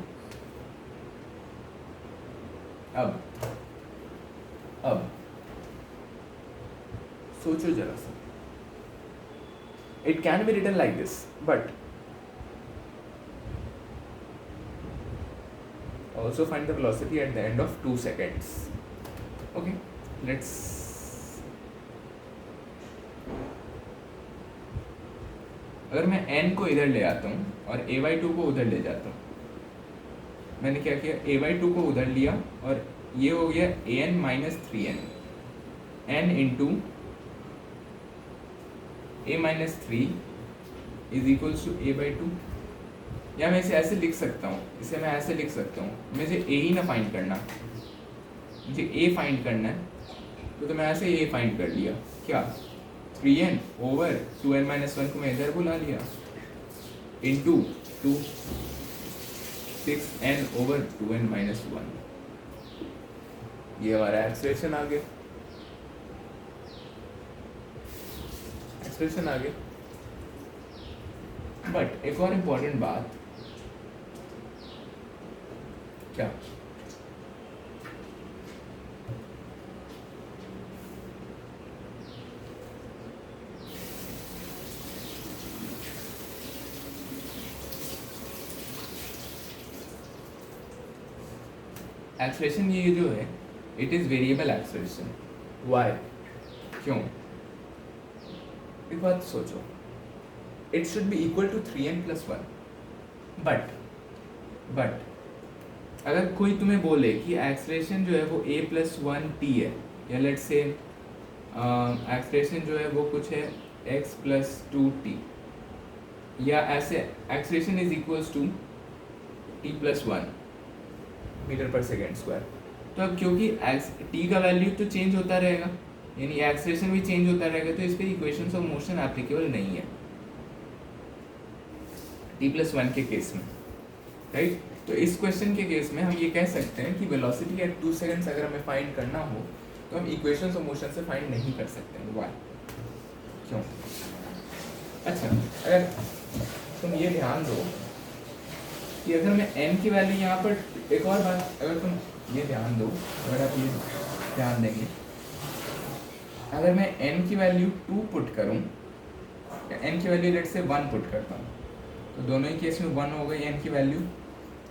अब सोचो जरा सा, it can be written like this, but also find the velocity at the end of 2 seconds. Okay, let's अगर मैं n को इधर ले आता हूँ और a/2 को उधर ले जाता हूँ, मैंने क्या किया, a/2 को उधर लिया और ये हो गया an minus 3n, n into a minus 3 is equals to a/2। या मैं इसे ऐसे लिख सकता हूँ, इसे मैं ऐसे लिख सकता हूँ, मुझे a ही ना फाइंड करना, मुझे a फाइंड करना है, तो मैं ऐसे a फाइंड कर लिया, क्या 3n ओवर 2n-1 को मैं इधर बुला लिया इंटू 2 6n ओवर 2n-1, ये हमारा एक्सप्रेशन आ गया, एक्सप्रेशन आ गया। बट एक और इम्पोर्टेंट बात, क्या, एक्सप्रेशन ये जो है it is variable expression. Why, क्यों? एक बात सोचो, it should be equal to 3n+1, but अगर कोई तुम्हें बोले कि एक्सप्रेशन जो है वो a+1t है, या लेट्स से एक्सप्रेशन जो है वो कुछ है x+2t, या ऐसे expression is equals to t+1 metre per second square, तो अब क्योंकि t का वैल्यू तो चेंज होता रहेगा, यानी एक्सप्रेशन भी चेंज होता रहेगा, तो इस पर इक्वेशंस ऑफ मोशन एप्लीकेबल नहीं है t+1 के केस में, राइट। तो इस क्वेश्चन के केस में हम ये कह सकते हैं कि वेलोसिटी एट 2 सेकंड्स अगर हमें फाइंड करना हो तो हम इक्वेशंस ऑफ मोशन से फाइंड नहीं कर सकते हैं। वाई, क्यों? अच्छा, अगर तुम ये ध्यान दो कि अगर मैं n की वैल्यू यहाँ पर, एक और बात, अगर तुम ये ध्यान दो, अगर आप ये ध्यान देंगे, अगर मैं n की वैल्यू 2 पुट करूँ, या n की वैल्यू लेट से 1 पुट करता हूँ, तो दोनों ही केस में 1 हो गई n की वैल्यू,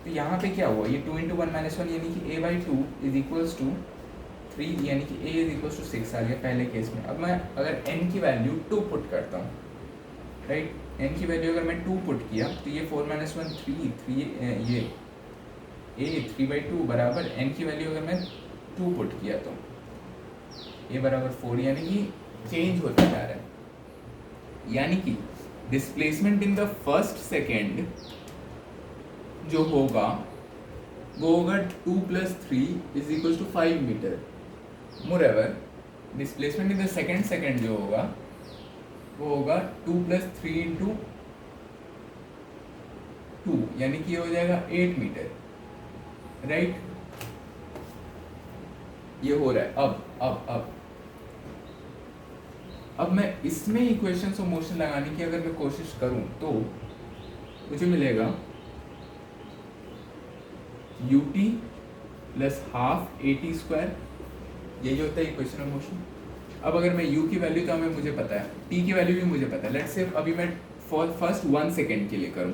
तो यहाँ पे क्या हुआ, ये 2 × 1-1 यानी कि a/2 इज इक्वल्स टू 3, यानी कि a इज इक्वल्स टू 6 आ गया पहले केस में। अब मैं अगर n की वैल्यू 2 पुट करता हूँ, राइट, n की वैल्यू अगर मैं 2 पुट किया तो ये 4-1 3 ये a 3/2 बराबर n की वैल्यू अगर मैं 2 पुट किया तो a बराबर 4, यानी कि चेंज होता जा रहा है, यानी कि displacement in the first second जो होगा वो होगा 2 + 3 इज इक्वल टू 5 मीटर। मोreover डिस्प्लेसमेंट इन द सेकेंड जो होगा वो होगा 2 + 3 × 2, यानी कि ये हो जाएगा 8 मीटर, राइट। ये हो रहा है। अब मैं इसमें इक्वेशंस ऑफ मोशन लगाने की अगर मैं कोशिश करूं तो मुझे मिलेगा ut + ½ at², यही होता है इक्वेशन ऑफ मोशन। अब अगर मैं u की वैल्यू, तो हमें मुझे पता है, t की वैल्यू भी मुझे पता है, लेट्स से अभी मैं फर्स्ट 1 सेकेंड के लिए करूं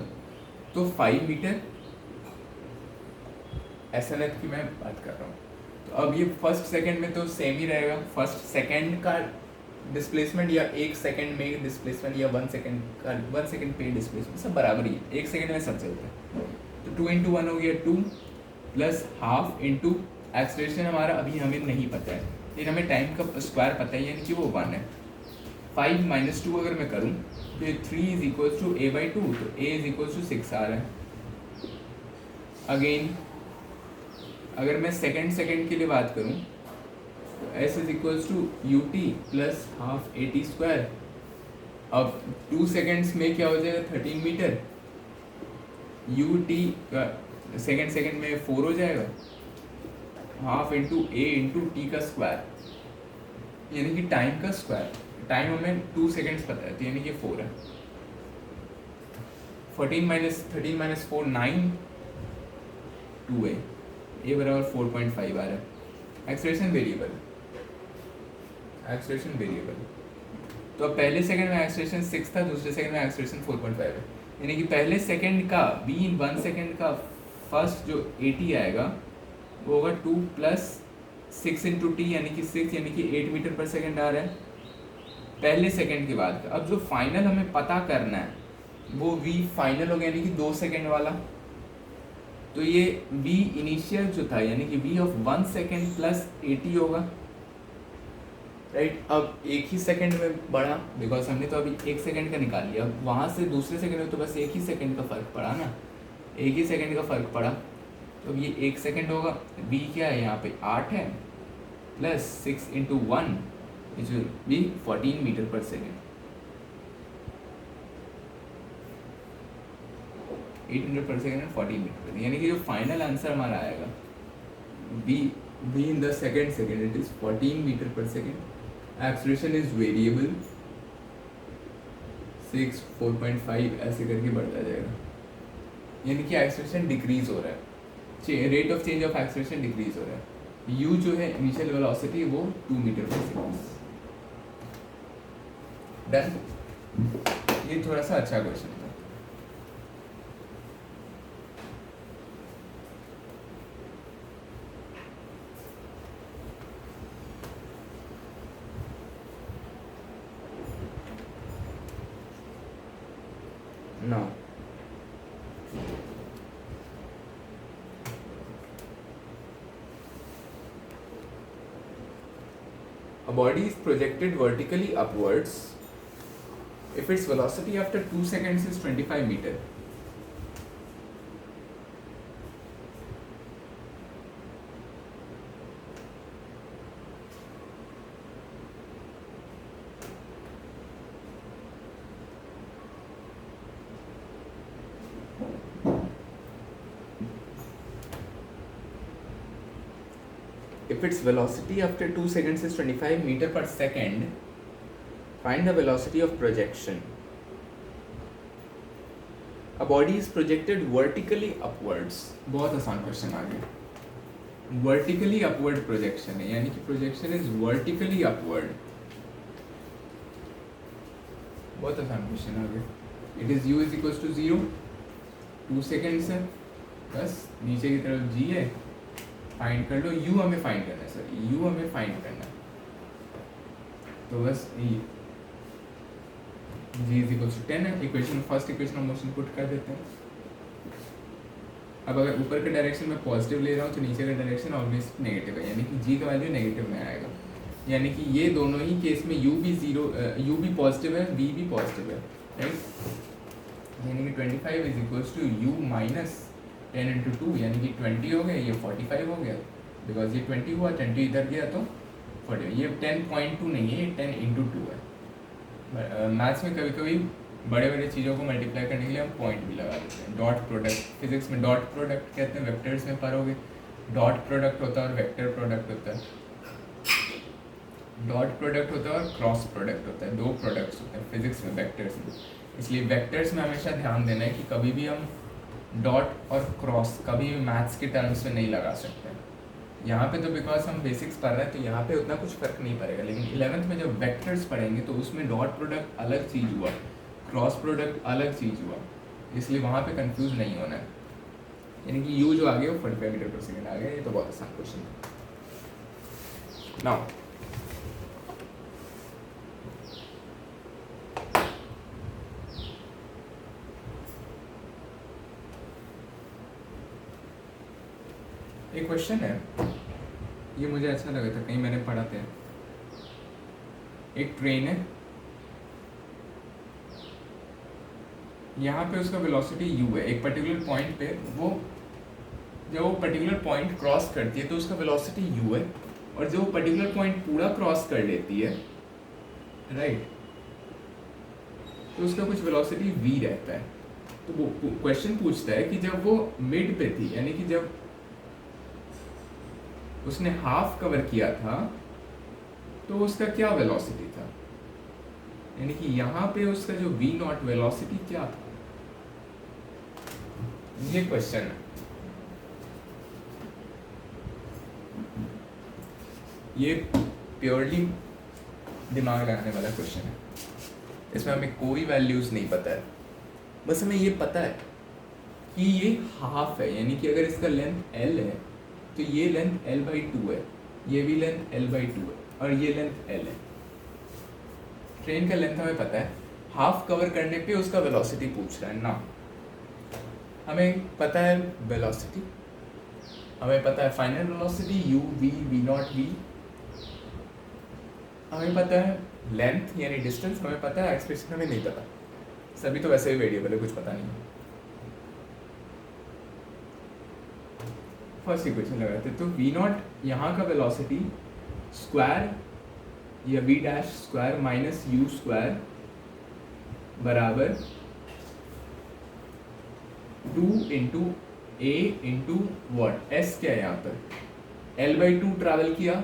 तो 5 मीटर, SNF की मैं बात कर रहा हूँ। तो अब ये फर्स्ट सेकेंड में तो सेम ही रहेगा, फर्स्ट सेकेंड का डिस्प्लेसमेंट या 1 सेकेंड में डिस्प्लेसमेंट या 1 सेकेंड पे डिस्प्लेसमेंट सब बराबर ही है, 1 सेकेंड में सब चलता है। तो 2 × 1 हो गया 2 + ½ इंटू एक्सप्रेशन हमारा अभी हमें नहीं पता है, लेकिन हमें टाइम का स्क्वायर पता है, यानी कि वो 1 है। 5 माइनस 2 अगर मैं करूँ तो ये 3 is equals to a by 2, तो a इज इक्वल्स टू 6 आ रहा है. अगेन अगर मैं सेकेंड के लिए बात करूँ तो s is equals to U T plus half A T square. अब 2 सेकेंड्स में क्या हो जाएगा 13 मीटर. यू टी का सेकेंड में 4 हो जाएगा, half into A into T का स्क्वायर, यानी कि टाइम का स्क्वायर. टाइम हमें 2 सेकेंड्स पता है तो यानी कि 4 है. 13 माइनस 4 9, 2a, a बराबर 4.5 आ रहा है. एक्सेलरेशन वेरिएबल तो अब पहले सेकंड में एक्सेलरेशन 6 था, दूसरे सेकंड में एक्सेलरेशन 4.5 है. यानी कि पहले सेकंड का b इन 1 सेकंड का फर्स्ट जो at आएगा वो होगा 2 प्लस 6 इंटू टी, यानी कि 6 यानी कि 8 मीटर पर सेकंड आ रहा है पहले सेकंड के बाद. अब जो फाइनल हमें पता करना है वो v फाइनल हो गया, यानी कि 2 सेकंड वाला. तो ये v इनिशियल जो था यानी कि v ऑफ 1 सेकंड प्लस 80 होगा, राइट. अब एक ही सेकंड में बढ़ा बिकॉज हमने तो अभी 1 सेकंड का निकाल लिया. अब वहाँ से दूसरे सेकंड में तो बस एक ही सेकंड का फ़र्क पड़ा ना, एक ही सेकंड का फ़र्क पड़ा. तो अब ये 1 सेकंड होगा. v क्या है यहाँ पे 8 है plus 6 into 1 which will be 14 metre per second. 8 metre per second and 14 metre per, यानी कि जो फाइनल आंसर हमारा आएगा v in the second it is 14 metre per second. Acceleration is variable, 6 4.5 ऐसे करके बढ़ता जाएगा, यानी कि एक्सेलरेशन डिक्रीज हो रहा है. Rate of change of acceleration decrease हो रहा है. u जो है इनिशियल वेलोसिटी वो 2 मीटर पर सेकेंड. डन. ये थोड़ा सा अच्छा क्वेश्चन था. Now a body is projected vertically upwards if its velocity after 2 seconds is 25 meter. If its velocity after 2 seconds is 25 meter per second, find the velocity of projection. A body is projected vertically upwards. बहुत आसान क्वेश्चन आ गया. Vertically upward projection है, यानी कि projection is vertically upward. बहुत आसान क्वेश्चन आ गया. It is u is equals to 0, 2 seconds है, बस नीचे की तरफ g है, फाइंड कर लो. u हमें फाइंड करना है सर, u हमें फाइंड करना है. तो बस g इज इक्वल्स टू 10 है. Equation first equation of motion put कर देते हैं. अब अगर ऊपर के डायरेक्शन में पॉजिटिव ले रहा हूँ तो नीचे का डायरेक्शन ऑब्वियसली नेगेटिव है, यानी कि g का वैल्यू नेगेटिव में आएगा. यानी कि ये दोनों ही केस में u भी u भी पॉजिटिव है, v भी पॉजिटिव है, राइट. यानी कि 25 is equals to u minus 10 into 2, यानी कि 20 हो गया, ये 45 हो गया. बिकॉज ये 20 हुआ, 20 इधर गया तो 40. ये 10.2 नहीं है, ये 10 इंटू 2 है. मैथ्स में कभी कभी बड़े बड़े चीज़ों को मल्टीप्लाई करने के लिए हम पॉइंट भी लगा देते हैं. डॉट प्रोडक्ट, फिजिक्स में डॉट प्रोडक्ट कहते हैं, वेक्टर्स में पढ़ोगे. डॉट प्रोडक्ट होता है और वेक्टर प्रोडक्ट होता है. डॉट प्रोडक्ट होता है और क्रॉस प्रोडक्ट होता है. 2 प्रोडक्ट्स होते हैं फिजिक्स में, वेक्टर्स में. इसलिए वेक्टर्स में हमेशा ध्यान देना है कि कभी भी हम डॉट और क्रॉस कभी भी मैथ्स के टर्म्स में नहीं लगा सकते. यहाँ पे तो बिकॉज हम बेसिक्स पढ़ रहे हैं तो यहाँ पे उतना कुछ फर्क नहीं पड़ेगा, लेकिन 11th में जब वेक्टर्स पढ़ेंगे तो उसमें डॉट प्रोडक्ट अलग चीज़ हुआ, क्रॉस प्रोडक्ट अलग चीज़ हुआ, इसलिए वहाँ पे कंफ्यूज नहीं होना है. यानी कि u जो आ गया वो 45 मीटर पर सेकेंड आ गया. ये तो बहुत आसान क्वेश्चन है. नाउ एक क्वेश्चन है, ये मुझे अच्छा लगा था, कहीं मैंने पढ़ा था. एक ट्रेन है, यहाँ पे उसका वेलोसिटी u है एक पर्टिकुलर पॉइंट पे, वो जब वो पर्टिकुलर पॉइंट क्रॉस करती है तो उसका वेलोसिटी u है, और जब वो पर्टिकुलर पॉइंट पूरा क्रॉस कर लेती है, राइट, तो उसका कुछ वेलोसिटी v रहता है। तो वो क्वेश्चन पूछता है कि जब वो मिड पे थी, यानी कि जब उसने हाफ कवर किया था, तो उसका क्या वेलोसिटी था, यानी कि यहाँ पे उसका जो v नॉट वेलोसिटी क्या था, ये क्वेश्चन है। ये प्योरली दिमाग लगाने वाला क्वेश्चन है, इसमें हमें कोई वैल्यूज नहीं पता है, बस हमें ये पता है कि ये हाफ है, यानी कि अगर इसका लेंथ l है तो ये लेंथ l/2 है, ये भी लेंथ l/2 है, और ये लेंथ l है। ट्रेन का लेंथ हमें पता है, हाफ कवर करने पे उसका वेलोसिटी पूछ रहा है ना। हमें पता है वेलोसिटी, हमें पता है final velocity u v v not v, हमें पता है लेंथ यानी डिस्टेंस, हमें पता है एक्सप्रेशन हमें नहीं पता, सभी तो वैसे ही वेरिएबल है, कुछ पता नहीं है। फर्स्ट इक्वेशन लगाते तो v नॉट यहाँ का वेलोसिटी स्क्वायर या v dash square minus u square बराबर 2 into a into what, s क्या है यहाँ पर l/2 ट्रैवल किया,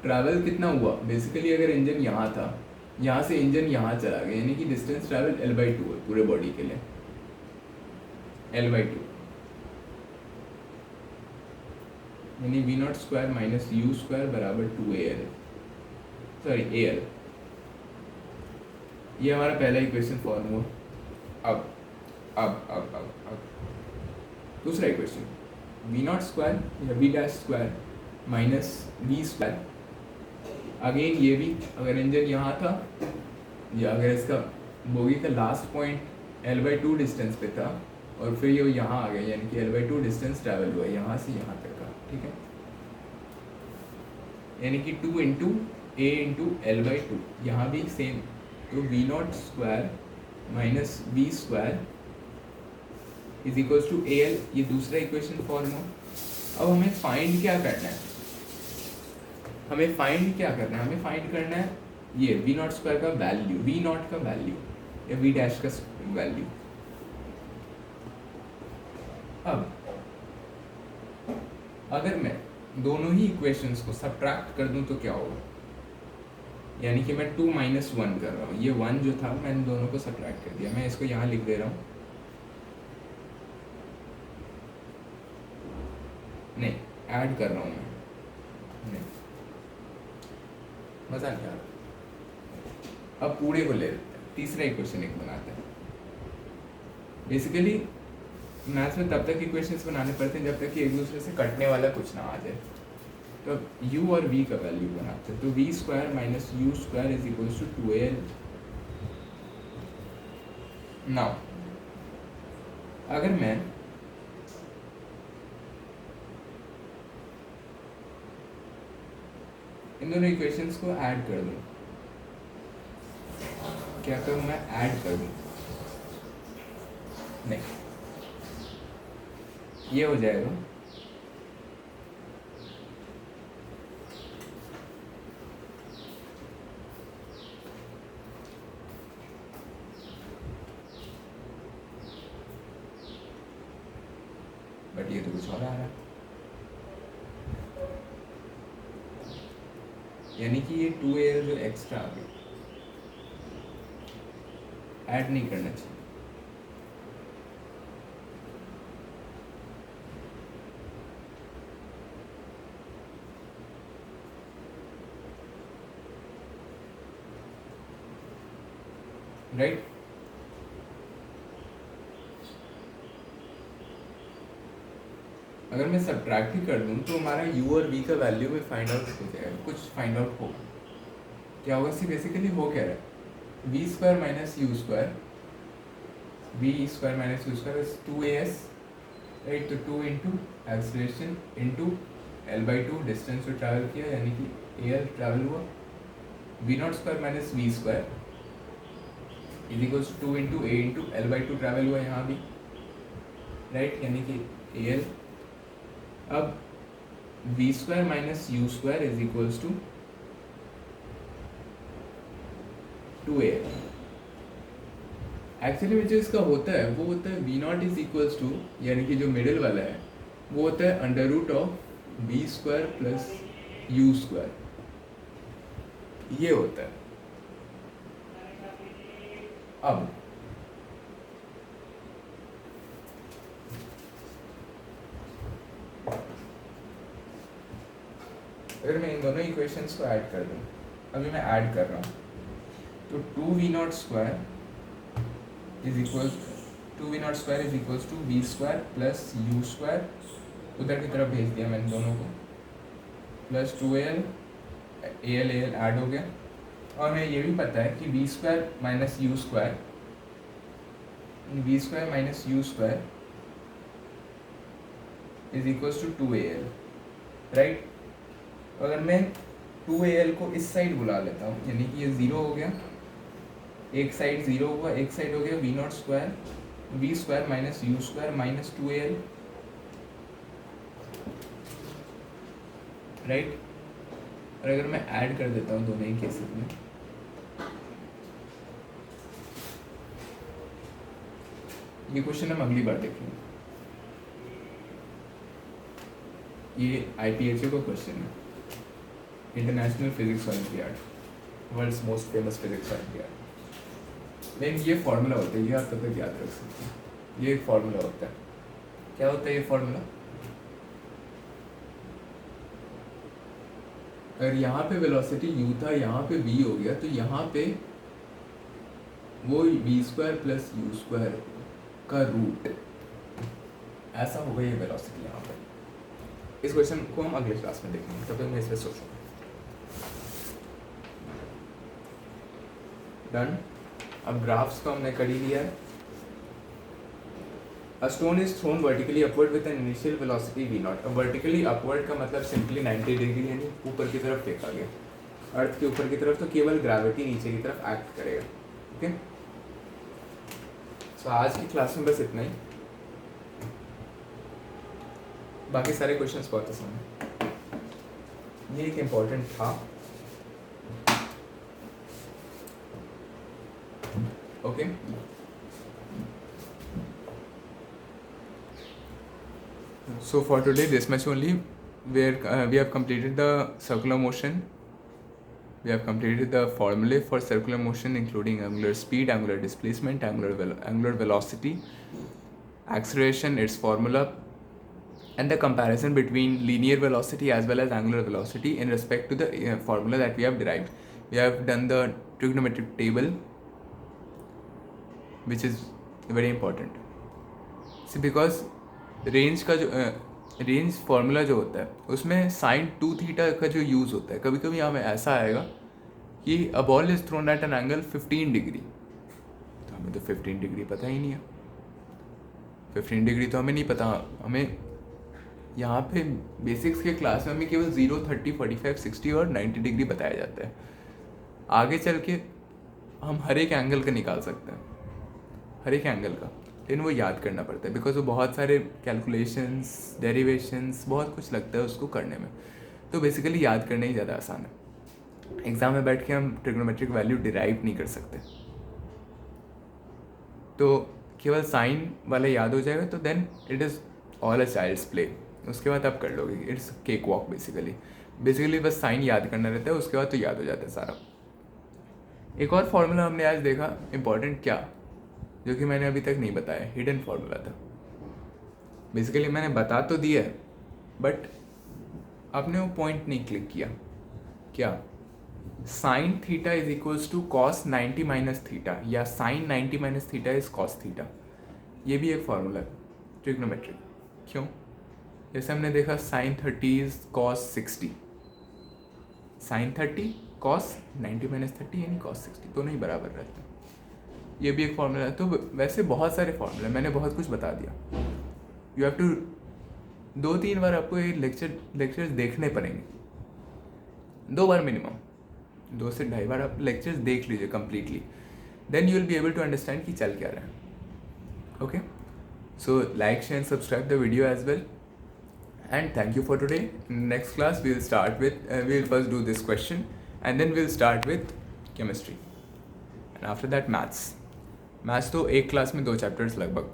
ट्रैवल कितना हुआ, बेसिकली अगर इंजन यहाँ था, यहाँ से इंजन यहाँ चला गया, यानी कि डिस्टेंस ट्रैवल l/2 है पूरे बॉडी के लिए, l/2 यानी v not square minus u square बराबर 2al, सॉरी al। ये हमारा पहला इक्वेशन फॉर्म हुआ। अब दूसरा इक्वेशन v नॉट स्क्वायर या v dash square minus v square, again ये भी अगर इंजन यहाँ था, या अगर इसका बोगी का लास्ट पॉइंट l/2 डिस्टेंस पे था और फिर ये यहाँ आ गया, यानी कि l/2 डिस्टेंस ट्रैवल हुआ यहाँ से यहाँ तक का, ठीक है, यानी कि 2 इंटू a इंटू l/2, यहाँ भी सेम, तो v not square minus v square is equals to al, ये दूसरा इक्वेशन फॉर्म हो। अब हमें फाइंड क्या करना है, हमें फाइंड करना है ये v नॉट स्क्वायर का वैल्यू, v नॉट का वैल्यू या v डैश का वैल्यू। अब अगर मैं दोनों ही इक्वेशंस को सब्ट्रैक्ट कर दूं तो क्या होगा, यानी कि मैं 2 - 1 कर रहा हूँ, ये 1 जो था मैंने दोनों को सब्ट्रैक्ट कर दिया, मैं इसको यहाँ लिख दे रहा हूँ, नहीं ऐड कर रहा हूँ मैं, नहीं मज़ा नहीं आ रहा। अब पूरे को ले लेते हैं, तीसरा इक्वेशन एक बनाते हैं। बेसिकली मैथ्स में तब तक इक्वेशंस बनाने पड़ते हैं जब तक कि एक दूसरे से कटने वाला कुछ ना आ जाए। तो u और v का वैल्यू बनाते हैं, तो v square minus u square is equals to 2al। Now अगर मैं इन दोनों इक्वेशंस को ऐड कर दूं, क्या करूं मैं, ऐड कर दूं, नहीं ये हो जाएगा बट ये तो कुछ और आ रहा है, यानी कि ये 2al जो एक्स्ट्रा आ गया ऐड नहीं करना चाहिए। राइट, अगर मैं सब्ट्रैक्ट ही कर दूं तो हमारा u और v का वैल्यू में फाइंड आउट हो जाएगा, कुछ फाइंड आउट होगा, क्या होगा, सी बेसिकली हो क्या रहा है, v square minus u square, v square minus u square is 2as, right, तो 2 into acceleration into l/2 distance जो ट्रैवल किया, यानी कि al ट्रैवल हुआ, v not square minus v square is equals to 2 into A into L by two travel हुआ यहाँ भी, राइट, यानी कि ए एल। अब V square minus you square is equals to 2al। Actually में जो इसका होता है वो होता है V not is equals to, यानी कि जो मिडिल वाला है वो होता है under root of V square plus you square, ये होता है। अब अगर मैं इन दोनों इक्वेशंस को ऐड कर दूं, अभी मैं ऐड कर रहा हूँ, तो two V not square is equals to V square plus you square, उधर की तरफ भेज दिया मैंने दोनों को, plus 2al, A L add हो गया। और मैं ये भी पता है कि v square minus you square is equals to 2al, right. अगर मैं 2al को इस साइड बुला लेता हूँ, यानी कि ये 0 हो गया, एक साइड 0 हुआ, एक साइड हो गया v not square, v square minus you square minus 2al, right. और अगर मैं ऐड कर देता हूँ दोनों ही केसेस में, ये क्वेश्चन हम अगली बार देखेंगे, ये IPHA का क्वेश्चन है, international physics olympiad, world's most famous physics olympiad. लेकिन ये फॉर्मूला होता है, ये आप तब तक याद रख सकते हैं, ये एक फॉर्मूला होता है। क्या होता है ये फॉर्मूला? अगर यहाँ पे वेलोसिटी u था, यहाँ पे v हो गया, तो यहाँ पे वो v square plus you square का रूट, ऐसा होगा ये वेलोसिटी यहाँ पे। इस क्वेश्चन को हम अगले क्लास में देखेंगे, तब तक मैं इस पर सोचूंगा। डन। अब ग्राफ्स को हमने कर ही लिया है। A stone is thrown vertically upward with an initial velocity v naught। अब vertically upward का मतलब सिंपली 90 डिग्री, यानी ऊपर की तरफ फेंका गया, अर्थ के ऊपर की तरफ, तो केवल ग्रेविटी नीचे की तरफ एक्ट करेगा। ओके, सो आज की क्लास में बस इतना ही, बाकी सारे क्वेश्चंस बहुत आसान हैं। ये एक इम्पोर्टेंट था। Okay, so for today this much only, where we have completed the circular motion, we have completed the formulae for circular motion, including angular speed, angular displacement, angular velocity, acceleration, its formula, and the comparison between linear velocity as well as angular velocity in respect to the formula that we have derived. We have done the trigonometric table, which is very important. See, because range का जो रेंज फार्मूला जो होता है उसमें साइन 2 थीटा का जो यूज़ होता है, कभी कभी हमें ऐसा आएगा कि a ball is thrown at an angle 15 degree, तो हमें तो 15 डिग्री पता ही नहीं है, 15 डिग्री तो हमें नहीं पता। हमें यहाँ पे बेसिक्स के क्लास में हमें केवल 0, 30, 45, 60 और 90 डिग्री बताया जाता है। आगे चल के हम हर एक एंगल का निकाल सकते हैं, हर एक एंगल का, लेकिन वो याद करना पड़ता है, बिकॉज वो बहुत सारे कैलकुलेशंस, डेरिवेशंस, बहुत कुछ लगता है उसको करने में, तो बेसिकली याद करना ही ज़्यादा आसान है। एग्ज़ाम में बैठ के हम ट्रिग्नोमेट्रिक वैल्यू डिराइव नहीं कर सकते, तो केवल साइन वाला याद हो जाएगा, तो then it is all a child's play. उसके बाद आप कर लोगे, इट्स केक वॉक बेसिकली बस साइन याद करना रहता है, उसके बाद तो याद हो जाता है सारा। एक और फॉर्मूला हमने आज देखा इम्पॉर्टेंट, क्या, जो कि मैंने अभी तक नहीं बताया, हिडन फार्मूला था। बेसिकली मैंने बता तो दिया है, बट आपने वो पॉइंट नहीं क्लिक किया। क्या? Sine theta is equals to cos 90 minus theta, या sine 90 minus theta is cos theta. ये भी एक फार्मूला है ट्रिग्नोमेट्रिक। क्यों? जैसे हमने देखा sine 30 is cos 60, sine 30 cos 90 minus 30 यानी कॉस 60, दोनों ही बराबर रहते हैं। ये भी एक फॉर्मूला है। तो वैसे बहुत सारे फॉर्मूले, मैंने बहुत कुछ बता दिया। यू हैव टू 2-3 बार आपको ये लेक्चर्स देखने पड़ेंगे, 2 बार मिनिमम, 2 से 2.5 बार आप लेक्चर्स देख लीजिए completely, then you will be able to understand कि चल क्या रहा है. Okay, so like, share and subscribe the video as well, and thank you for today. In next class we'll start with we'll first do this question and then we'll start with chemistry and after that maths तो एक क्लास में 2 चैप्टर्स लगभग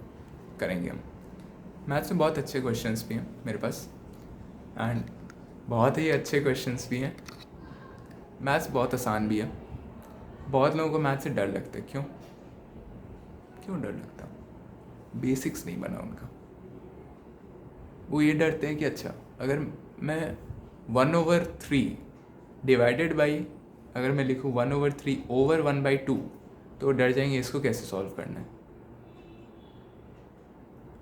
करेंगे हम. मैथ्स में बहुत अच्छे क्वेश्चंस भी हैं मेरे पास एंड बहुत ही अच्छे क्वेश्चंस भी हैं. मैथ्स बहुत आसान भी है. बहुत लोगों को मैथ्स से डर लगता है. क्यों डर लगता? बेसिक्स नहीं बना उनका. वो ये डरते हैं कि अच्छा अगर मैं 1/3 डिवाइडेड बाई अगर मैं लिखूँ 1/3 ओवर 1/2 तो डर जाएंगे इसको कैसे सॉल्व करना है.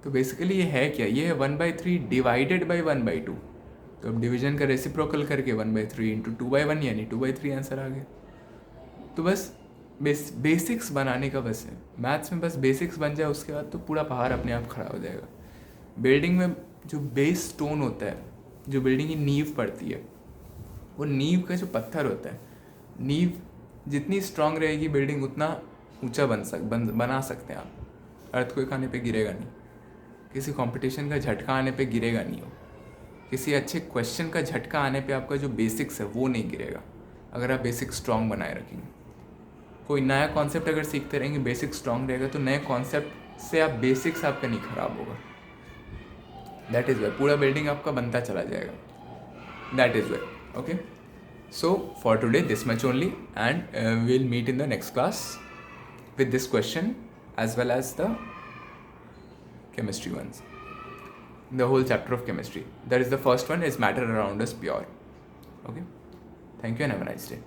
तो बेसिकली ये है क्या? ये है 1/3 डिवाइडेड बाई 1/2. तो अब डिवीजन का रेसिप्रोकल करके 1/3 इंटू 2/1 यानी 2/3 आंसर आ गया. तो बस बेसिक्स बनाने का बस है. मैथ्स में बस बेसिक्स बन जाए उसके बाद तो पूरा पहाड़ अपने आप खड़ा हो जाएगा. बिल्डिंग में जो बेस स्टोन होता है, जो बिल्डिंग की नींव पड़ती है, वो नींव का जो पत्थर होता है, नींव जितनी स्ट्रांग रहेगी बिल्डिंग उतना ऊंचा बना सकते हैं आप. अर्थक्वेक आने पे गिरेगा नहीं, किसी कंपटीशन का झटका आने पे गिरेगा नहीं हो, किसी अच्छे क्वेश्चन का झटका आने पे आपका जो बेसिक्स है वो नहीं गिरेगा अगर आप बेसिक स्ट्रांग बनाए रखेंगे. कोई नया कॉन्सेप्ट अगर सीखते रहेंगे बेसिक स्ट्रांग रहेगा तो नए कॉन्सेप्ट से आप बेसिक्स आपका नहीं खराब होगा. दैट इज़ वे पूरा बिल्डिंग आपका बनता चला जाएगा. That is way. Okay, so for today this much only and will meet in the next class with this question as well as the chemistry ones, the whole chapter of chemistry. That is the first one is matter around us pure. Okay, thank you and have a nice day.